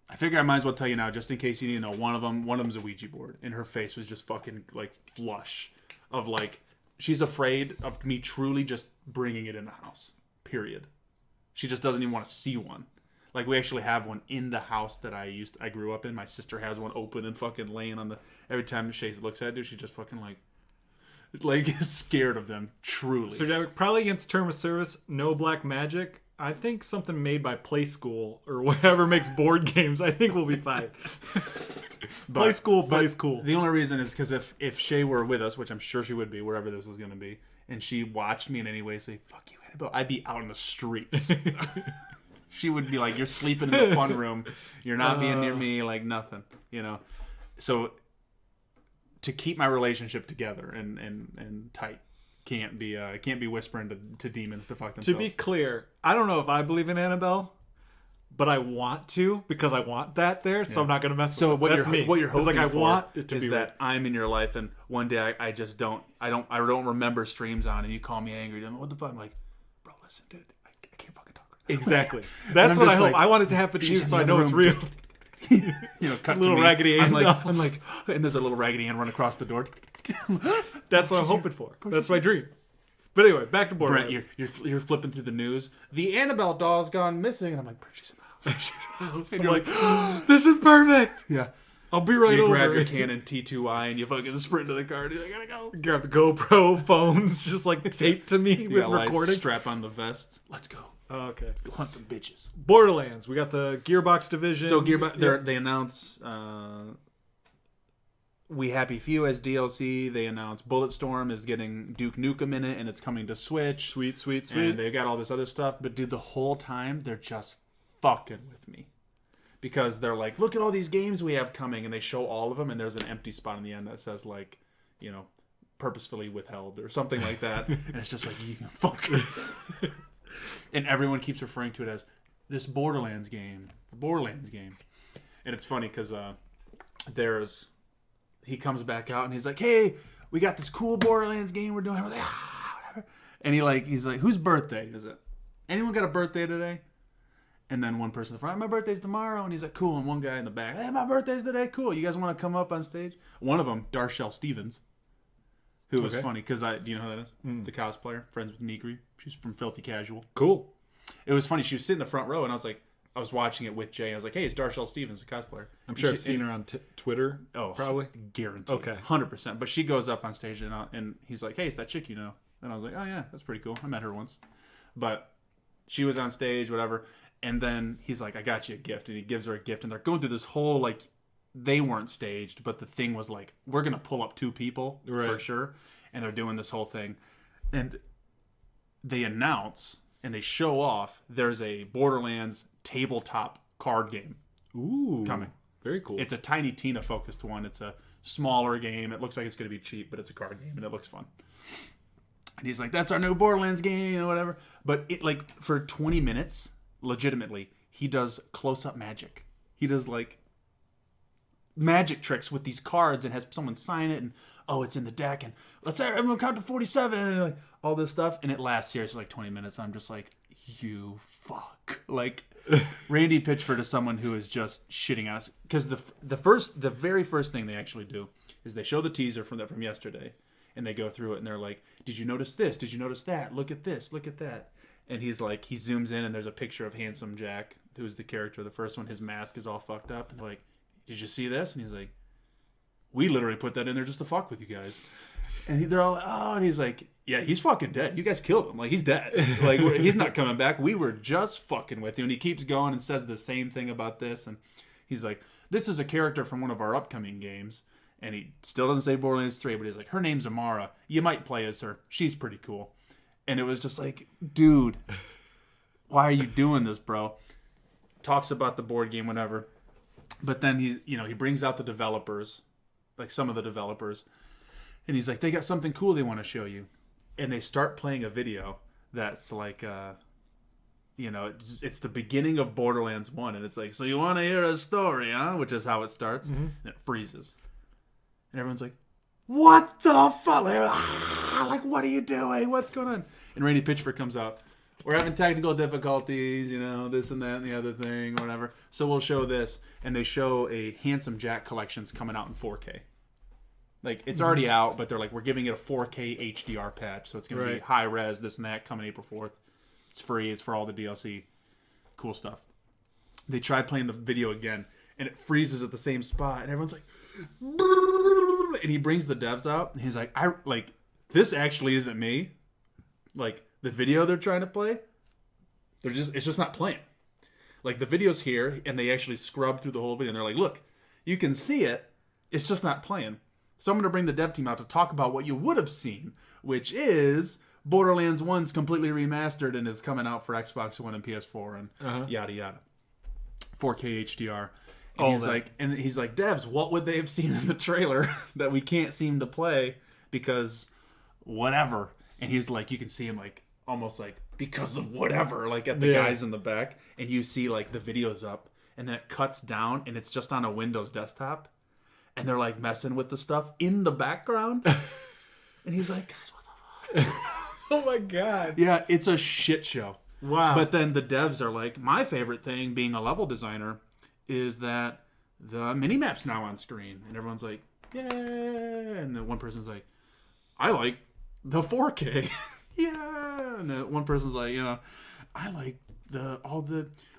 Speaker 2: I figure I might as well tell you now, just in case you need to know. One of them's a Ouija board, and her face was just fucking like flush of like, she's afraid of me truly just bringing it in the house. Period. She just doesn't even want to see one. Like, we actually have one in the house that I grew up in. My sister has one open and fucking laying on the. Every time Shay looks at it, dude, she just fucking like scared of them. Truly.
Speaker 1: So Jack, probably against term of service, no black magic. I think something made by Play School or whatever makes board games. I think we'll be fine. Play School plays cool.
Speaker 2: The only reason is because if Shay were with us, which I'm sure she would be, wherever this is going to be, and she watched me in any way say, "Fuck you, Annabelle," I'd be out in the streets. She would be like, "You're sleeping in the fun room. You're not being near me," like nothing, So to keep my relationship together and tight, can't be whispering to demons to fuck themselves.
Speaker 1: To be clear, I don't know if I believe in Annabelle, but I want to because I want that there. So I'm not gonna mess.
Speaker 2: So
Speaker 1: with it. That's me.
Speaker 2: What you're hoping
Speaker 1: it's like
Speaker 2: for
Speaker 1: I want it to
Speaker 2: is
Speaker 1: be
Speaker 2: that I'm in your life, and one day I just don't remember streams on, and you call me angry. I'm, what the fuck? I'm like, bro, listen, dude, I can't fucking talk.
Speaker 1: Exactly. That's what I hope. I want it to happen to you, so I know it's real.
Speaker 2: Cut
Speaker 1: little
Speaker 2: to me.
Speaker 1: Raggedy Ann.
Speaker 2: I'm like, and there's a little Raggedy Ann run across the door.
Speaker 1: That's what I'm hoping for. That's my dream. But anyway, back to Borderlands.
Speaker 2: Brent, you're flipping through the news. The Annabelle doll's gone missing, and I'm like, Brent, she's in the house.
Speaker 1: And you're like, this is perfect.
Speaker 2: Yeah.
Speaker 1: I'll be right
Speaker 2: you
Speaker 1: over.
Speaker 2: grab your Canon T2i and you fucking sprint to the car. And you're like, I gotta go.
Speaker 1: Grab the GoPro phones, just like taped to me with recording.
Speaker 2: Strap on the vest. Let's go.
Speaker 1: Oh, okay.
Speaker 2: Let's go hunt some bitches.
Speaker 1: Borderlands. We got the Gearbox division.
Speaker 2: So Gearbox, they announce We Happy Few as DLC. They announced Bulletstorm is getting Duke Nukem in it, and it's coming to Switch.
Speaker 1: Sweet.
Speaker 2: And they've got all this other stuff. But dude, the whole time they're just fucking with me. Because they're like, look at all these games we have coming, and they show all of them, and there's an empty spot in the end that says like, purposefully withheld or something like that. And it's just like, you fuckers. And everyone keeps referring to it as this Borderlands game. And it's funny because he comes back out and he's like, hey, we got this cool Borderlands game we're doing. We're like, whatever. And he's like, whose birthday is it? Anyone got a birthday today? And then one person in the front, my birthday's tomorrow. And he's like, cool. And one guy in the back, hey, my birthday's today. Cool. You guys want to come up on stage? One of them, Darshell Stevens, who was funny because do you know who that is? The cosplayer, friends with Negri. She's from Filthy Casual.
Speaker 1: Cool.
Speaker 2: It was funny. She was sitting in the front row, and I was watching it with Jay. I was like, hey, it's Darshell Stevens, the cosplayer.
Speaker 1: I'm sure I've seen her on Twitter.
Speaker 2: Oh,
Speaker 1: probably.
Speaker 2: Guaranteed.
Speaker 1: Okay.
Speaker 2: 100%. But she goes up on stage, and he's like, hey, it's that chick you know. And I was like, oh, yeah, that's pretty cool. I met her once. But she was on stage, whatever. And then he's like, I got you a gift. And he gives her a gift. And they're going through this whole, like, they weren't staged, but the thing was like, we're going to pull up 2 people for sure. And they're doing this whole thing. And they announce and they show off there's a Borderlands tabletop card game coming.
Speaker 1: Very cool.
Speaker 2: It's a Tiny Tina focused one. It's a smaller game. It looks like it's going to be cheap, but it's a card game and it looks fun. And he's like, that's our new Borderlands game and whatever. But it like for 20 minutes, legitimately, he does close-up magic. He does like magic tricks with these cards and has someone sign it and it's in the deck and let's everyone count to 47 and like all this stuff, and it lasts seriously like 20 minutes. I'm just like, you fuck. Like Randy Pitchford is someone who is just shitting on us because the very first thing they actually do is they show the teaser from yesterday, and they go through it, and they're like, "Did you notice this? Did you notice that? Look at this. Look at that." And he's like, he zooms in, and there's a picture of Handsome Jack, who's the character of the first one. His mask is all fucked up, and they're like, "Did you see this?" And he's like, "We literally put that in there just to fuck with you guys." And they're all like, "Oh," and he's like, "Yeah, he's fucking dead. You guys killed him. Like, he's dead. Like, he's not coming back. We were just fucking with you." And he keeps going and says the same thing about this. And he's like, "This is a character from one of our upcoming games." And he still doesn't say Borderlands 3, but he's like, "Her name's Amara. You might play as her. She's pretty cool." And it was just like, dude, why are you doing this, bro? Talks about the board game, whatever. But then he brings out the developers, like some of the developers. And he's like, "They got something cool they want to show you." And they start playing a video that's like, it's the beginning of Borderlands 1. And it's like, "So you want to hear a story, huh?" Which is how it starts. Mm-hmm. And it freezes. And everyone's like, "What the fuck? Like, what are you doing? What's going on?" And Randy Pitchford comes out. "We're having technical difficulties, this and that and the other thing, whatever. So we'll show this." And they show a Handsome Jack collections coming out in 4K. Like, it's already out, but they're like, "We're giving it a 4K HDR patch, so it's going to be high res, this and that, coming April 4th. It's free. It's for all the DLC. Cool stuff." They try playing the video again, and it freezes at the same spot, and everyone's like, and he brings the devs out, and he's like, "This actually isn't me. Like, the video they're trying to play, it's just not playing. Like, the video's here, and they actually scrub through the whole video, and they're like, look, you can see it. It's just not playing. So I'm going to bring the dev team out to talk about what you would have seen, which is Borderlands 1's completely remastered and is coming out for Xbox One and PS4 and yada yada. 4K HDR." And he's like, "Devs, what would they have seen in the trailer that we can't seem to play because whatever?" And he's like, you can see him like almost like, "Because of whatever," like at the guys in the back, and you see like the video's up, and then it cuts down, and it's just on a Windows desktop, and they're like messing with the stuff in the background, and he's like, "Guys, what the fuck?"
Speaker 1: Oh my god.
Speaker 2: Yeah, it's a shit show.
Speaker 1: Wow.
Speaker 2: But then the devs are like, "My favorite thing, being a level designer, is that the mini-map's now on screen." And everyone's like, "Yeah." And then one person's like, "I like the 4K." Yeah. And the one person's like, "I like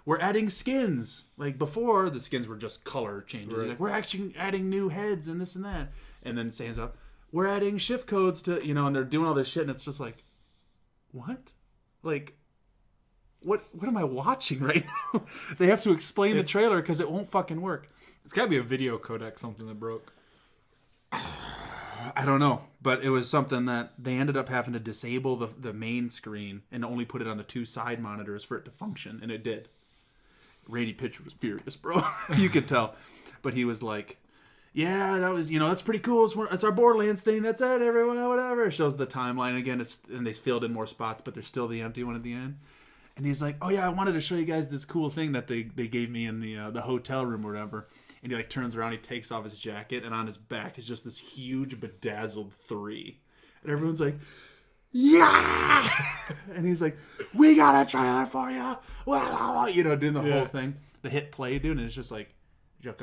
Speaker 2: we're adding skins. Like, before, the skins were just color changes." He's like, "We're actually adding new heads and this and that." And then stands up, "We're adding shift codes to," and they're doing all this shit, and it's just like, what? Like, what am I watching right now? They have to explain the trailer because it won't fucking work.
Speaker 1: It's got to be a video codec, something that broke.
Speaker 2: I don't know, but it was something that they ended up having to disable the main screen and only put it on the two side monitors for it to function, and it did. Randy Pitchford was furious, bro. You could tell. But he was like, "Yeah, that was, that's pretty cool. It's our Borderlands thing. That's it, everyone, whatever." It shows the timeline again. And they filled in more spots, but there's still the empty one at the end. And he's like, "Oh yeah, I wanted to show you guys this cool thing that they gave me in the hotel room or whatever." And he like turns around, he takes off his jacket, and on his back is just this huge bedazzled 3. And everyone's like, "Yeah!" And he's like, "We got a trailer for you." Well, doing the whole thing. The hit play, dude, and it's just like, and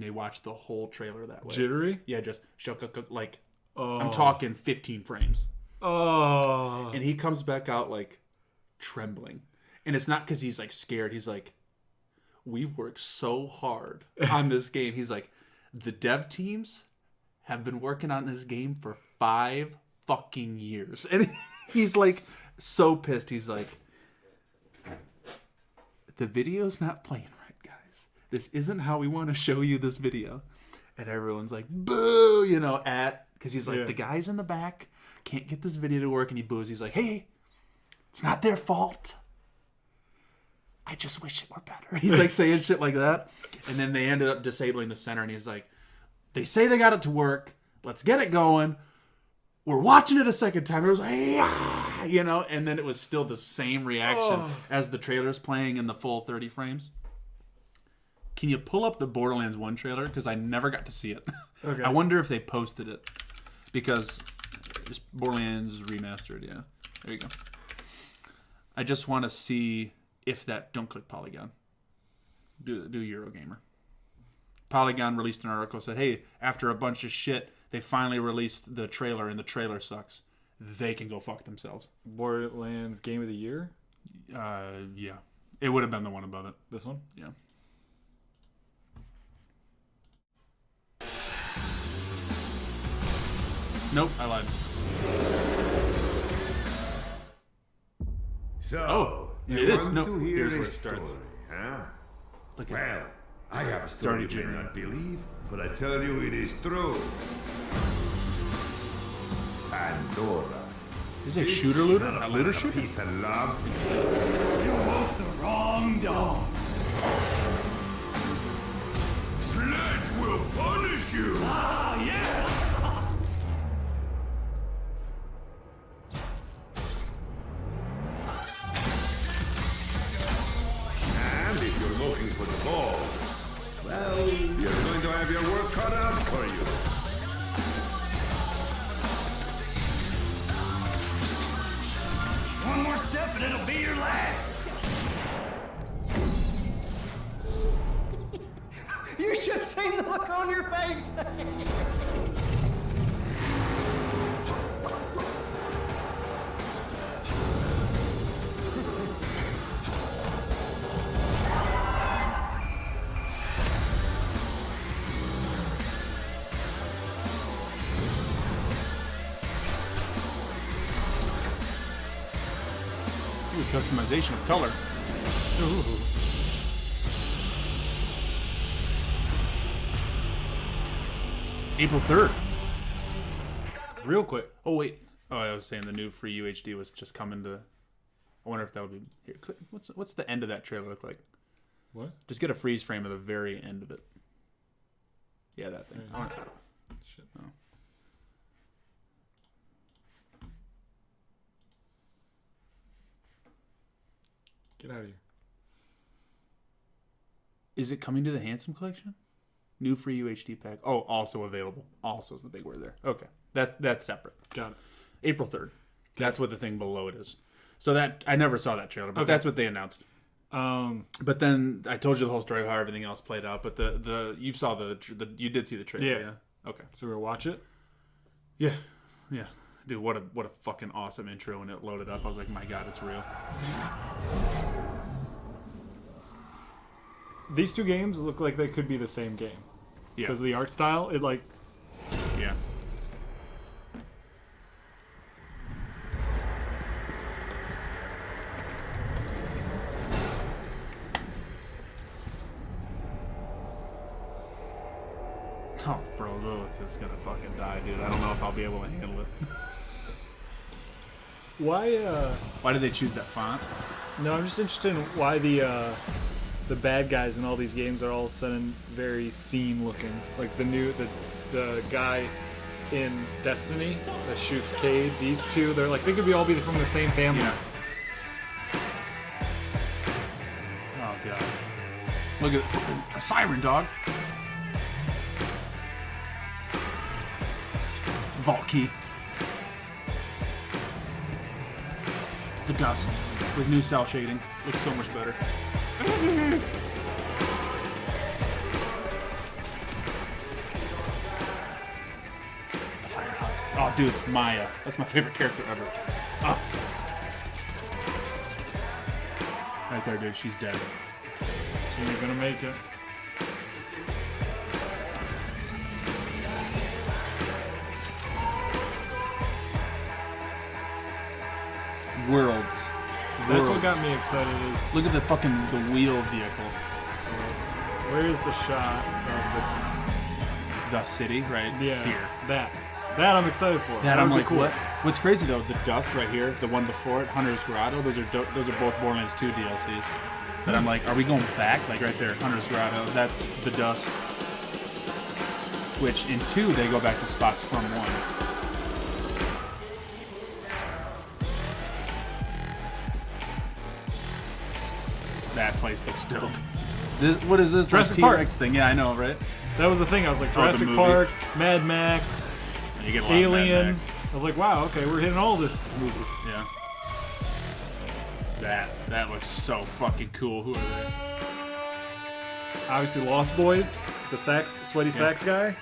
Speaker 2: they watch the whole trailer that way.
Speaker 1: Jittery?
Speaker 2: Yeah, just like, I'm talking 15 frames.
Speaker 1: Oh.
Speaker 2: And he comes back out like trembling. And it's not because he's like scared. He's like, "We've worked so hard on this game." He's like, "The dev teams have been working on this game for 5 fucking years." And he's like so pissed. He's like, "The video's not playing right, guys. This isn't how we want to show you this video." And everyone's like, "Boo," because he's like, the guys in the back can't get this video to work, and he boos. He's like, "Hey, it's not their fault. I just wish it were better." He's like saying shit like that. And then they ended up disabling the center, and he's like, "They say they got it to work. Let's get it going. We're watching it a second time." It was like, "Yeah," and then it was still the same reaction as the trailer's playing in the full 30 frames. Can you pull up the Borderlands 1 trailer? Because I never got to see it.
Speaker 1: Okay.
Speaker 2: I wonder if they posted it. Because just Borderlands remastered, yeah. There you go. I just want to see if that... Don't click Polygon. Do Eurogamer. Polygon released an article, said, hey, after a bunch of shit, they finally released the trailer, and the trailer sucks. They can go fuck themselves.
Speaker 1: Borderlands Game of the Year?
Speaker 2: Yeah. It would have been the one above it.
Speaker 1: This one?
Speaker 2: Yeah. Nope, I lied.
Speaker 14: So,
Speaker 2: it
Speaker 14: you
Speaker 2: is.
Speaker 14: want
Speaker 2: No,
Speaker 14: to hear
Speaker 2: here's
Speaker 14: a
Speaker 2: where it starts.
Speaker 14: story, huh?
Speaker 2: Look at
Speaker 14: Well,
Speaker 2: that.
Speaker 14: I have a story you may not believe, but I tell you it is true. Pandora.
Speaker 2: Is it a
Speaker 14: This
Speaker 2: shooter looter?
Speaker 14: little
Speaker 2: A looter
Speaker 14: planet
Speaker 2: shooter?
Speaker 14: Piece of love.
Speaker 3: You woke the wrong dog.
Speaker 14: Sledge will punish you.
Speaker 3: Ah, yes!
Speaker 14: And if you're looking for the balls, well, you're going to have your work cut out for you.
Speaker 3: One more step and it'll be your last.
Speaker 15: You should have seen the look on your face.
Speaker 2: Ooh, customization of color. Ooh. April 3rd.
Speaker 1: Real quick.
Speaker 2: Oh, wait. Oh, I was saying the new free UHD was just coming to... I wonder if that'll be... Here, what's the end of that trailer look like?
Speaker 1: What?
Speaker 2: Just get a freeze frame of the very end of it. Yeah, that thing.
Speaker 1: Yeah.
Speaker 2: Shit. Oh.
Speaker 1: Get out of here.
Speaker 2: Is it coming to the Handsome Collection? New free UHD pack. Oh, also available. Also is the big word there. Okay. That's separate.
Speaker 1: Got it.
Speaker 2: April 3rd. That's what the thing below it is. So that I never saw that trailer, but
Speaker 1: Okay.
Speaker 2: that's what they announced. But then I told you the whole story of how everything else played out. But you saw the you did see the trailer.
Speaker 1: Yeah.
Speaker 2: Yeah. Okay.
Speaker 1: So we'll watch it?
Speaker 2: Yeah. Yeah. Dude, what a fucking awesome intro when it loaded up. I was like, my God, it's real.
Speaker 1: These two games look like they could be the same game.
Speaker 2: Yeah.
Speaker 1: Because of the art style, it like...
Speaker 2: Yeah. Oh, bro, Lilith is gonna fucking die, dude. I don't know if I'll be able to handle it.
Speaker 1: Why
Speaker 2: did they choose that font?
Speaker 1: No, I'm just interested in why the bad guys in all these games are all of a sudden very scene looking. Like the guy in Destiny that shoots Cade, these two, they're like, they could all be from the same family.
Speaker 2: Yeah. Oh, God. Look at a siren, dog. Vault key. The dust with new cell shading looks so much better. Oh, dude, Maya. That's my favorite character ever. Oh. Right there, dude. She's dead.
Speaker 1: So you're gonna make it.
Speaker 2: Worlds.
Speaker 1: That's what got me excited is...
Speaker 2: Look at the fucking wheel vehicle.
Speaker 1: Where is the shot of
Speaker 2: the city? Right
Speaker 1: yeah,
Speaker 2: here.
Speaker 1: That I'm excited for.
Speaker 2: That I'm
Speaker 1: would be
Speaker 2: like,
Speaker 1: cool.
Speaker 2: what? What's crazy though, the dust right here, the one before it, Hunter's Grotto, those are both Borderlands 2 DLCs. But I'm like, are we going back? Like right there, Hunter's Grotto, that's the dust. Which in 2 they go back to spots from 1. That place looks dope. What is this?
Speaker 1: Jurassic
Speaker 2: like
Speaker 1: Park
Speaker 2: T-Rex thing? Yeah, I know, right?
Speaker 1: That was the thing. I was like, Jurassic Park, Mad Max,
Speaker 2: You get a lot of Mad
Speaker 1: Alien.
Speaker 2: Max.
Speaker 1: I was like, wow, okay, we're hitting all this movies.
Speaker 2: Yeah. That looks so fucking cool. Who are they?
Speaker 1: Obviously, Lost Boys, the sweaty sax guy.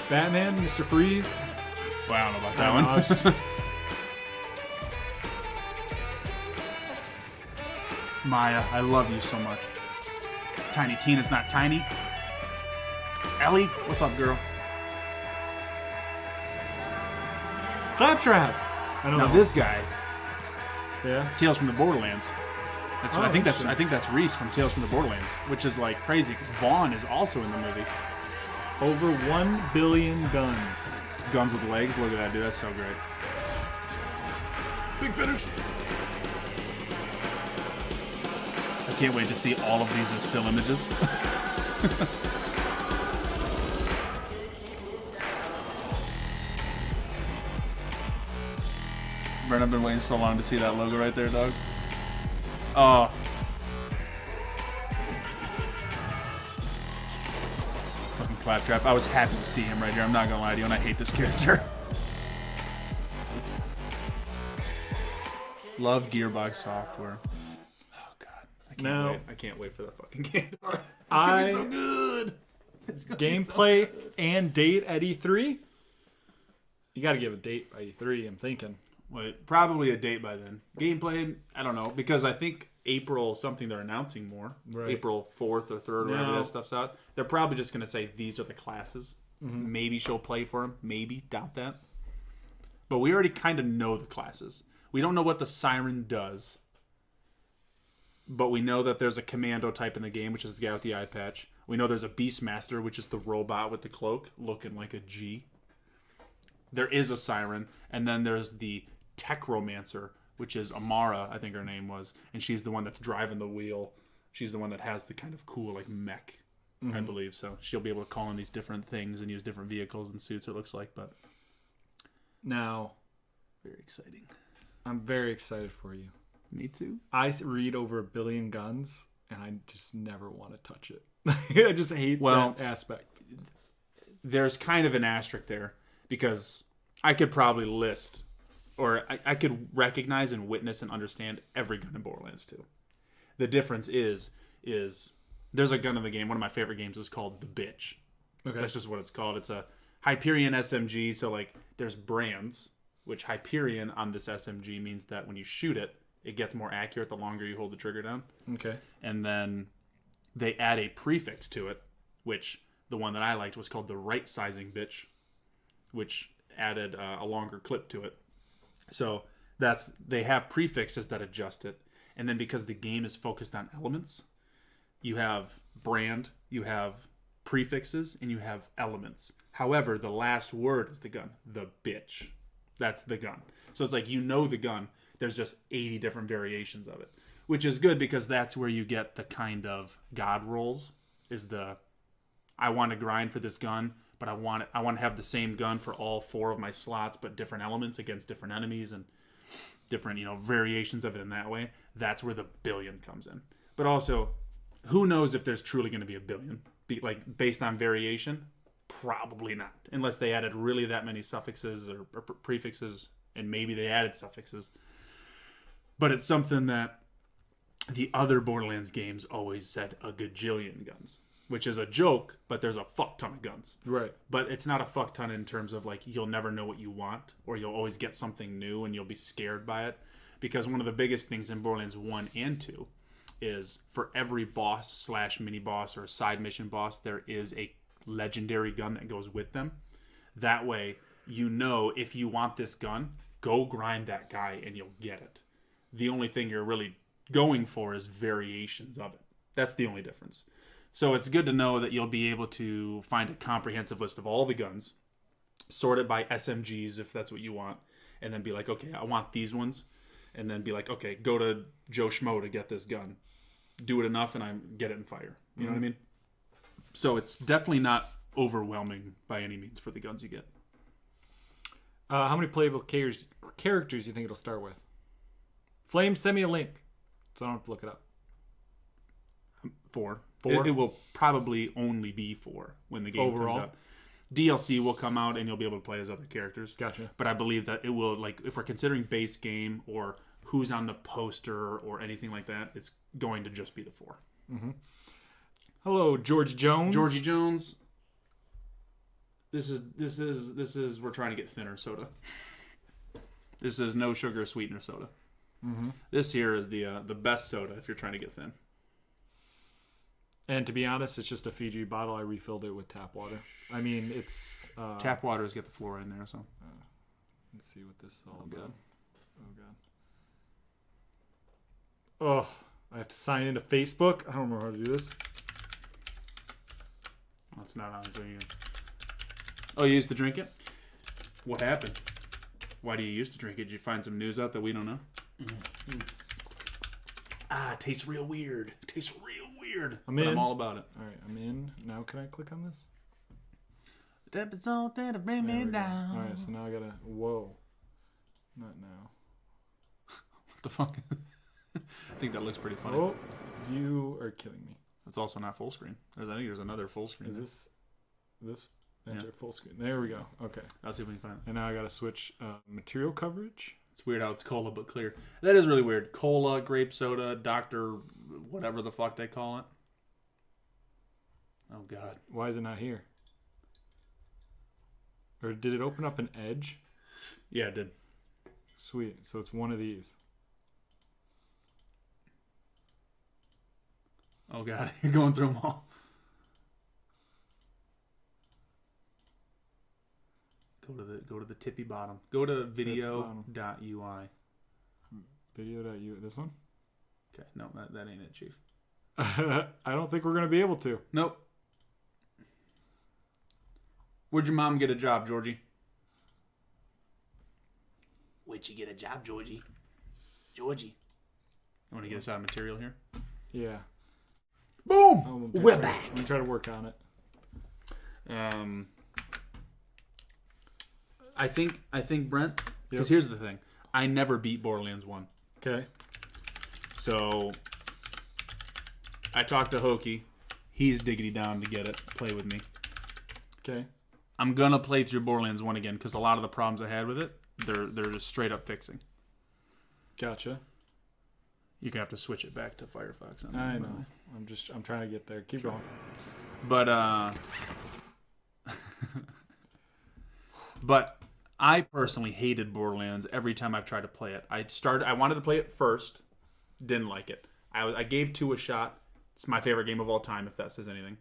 Speaker 1: Batman, Mr. Freeze.
Speaker 2: Well, I don't know about that one. Maya, I love you so much. Tiny Tina's not tiny. Ellie, what's up, girl?
Speaker 1: Claptrap. I don't
Speaker 2: Now
Speaker 1: know.
Speaker 2: this guy,
Speaker 1: Yeah.
Speaker 2: Tales from the Borderlands. That's
Speaker 1: Oh,
Speaker 2: I think
Speaker 1: interesting.
Speaker 2: that's Reese from Tales from the Borderlands, which is like crazy because Vaughn is also in the movie.
Speaker 1: Over 1 billion guns.
Speaker 2: Guns with legs. Look at that, dude. That's so great.
Speaker 14: Big finish.
Speaker 2: I can't wait to see all of these as still images. Brent, I've been waiting so long to see that logo right there, dog. Oh. Fucking Claptrap. I was happy to see him right here. I'm not gonna lie to you, and I hate this character. Love Gearbox software. Oh god. I can't wait for that fucking game. It's gonna be so good. It's gonna be so
Speaker 1: Gameplay
Speaker 2: good.
Speaker 1: and date at E3. You got to give a date by E3. I'm thinking.
Speaker 2: Wait, probably a date by then. Gameplay, I don't know, because I think April something they're announcing more.
Speaker 1: Right.
Speaker 2: April 4th or 3rd, whenever
Speaker 1: No.
Speaker 2: that stuff's out. They're probably just going to say these are the classes.
Speaker 1: Mhm.
Speaker 2: Maybe she'll play for them. Maybe. Doubt that. But we already kind of know the classes. We don't know what the Siren does. But we know that there's a commando type in the game, which is the guy with the eye patch. We know there's a Beastmaster, which is the robot with the cloak, looking like a G. There is a Siren, and then there's the Techromancer, which is Amara, I think her name was, and she's the one that's driving the wheel. She's the one that has the kind of cool like mech, I
Speaker 1: Mhm.
Speaker 2: believe. So she'll be able to call in these different things and use different vehicles and suits. It looks like, but
Speaker 1: Now,
Speaker 2: very exciting.
Speaker 1: I'm very excited for you.
Speaker 2: Me too.
Speaker 1: I read over 1 billion guns, and I just never want to touch it. I just hate that aspect.
Speaker 2: There's kind of an asterisk there because I could probably list, or I could recognize and witness and understand every gun in Borderlands 2. The difference is there's a gun in the game. One of my favorite games is called the Bitch.
Speaker 1: Okay.
Speaker 2: That's just what it's called. It's a Hyperion SMG. So like there's brands, which Hyperion on this SMG means that when you shoot it, it gets more accurate the longer you hold the trigger down.
Speaker 1: Okay.
Speaker 2: And then they add a prefix to it, which the one that I liked was called the right sizing bitch, which added a longer clip to it. So they have prefixes that adjust it. And then because the game is focused on elements, you have brand, you have prefixes, and you have elements. However, the last word is the gun, the bitch. That's the gun. So it's like, you know the gun. There's just 80 different variations of it, which is good because that's where you get the kind of god rolls. Is the I want to grind for this gun, but I want to have the same gun for all 4 of my slots, but different elements against different enemies and different variations of it in that way. That's where the billion comes in. But also, who knows if there's truly going to be a billion? Based on variation, probably not, unless they added really that many suffixes or prefixes, and maybe they added suffixes. But it's something that the other Borderlands games always said a gajillion guns, which is a joke, but there's a fuck ton of guns.
Speaker 1: Right.
Speaker 2: But it's not a fuck ton in terms of like you'll never know what you want, or you'll always get something new and you'll be scared by it. Because one of the biggest things in Borderlands 1 and 2 is for every boss / mini boss or side mission boss, there is a legendary gun that goes with them. That way, if you want this gun, go grind that guy and you'll get it. The only thing you're really going for is variations of it. That's the only difference. So it's good to know that you'll be able to find a comprehensive list of all the guns, sort it by SMGs if that's what you want, and then be like, okay, I want these ones. And then be like, okay, go to Joe Schmo to get this gun. Do it enough and I get it and fire. You know what I mean? So it's definitely not overwhelming by any means for the guns you get.
Speaker 1: How many playable characters do you think it'll start with? Flame, send me a link, so I don't have to look it up.
Speaker 2: 4.
Speaker 1: 4?
Speaker 2: It will probably only be 4 when the game
Speaker 1: Overall?
Speaker 2: comes out. DLC will come out and you'll be able to play as other characters.
Speaker 1: Gotcha.
Speaker 2: But I believe that it will, like, if we're considering base game or who's on the poster or anything like that, it's going to just be the 4.
Speaker 1: Hello, George Jones.
Speaker 2: Georgie Jones. This is we're trying to get thinner soda. This is no sugar sweetener soda. This here is the best soda if you're trying to get thin.
Speaker 1: And to be honest, it's just a Fiji bottle. I refilled it with tap water. I mean, it's...
Speaker 2: tap water has got the fluoride in there, so...
Speaker 1: let's see what this is all
Speaker 2: God.
Speaker 1: about. Oh, God. Oh, I have to sign into Facebook? I don't remember how to do this.
Speaker 2: Well, it's not on, so you... Oh, you used to drink it? What happened? Why do you used to drink it? Did you find some news out that we don't know? Ah, it tastes real weird. It tastes real weird.
Speaker 1: I'm
Speaker 2: but
Speaker 1: in.
Speaker 2: I'm all about it.
Speaker 1: All right, I'm in. Now can I click on this?
Speaker 2: Episode that'll bring me down.
Speaker 1: All right, so now I gotta... Whoa. Not now.
Speaker 2: What the fuck? I think that looks pretty funny.
Speaker 1: Oh, you are killing me.
Speaker 2: That's also not full screen. I think there's another full screen.
Speaker 1: Is
Speaker 2: there.
Speaker 1: this enter full screen? There we go. Okay.
Speaker 2: I'll see if we can find it.
Speaker 1: And now I gotta switch material coverage.
Speaker 2: It's weird how it's cola but clear. That is really weird. Cola, grape soda, Dr. whatever the fuck they call it. Oh, God.
Speaker 1: Why is it not here? Or did it open up an edge?
Speaker 2: Yeah, it did.
Speaker 1: Sweet. So it's one of these.
Speaker 2: Oh, God. You're going through them all. Go to the tippy bottom. Go to video.ui.
Speaker 1: Video.ui. This one?
Speaker 2: Okay. No, that ain't it, Chief.
Speaker 1: I don't think we're going to be able to.
Speaker 2: Nope. Where'd your mom get a job, Georgie? Where'd you get a job, Georgie? Georgie. You want to get us out of material here?
Speaker 1: Yeah.
Speaker 2: Boom! We're back.
Speaker 1: I'm going to try to work on it.
Speaker 2: I think Brent, because here's the thing. I never beat Borderlands 1.
Speaker 1: Okay.
Speaker 2: So I talked to Hokey. He's diggity down to get it. Play with me.
Speaker 1: Okay.
Speaker 2: I'm going to play through Borderlands 1 again because a lot of the problems I had with it, they're just straight up fixing.
Speaker 1: Gotcha.
Speaker 2: You're going to have to switch it back to Firefox.
Speaker 1: I know. I'm trying to get there. Keep going.
Speaker 2: But but I personally hated Borderlands every time I've tried to play it. I wanted to play it first, didn't like it. I gave 2 a shot. It's my favorite game of all time, if that says anything.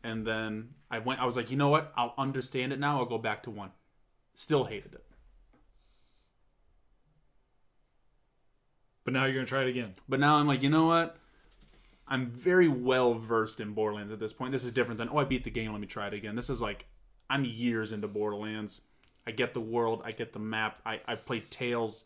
Speaker 2: And then I was like, you know what? I'll understand it now. I'll go back to 1. Still hated it.
Speaker 1: But now you're going to try it again.
Speaker 2: But now I'm like, you know what? I'm very well versed in Borderlands at this point. This is different than, I beat the game, let me try it again. This is like, I'm years into Borderlands. I get the world. I get the map. I've played Tales.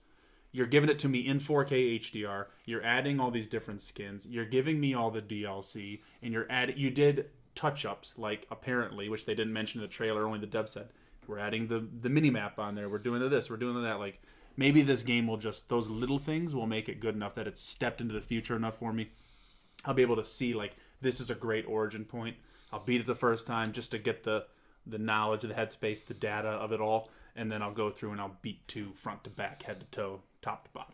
Speaker 2: You're giving it to me in 4K HDR. You're adding all these different skins. You're giving me all the DLC. And you did touch-ups, like, apparently, which they didn't mention in the trailer, only the dev said. We're adding the mini-map on there. We're doing this. We're doing that. Like, maybe this game will just, those little things will make it good enough that it's stepped into the future enough for me. I'll be able to see, like, this is a great origin point. I'll beat it the first time just to get the knowledge, the headspace, the data of it all. And then I'll go through and I'll beat 2 front to back, head to toe, top to bottom.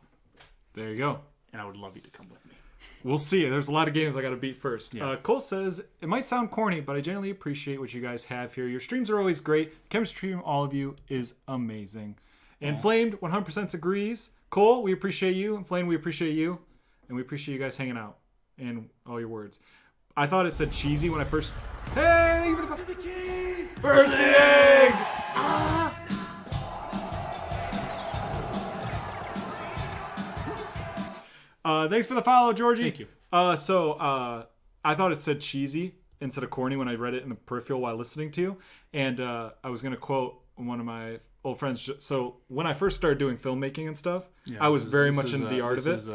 Speaker 1: There you go.
Speaker 2: And I would love you to come with me.
Speaker 1: We'll see. There's a lot of games I got to beat first.
Speaker 2: Yeah.
Speaker 1: Cole says, it might sound corny, but I genuinely appreciate what you guys have here. Your streams are always great. Chemistry from all of you is amazing. And Flamed 100% agrees. Cole, we appreciate you. And Flamed, we appreciate you. And we appreciate you guys hanging out and all your words. I thought it said cheesy when I first... Hey, thank you for the key! First the egg! Ah! Thanks for the follow, Georgie.
Speaker 2: Thank you.
Speaker 1: I thought it said cheesy instead of corny when I read it in the peripheral while listening to you. And I was going to quote one of my old friends. So when I first started doing filmmaking and stuff, I was very much into the art of it.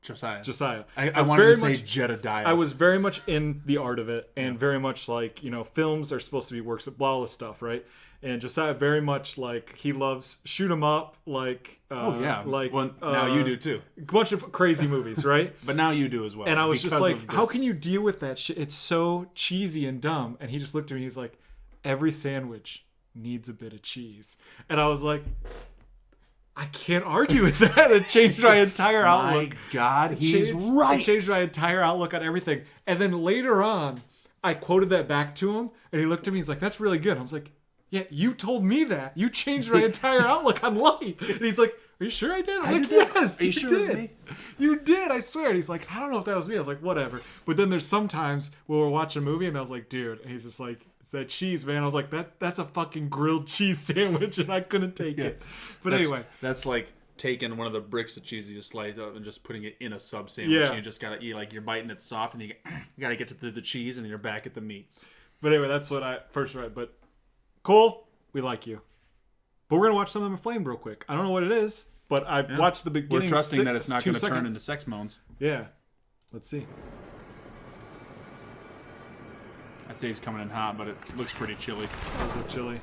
Speaker 1: Josiah.
Speaker 2: I wanted to say Jedediah.
Speaker 1: I was very much in the art of it and very much like, films are supposed to be works of blah stuff, right? And Josiah very much like he loves shoot 'em up, like
Speaker 2: now you do too.
Speaker 1: A bunch of crazy movies, right?
Speaker 2: But now you do as well.
Speaker 1: And I was just like, how can you deal with that shit? It's so cheesy and dumb. And he just looked at me. He's like, every sandwich needs a bit of cheese. And I was like, I can't argue with that. It changed my entire outlook.
Speaker 2: My God, he's right.
Speaker 1: It changed my entire outlook on everything. And then later on, I quoted that back to him, and he looked at me. He's like, "That's really good." I was like, "Yeah, you told me that. You changed my entire outlook on life." And he's like, "Are you sure I did?" I'm like, "Yes,
Speaker 2: Are you
Speaker 1: you
Speaker 2: sure
Speaker 1: did.
Speaker 2: it was me?
Speaker 1: You did. I swear." And he's like, "I don't know if that was me." I was like, "Whatever." But then there's sometimes where we're watching a movie, and I was like, "Dude," and he's just like, "It's that cheese, man." I was like, "That's a fucking grilled cheese sandwich," and I couldn't take it. But anyway,
Speaker 2: that's like taking one of the bricks of cheese you slice up and just putting it in a sub sandwich.
Speaker 1: Yeah.
Speaker 2: And you just gotta eat, like, you're biting it soft, and you gotta get to the cheese, and then you're back at the meats.
Speaker 1: But anyway, that's what I first read. But Cole, we like you. But we're gonna watch some of them flamed real quick. I don't know what it is, but I've watched the beginning.
Speaker 2: We're trusting that it's not going to
Speaker 1: 2
Speaker 2: turn
Speaker 1: seconds.
Speaker 2: into sex moans.
Speaker 1: Yeah. Let's see.
Speaker 2: I'd say he's coming in hot, but it looks pretty chilly.
Speaker 1: How's it chilly?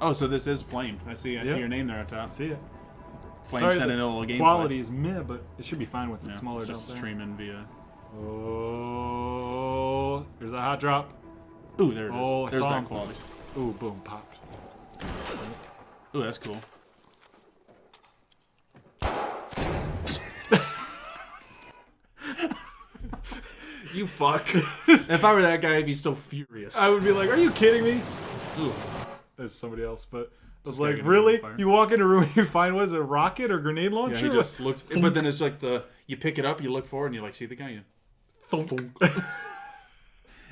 Speaker 2: Oh, so this is flamed. I see your name there on top.
Speaker 1: See it.
Speaker 2: Flame
Speaker 1: Sorry,
Speaker 2: sending
Speaker 1: the
Speaker 2: a little gameplay.
Speaker 1: quality is meh, but it should be fine once it's smaller.
Speaker 2: It's just
Speaker 1: don't they?
Speaker 2: streaming via.
Speaker 1: Oh, there's a hot drop.
Speaker 2: Ooh, there it is.
Speaker 1: Oh, I
Speaker 2: There's
Speaker 1: saw
Speaker 2: that
Speaker 1: him.
Speaker 2: quality.
Speaker 1: Ooh, boom, popped.
Speaker 2: Ooh, that's cool. You fuck. If I were that guy, I'd be so furious.
Speaker 1: I would be like, "Are you kidding me?"
Speaker 2: Ooh.
Speaker 1: There's somebody else, but I was
Speaker 2: This guy
Speaker 1: like,
Speaker 2: gonna
Speaker 1: "Really?
Speaker 2: be on fire.
Speaker 1: You walk in a room and you find what is it, a rocket or grenade
Speaker 2: Yeah,
Speaker 1: launcher?"
Speaker 2: he just looks. But then it's like you pick it up, you look forward, and you like see the guy,
Speaker 1: Thunk.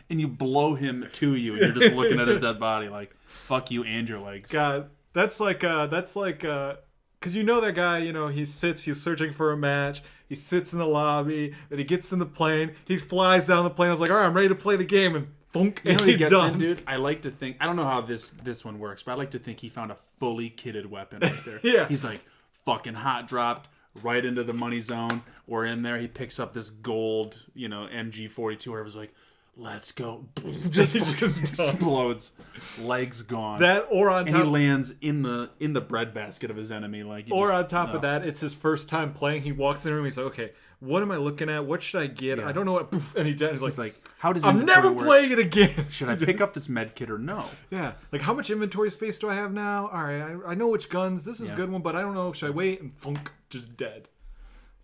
Speaker 2: and you blow him to you, and you're just looking at his dead body like, "Fuck you and your legs."
Speaker 1: God, that's like, because you know that guy, he's searching for a match. He sits in the lobby, then he gets in the plane, he flies down the plane. I was like, all right, I'm ready to play the game, and thunk,
Speaker 2: You know
Speaker 1: and
Speaker 2: what he
Speaker 1: he's
Speaker 2: gets
Speaker 1: done.
Speaker 2: in, dude? I like to think, I don't know how this one works, but I like to think he found a fully kitted weapon right there.
Speaker 1: Yeah.
Speaker 2: He's like, fucking hot dropped right into the money zone. We're in there. He picks up this gold, MG42, where it was like, let's go. Just explodes. Legs gone.
Speaker 1: That or on
Speaker 2: and
Speaker 1: top,
Speaker 2: he lands in the breadbasket of his enemy. Like,
Speaker 1: on top of that, it's his first time playing. He walks in the room. He's like, okay, what am I looking at? What should I get?
Speaker 2: Yeah.
Speaker 1: I don't know what. Poof, and he's like,
Speaker 2: how does
Speaker 1: I'm
Speaker 2: inventory
Speaker 1: never
Speaker 2: work?
Speaker 1: playing it again.
Speaker 2: Should I pick up this med kit or no?
Speaker 1: Yeah, like how much inventory space do I have now? All right, I know which guns. This is a good one, but I don't know. Should I wait? And thunk, just dead.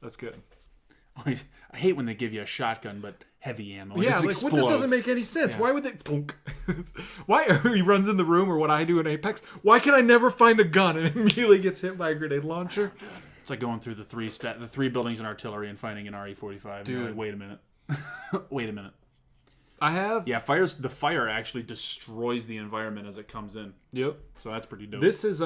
Speaker 1: That's good.
Speaker 2: I hate when they give you a shotgun, but heavy ammo. It
Speaker 1: Yeah,
Speaker 2: just
Speaker 1: like
Speaker 2: explodes.
Speaker 1: what? This doesn't make any sense.
Speaker 2: Yeah.
Speaker 1: Why would they? Thunk. Why he runs in the room, or what I do in Apex? Why can I never find a gun and immediately gets hit by a grenade launcher?
Speaker 2: It's like going through the three buildings in artillery and finding an RE-45.
Speaker 1: Dude.
Speaker 2: Like, wait a minute. Wait a minute.
Speaker 1: I have.
Speaker 2: Yeah, the fire actually destroys the environment as it comes in.
Speaker 1: Yep.
Speaker 2: So that's pretty dope.
Speaker 1: This is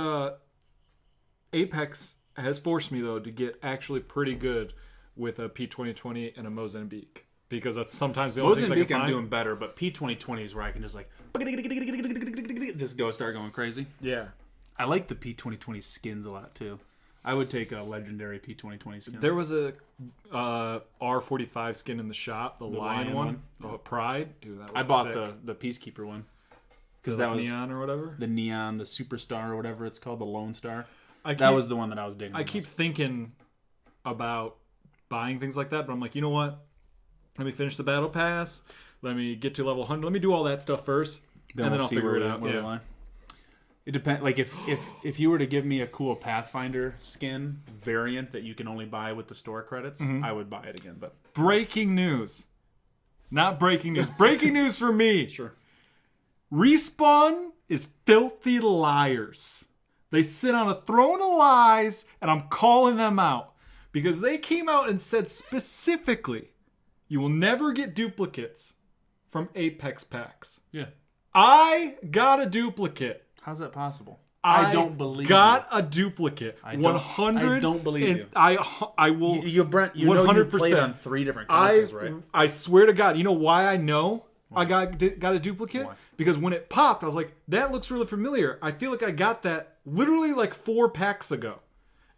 Speaker 1: Apex has forced me though to get actually pretty good with a P2020 and a Mozambique, because that's sometimes the only things I can
Speaker 2: Mozambique I'm
Speaker 1: find.
Speaker 2: doing better, but P2020 is where I can just like just start going crazy.
Speaker 1: Yeah.
Speaker 2: I like the P2020 skins a lot too. I would take a legendary P2020 skin.
Speaker 1: There was a R45 skin in the shop, the lion one. Oh, Pride. Dude, that was
Speaker 2: I bought
Speaker 1: sick.
Speaker 2: the Peacekeeper one.
Speaker 1: Because that was neon or whatever.
Speaker 2: The neon, the superstar or whatever it's called, the Lone Star.
Speaker 1: That
Speaker 2: was the one that I was digging.
Speaker 1: I keep thinking about buying things like that, but I'm like, you know what? Let me finish the battle pass. Let me get to level 100. Let me do all that stuff first, and then I'll figure it out. Yeah.
Speaker 2: It depends. Like if you were to give me a cool Pathfinder skin variant that you can only buy with the store credits, I would buy it again. But
Speaker 1: breaking news, not breaking news. Breaking news for me.
Speaker 2: Sure.
Speaker 1: Respawn is filthy liars. They sit on a throne of lies, and I'm calling them out because they came out and said specifically, you will never get duplicates from Apex packs.
Speaker 2: Yeah.
Speaker 1: I got a duplicate.
Speaker 2: How's that possible?
Speaker 1: I
Speaker 2: don't believe
Speaker 1: got
Speaker 2: you.
Speaker 1: a duplicate.
Speaker 2: I
Speaker 1: 100.
Speaker 2: don't believe
Speaker 1: and
Speaker 2: you.
Speaker 1: I will.
Speaker 2: Brent, you
Speaker 1: 100%.
Speaker 2: know you played on 3 different consoles, right?
Speaker 1: I swear to God. You know why I know I got a duplicate?
Speaker 2: Why?
Speaker 1: Because when it popped, I was like, that looks really familiar. I feel like I got that literally like 4 packs ago.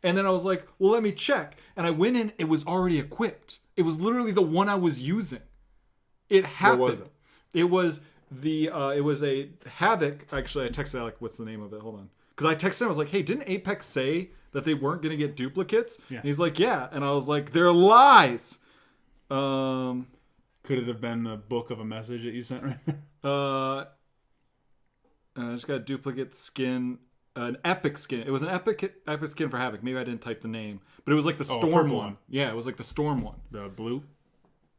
Speaker 1: And then I was like, well, let me check. And I went in, it was already equipped. It was literally the one I was using. It happened.
Speaker 2: What was it?
Speaker 1: It was it was a Havoc. Actually, I texted Alec, what's the name of it? Hold on. Because I texted him, I was like, hey, didn't Apex say that they weren't going to get duplicates?
Speaker 2: Yeah.
Speaker 1: And he's like, yeah. And I was like, they're lies.
Speaker 2: Could it have been the book of a message that you sent right there?
Speaker 1: I just got a duplicate skin an epic skin. It was an epic skin for Havoc. Maybe I didn't type the name, but it was like the
Speaker 2: Oh,
Speaker 1: storm
Speaker 2: purple
Speaker 1: one.
Speaker 2: one.
Speaker 1: Yeah, it was like the storm one.
Speaker 2: The blue.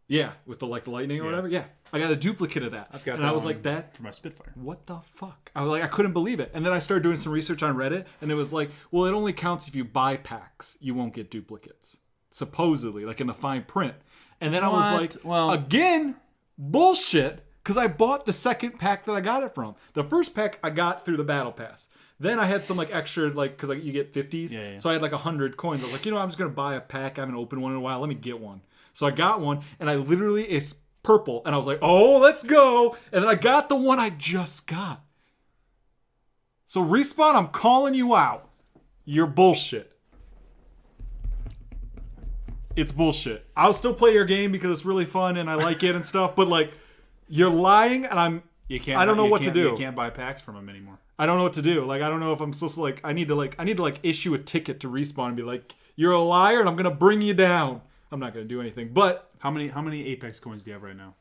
Speaker 1: Yeah, with the lightning or whatever. Yeah, I got a duplicate of that.
Speaker 2: I've got
Speaker 1: and
Speaker 2: that
Speaker 1: I was
Speaker 2: one
Speaker 1: like, that
Speaker 2: for my Spitfire.
Speaker 1: What the fuck? I was like, I couldn't believe it. And then I started doing some research on Reddit, and it was like, well, it only counts if you buy packs. You won't get duplicates, supposedly, like in the fine print. And then I was like,
Speaker 2: well,
Speaker 1: again, bullshit, because I bought the second pack that I got it from. The first pack I got through the battle pass. Then I had some like extra, like, because like you get 50s.
Speaker 2: Yeah.
Speaker 1: So I had like 100 coins. I was like, I'm just going to buy a pack. I haven't opened one in a while. Let me get one. So I got one, and I literally, it's purple. And I was like, oh, let's go. And then I got the one I just got. So Respawn, I'm calling you out. You're bullshit. It's bullshit. I'll still play your game because it's really fun and I like it and stuff. But like, you're lying, and I don't know what to do.
Speaker 2: You can't buy packs from them anymore.
Speaker 1: I don't know what to do. Like, I don't know if I'm supposed to like. I need to issue a ticket to Respawn and be like, you're a liar, and I'm gonna bring you down. I'm not gonna do anything. But
Speaker 2: how many Apex coins do you have right now?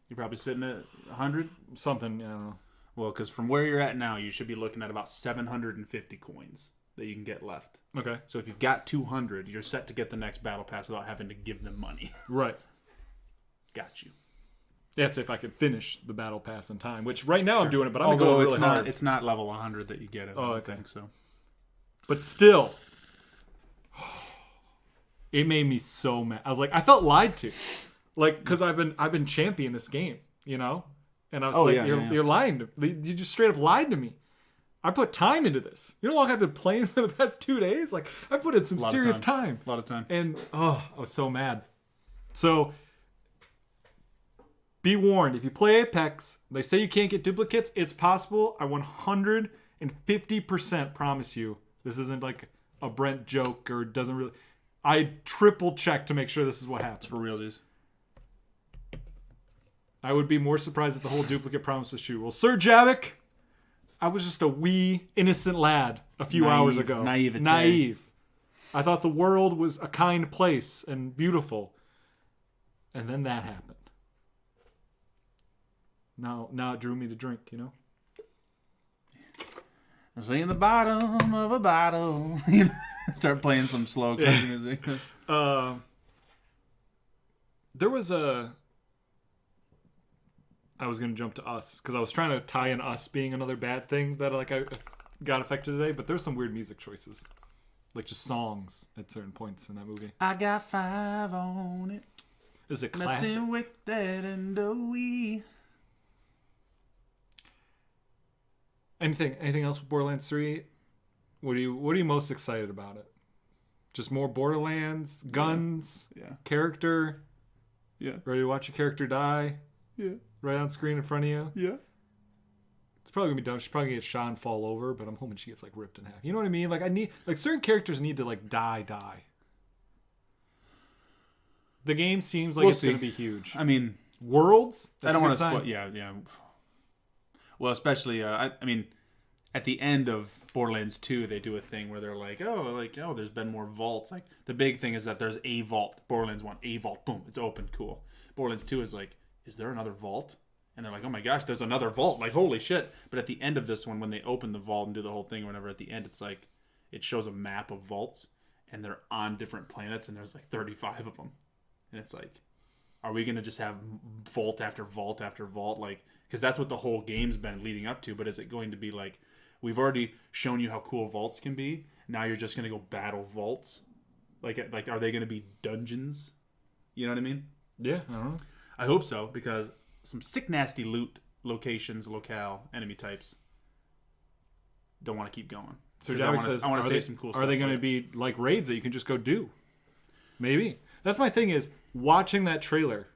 Speaker 2: You're probably sitting at 100
Speaker 1: something. I don't know.
Speaker 2: Well, because from where you're at now, you should be looking at about 750 coins that you can get left.
Speaker 1: Okay.
Speaker 2: So if you've got 200, you're set to get the next battle pass without having to give them money.
Speaker 1: Right.
Speaker 2: Got you.
Speaker 1: That's if I could finish the battle pass in time. Which right now I'm doing it, but I'm
Speaker 2: Although
Speaker 1: going
Speaker 2: it's
Speaker 1: really
Speaker 2: not,
Speaker 1: hard.
Speaker 2: It's not level 100 that you get it.
Speaker 1: Oh,
Speaker 2: I
Speaker 1: okay.
Speaker 2: think so.
Speaker 1: But still, it made me so mad. I was like, I felt lied to, like, because I've been championing this game, you know, and I was you're lying to me. You just straight up lied to me. I put time into this. You know how long I've been playing for the past 2 days? Like, I put in some serious time.
Speaker 2: A lot of time.
Speaker 1: And I was so mad. So be warned, if you play Apex, they say you can't get duplicates. It's possible. I 150% promise you this isn't like a Brent joke or doesn't really. I triple check to make sure this is what happens.
Speaker 2: For realsies.
Speaker 1: I would be more surprised if the whole duplicate promise is true. Well, Sir Javik, I was just a wee innocent lad a few hours ago. Naive. I thought the world was a kind place and beautiful. And then that happened. Now it drew me to drink, you know?
Speaker 2: I was in the bottom of a bottle. Start playing some slow country music.
Speaker 1: There was I was going to jump to Us because I was trying to tie in Us being another bad thing that I got affected today, but there's some weird music choices. Like just songs at certain points in that movie.
Speaker 2: I got 5 on it.
Speaker 1: This is a classic.
Speaker 2: Messing with that and we.
Speaker 1: Anything else with Borderlands 3? What are you most excited about it? Just more Borderlands, guns, character.
Speaker 2: Yeah.
Speaker 1: Ready to watch a character die?
Speaker 2: Yeah.
Speaker 1: Right on screen in front of you?
Speaker 2: Yeah.
Speaker 1: It's probably gonna be dumb. She's probably gonna get shot and fall over, but I'm hoping she gets like ripped in half. You know what I mean? Like certain characters need to like die. The game seems like it's gonna be huge.
Speaker 2: I mean,
Speaker 1: Worlds.
Speaker 2: I don't want to spoil. Yeah. Well, especially, I mean, at the end of Borderlands 2, they do a thing where they're like, there's been more vaults. Like, the big thing is that there's a vault. Borderlands 1, a vault. Boom, it's open. Cool. Borderlands 2 is like, is there another vault? And they're like, oh my gosh, there's another vault. Like, holy shit. But at the end of this one, when they open the vault and do the whole thing or whatever, at the end, it's like, it shows a map of vaults, and they're on different planets, and there's like 35 of them. And it's like, are we going to just have vault after vault after vault? Like, because that's what the whole game's been leading up to. But is it going to be like, we've already shown you how cool vaults can be. Now you're just going to go battle vaults? Like, are they going to be dungeons? You know what I mean?
Speaker 1: Yeah, I don't know.
Speaker 2: I hope so, because some sick, nasty loot locations, locale, enemy types don't want to keep going.
Speaker 1: So Javik says,
Speaker 2: I want to save some cool stuff.
Speaker 1: Are they going to be like raids that you can just go do? Maybe. That's my thing is, watching that trailer,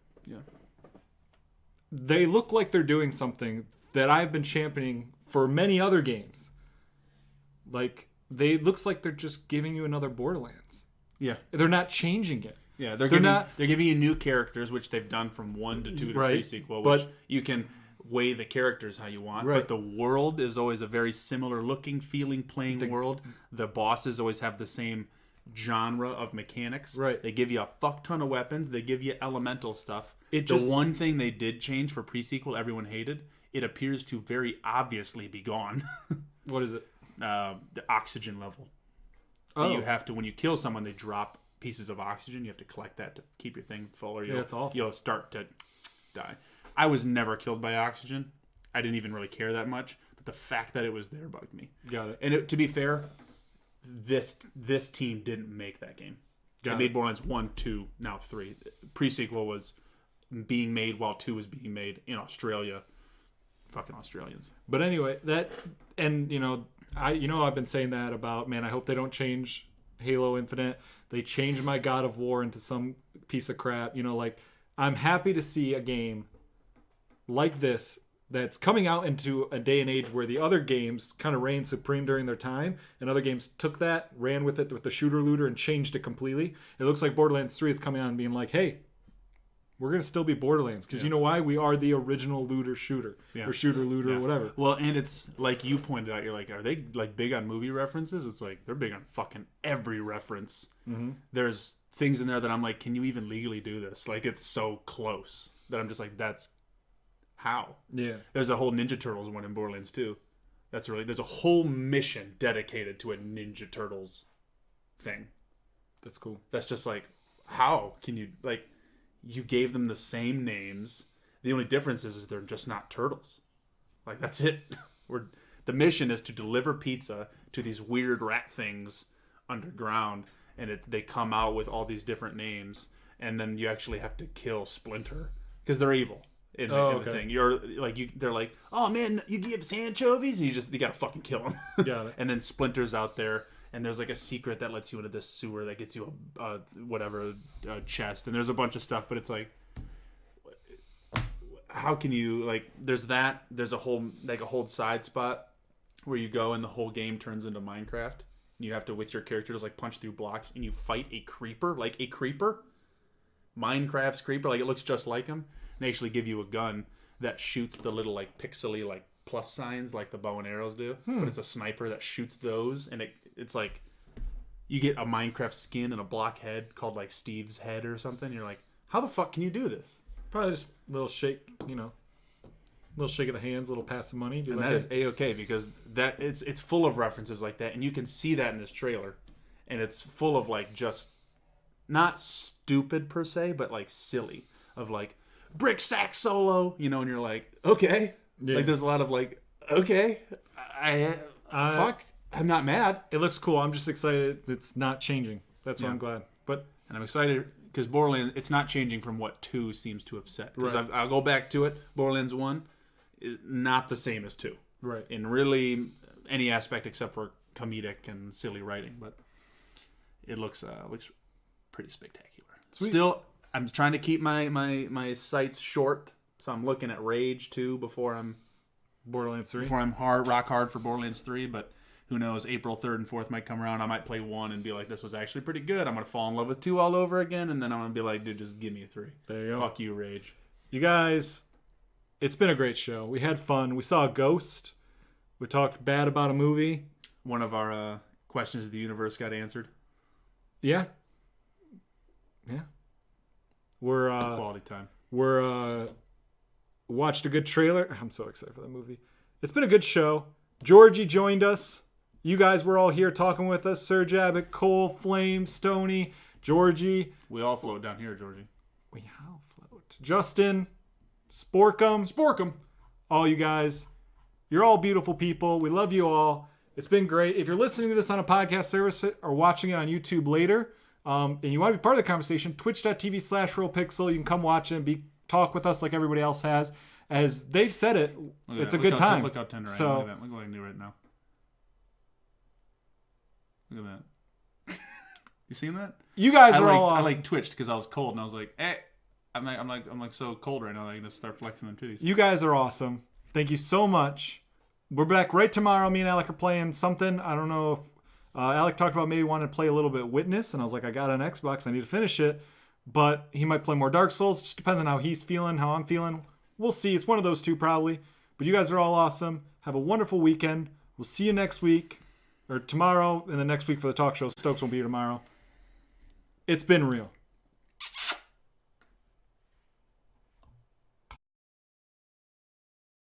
Speaker 1: they look like they're doing something that I've been championing for many other games. Like, looks like they're just giving you another Borderlands.
Speaker 2: Yeah.
Speaker 1: They're not changing it.
Speaker 2: Yeah, they're giving you new characters, which they've done from 1 to 2 to pre-sequel, which you can weigh the characters how you want.
Speaker 1: Right.
Speaker 2: But the world is always a very similar looking, feeling, playing world. The bosses always have the same genre of mechanics.
Speaker 1: Right.
Speaker 2: They give you a fuck ton of weapons. They give you elemental stuff. The one thing they did change for pre-sequel everyone hated, it appears to very obviously be gone.
Speaker 1: What is it?
Speaker 2: the oxygen level. That you have to, when you kill someone, they drop pieces of oxygen. You have to collect that to keep your thing full, or you'll start to die. I was never killed by oxygen. I didn't even really care that much, but the fact that it was there bugged me.
Speaker 1: Got it.
Speaker 2: And to be fair, this team didn't make that game. They made Borderlands 1, 2, now 3. Pre-sequel was being made while 2 was being made in Australia. Fucking Australians.
Speaker 1: But anyway, I've been saying that about, man, I hope they don't change Halo Infinite. They changed my God of War into some piece of crap. I'm happy to see a game like this that's coming out into a day and age where the other games kind of reigned supreme during their time, and other games took that, ran with it with the shooter looter, and changed it completely. It looks like Borderlands 3 is coming out and being like, hey, we're going to still be Borderlands. Because you know why? We are the original looter shooter. Or shooter looter or whatever.
Speaker 2: Well, and it's like you pointed out, you're like, are they like big on movie references? It's like, they're big on fucking every reference. Mm-hmm. There's things in there that I'm like, can you even legally do this? Like, it's so close that I'm just like, that's how.
Speaker 1: Yeah.
Speaker 2: There's a whole Ninja Turtles one in Borderlands 2. There's a whole mission dedicated to a Ninja Turtles thing.
Speaker 1: That's cool. That's
Speaker 2: just like, how can you, like, you gave them the same names. The only difference is they're just not turtles. Like, that's it. The mission is to deliver pizza to these weird rat things underground, and they come out with all these different names, and then you actually have to kill Splinter because they're evil. In the thing, they're like, oh man, you give us anchovies, and you gotta fucking kill them.
Speaker 1: Got it.
Speaker 2: And then Splinter's out there, and there's like a secret that lets you into this sewer that gets you a chest, and there's a bunch of stuff, but it's like, how can you, like, there's a whole side spot where you go and the whole game turns into Minecraft, and you have to, with your character, just like punch through blocks, and you fight a creeper, Minecraft's creeper, like it looks just like him. They actually give you a gun that shoots the little like pixely like plus signs like the bow and arrows do, but it's a sniper that shoots those, and it's like you get a Minecraft skin and a block head called like Steve's head or something. You're like, how the fuck can you do this?
Speaker 1: Probably just a little shake, little shake of the hands, a little pass of money.
Speaker 2: And that is A-okay because that it's full of references like that, and you can see that in this trailer, and it's full of like just not stupid per se, but like silly of like brick sack solo, and you're like, okay. Yeah. Like there's a lot of like, okay, fuck, I'm not mad.
Speaker 1: It looks cool. I'm just excited it's not changing. That's why I'm glad. And
Speaker 2: I'm excited because Borderlands, it's not changing from what 2 seems to have set. Because I'll go back to it. Borderlands 1 is not the same as 2.
Speaker 1: Right.
Speaker 2: In really any aspect except for comedic and silly writing, but it looks pretty spectacular.
Speaker 1: Sweet.
Speaker 2: Still, I'm trying to keep my sights short, so I'm looking at Rage 2 before I'm
Speaker 1: Borderlands 3.
Speaker 2: Before I'm rock hard for Borderlands 3, but who knows? April 3rd and 4th might come around. I might play 1 and be like, this was actually pretty good. I'm gonna fall in love with 2 all over again, and then I'm gonna be like, dude, just give me a 3.
Speaker 1: There you go.
Speaker 2: Fuck you, Rage.
Speaker 1: You guys, it's been a great show. We had fun. We saw a ghost. We talked bad about a movie.
Speaker 2: One of our questions of the universe got answered.
Speaker 1: Yeah. We're
Speaker 2: quality time.
Speaker 1: We're watched a good trailer. I'm so excited for that movie. It's been a good show. Georgie joined us. You guys were all here talking with us. Sir Jabbit, Cole, Flame, Stony, Georgie.
Speaker 2: We all float down here, Georgie.
Speaker 1: We all float. Justin, Sporkum. All you guys. You're all beautiful people. We love you all. It's been great. If you're listening to this on a podcast service or watching it on YouTube later, and you want to be part of the conversation, twitch.tv/RollPixel. You can come watch it and talk with us like everybody else has. As they've said it, it's a good time.
Speaker 2: Look how tender I am. Look at that. Look what I can do right now. Look at that. You seen that?
Speaker 1: You guys are all awesome.
Speaker 2: I like twitched because I was cold and I was like, I'm like so cold right now that I can just start flexing them titties.
Speaker 1: You guys are awesome. Thank you so much. We're back right tomorrow. Me and Alec are playing something. I don't know if Alec talked about maybe wanting to play a little bit Witness, and I was like, I got an Xbox. I need to finish it. But he might play more Dark Souls. It just depends on how he's feeling, how I'm feeling. We'll see. It's one of those two probably. But you guys are all awesome. Have a wonderful weekend. We'll see you next week. Or tomorrow, and the next week for the talk show. Stokes won't be here tomorrow. It's been real.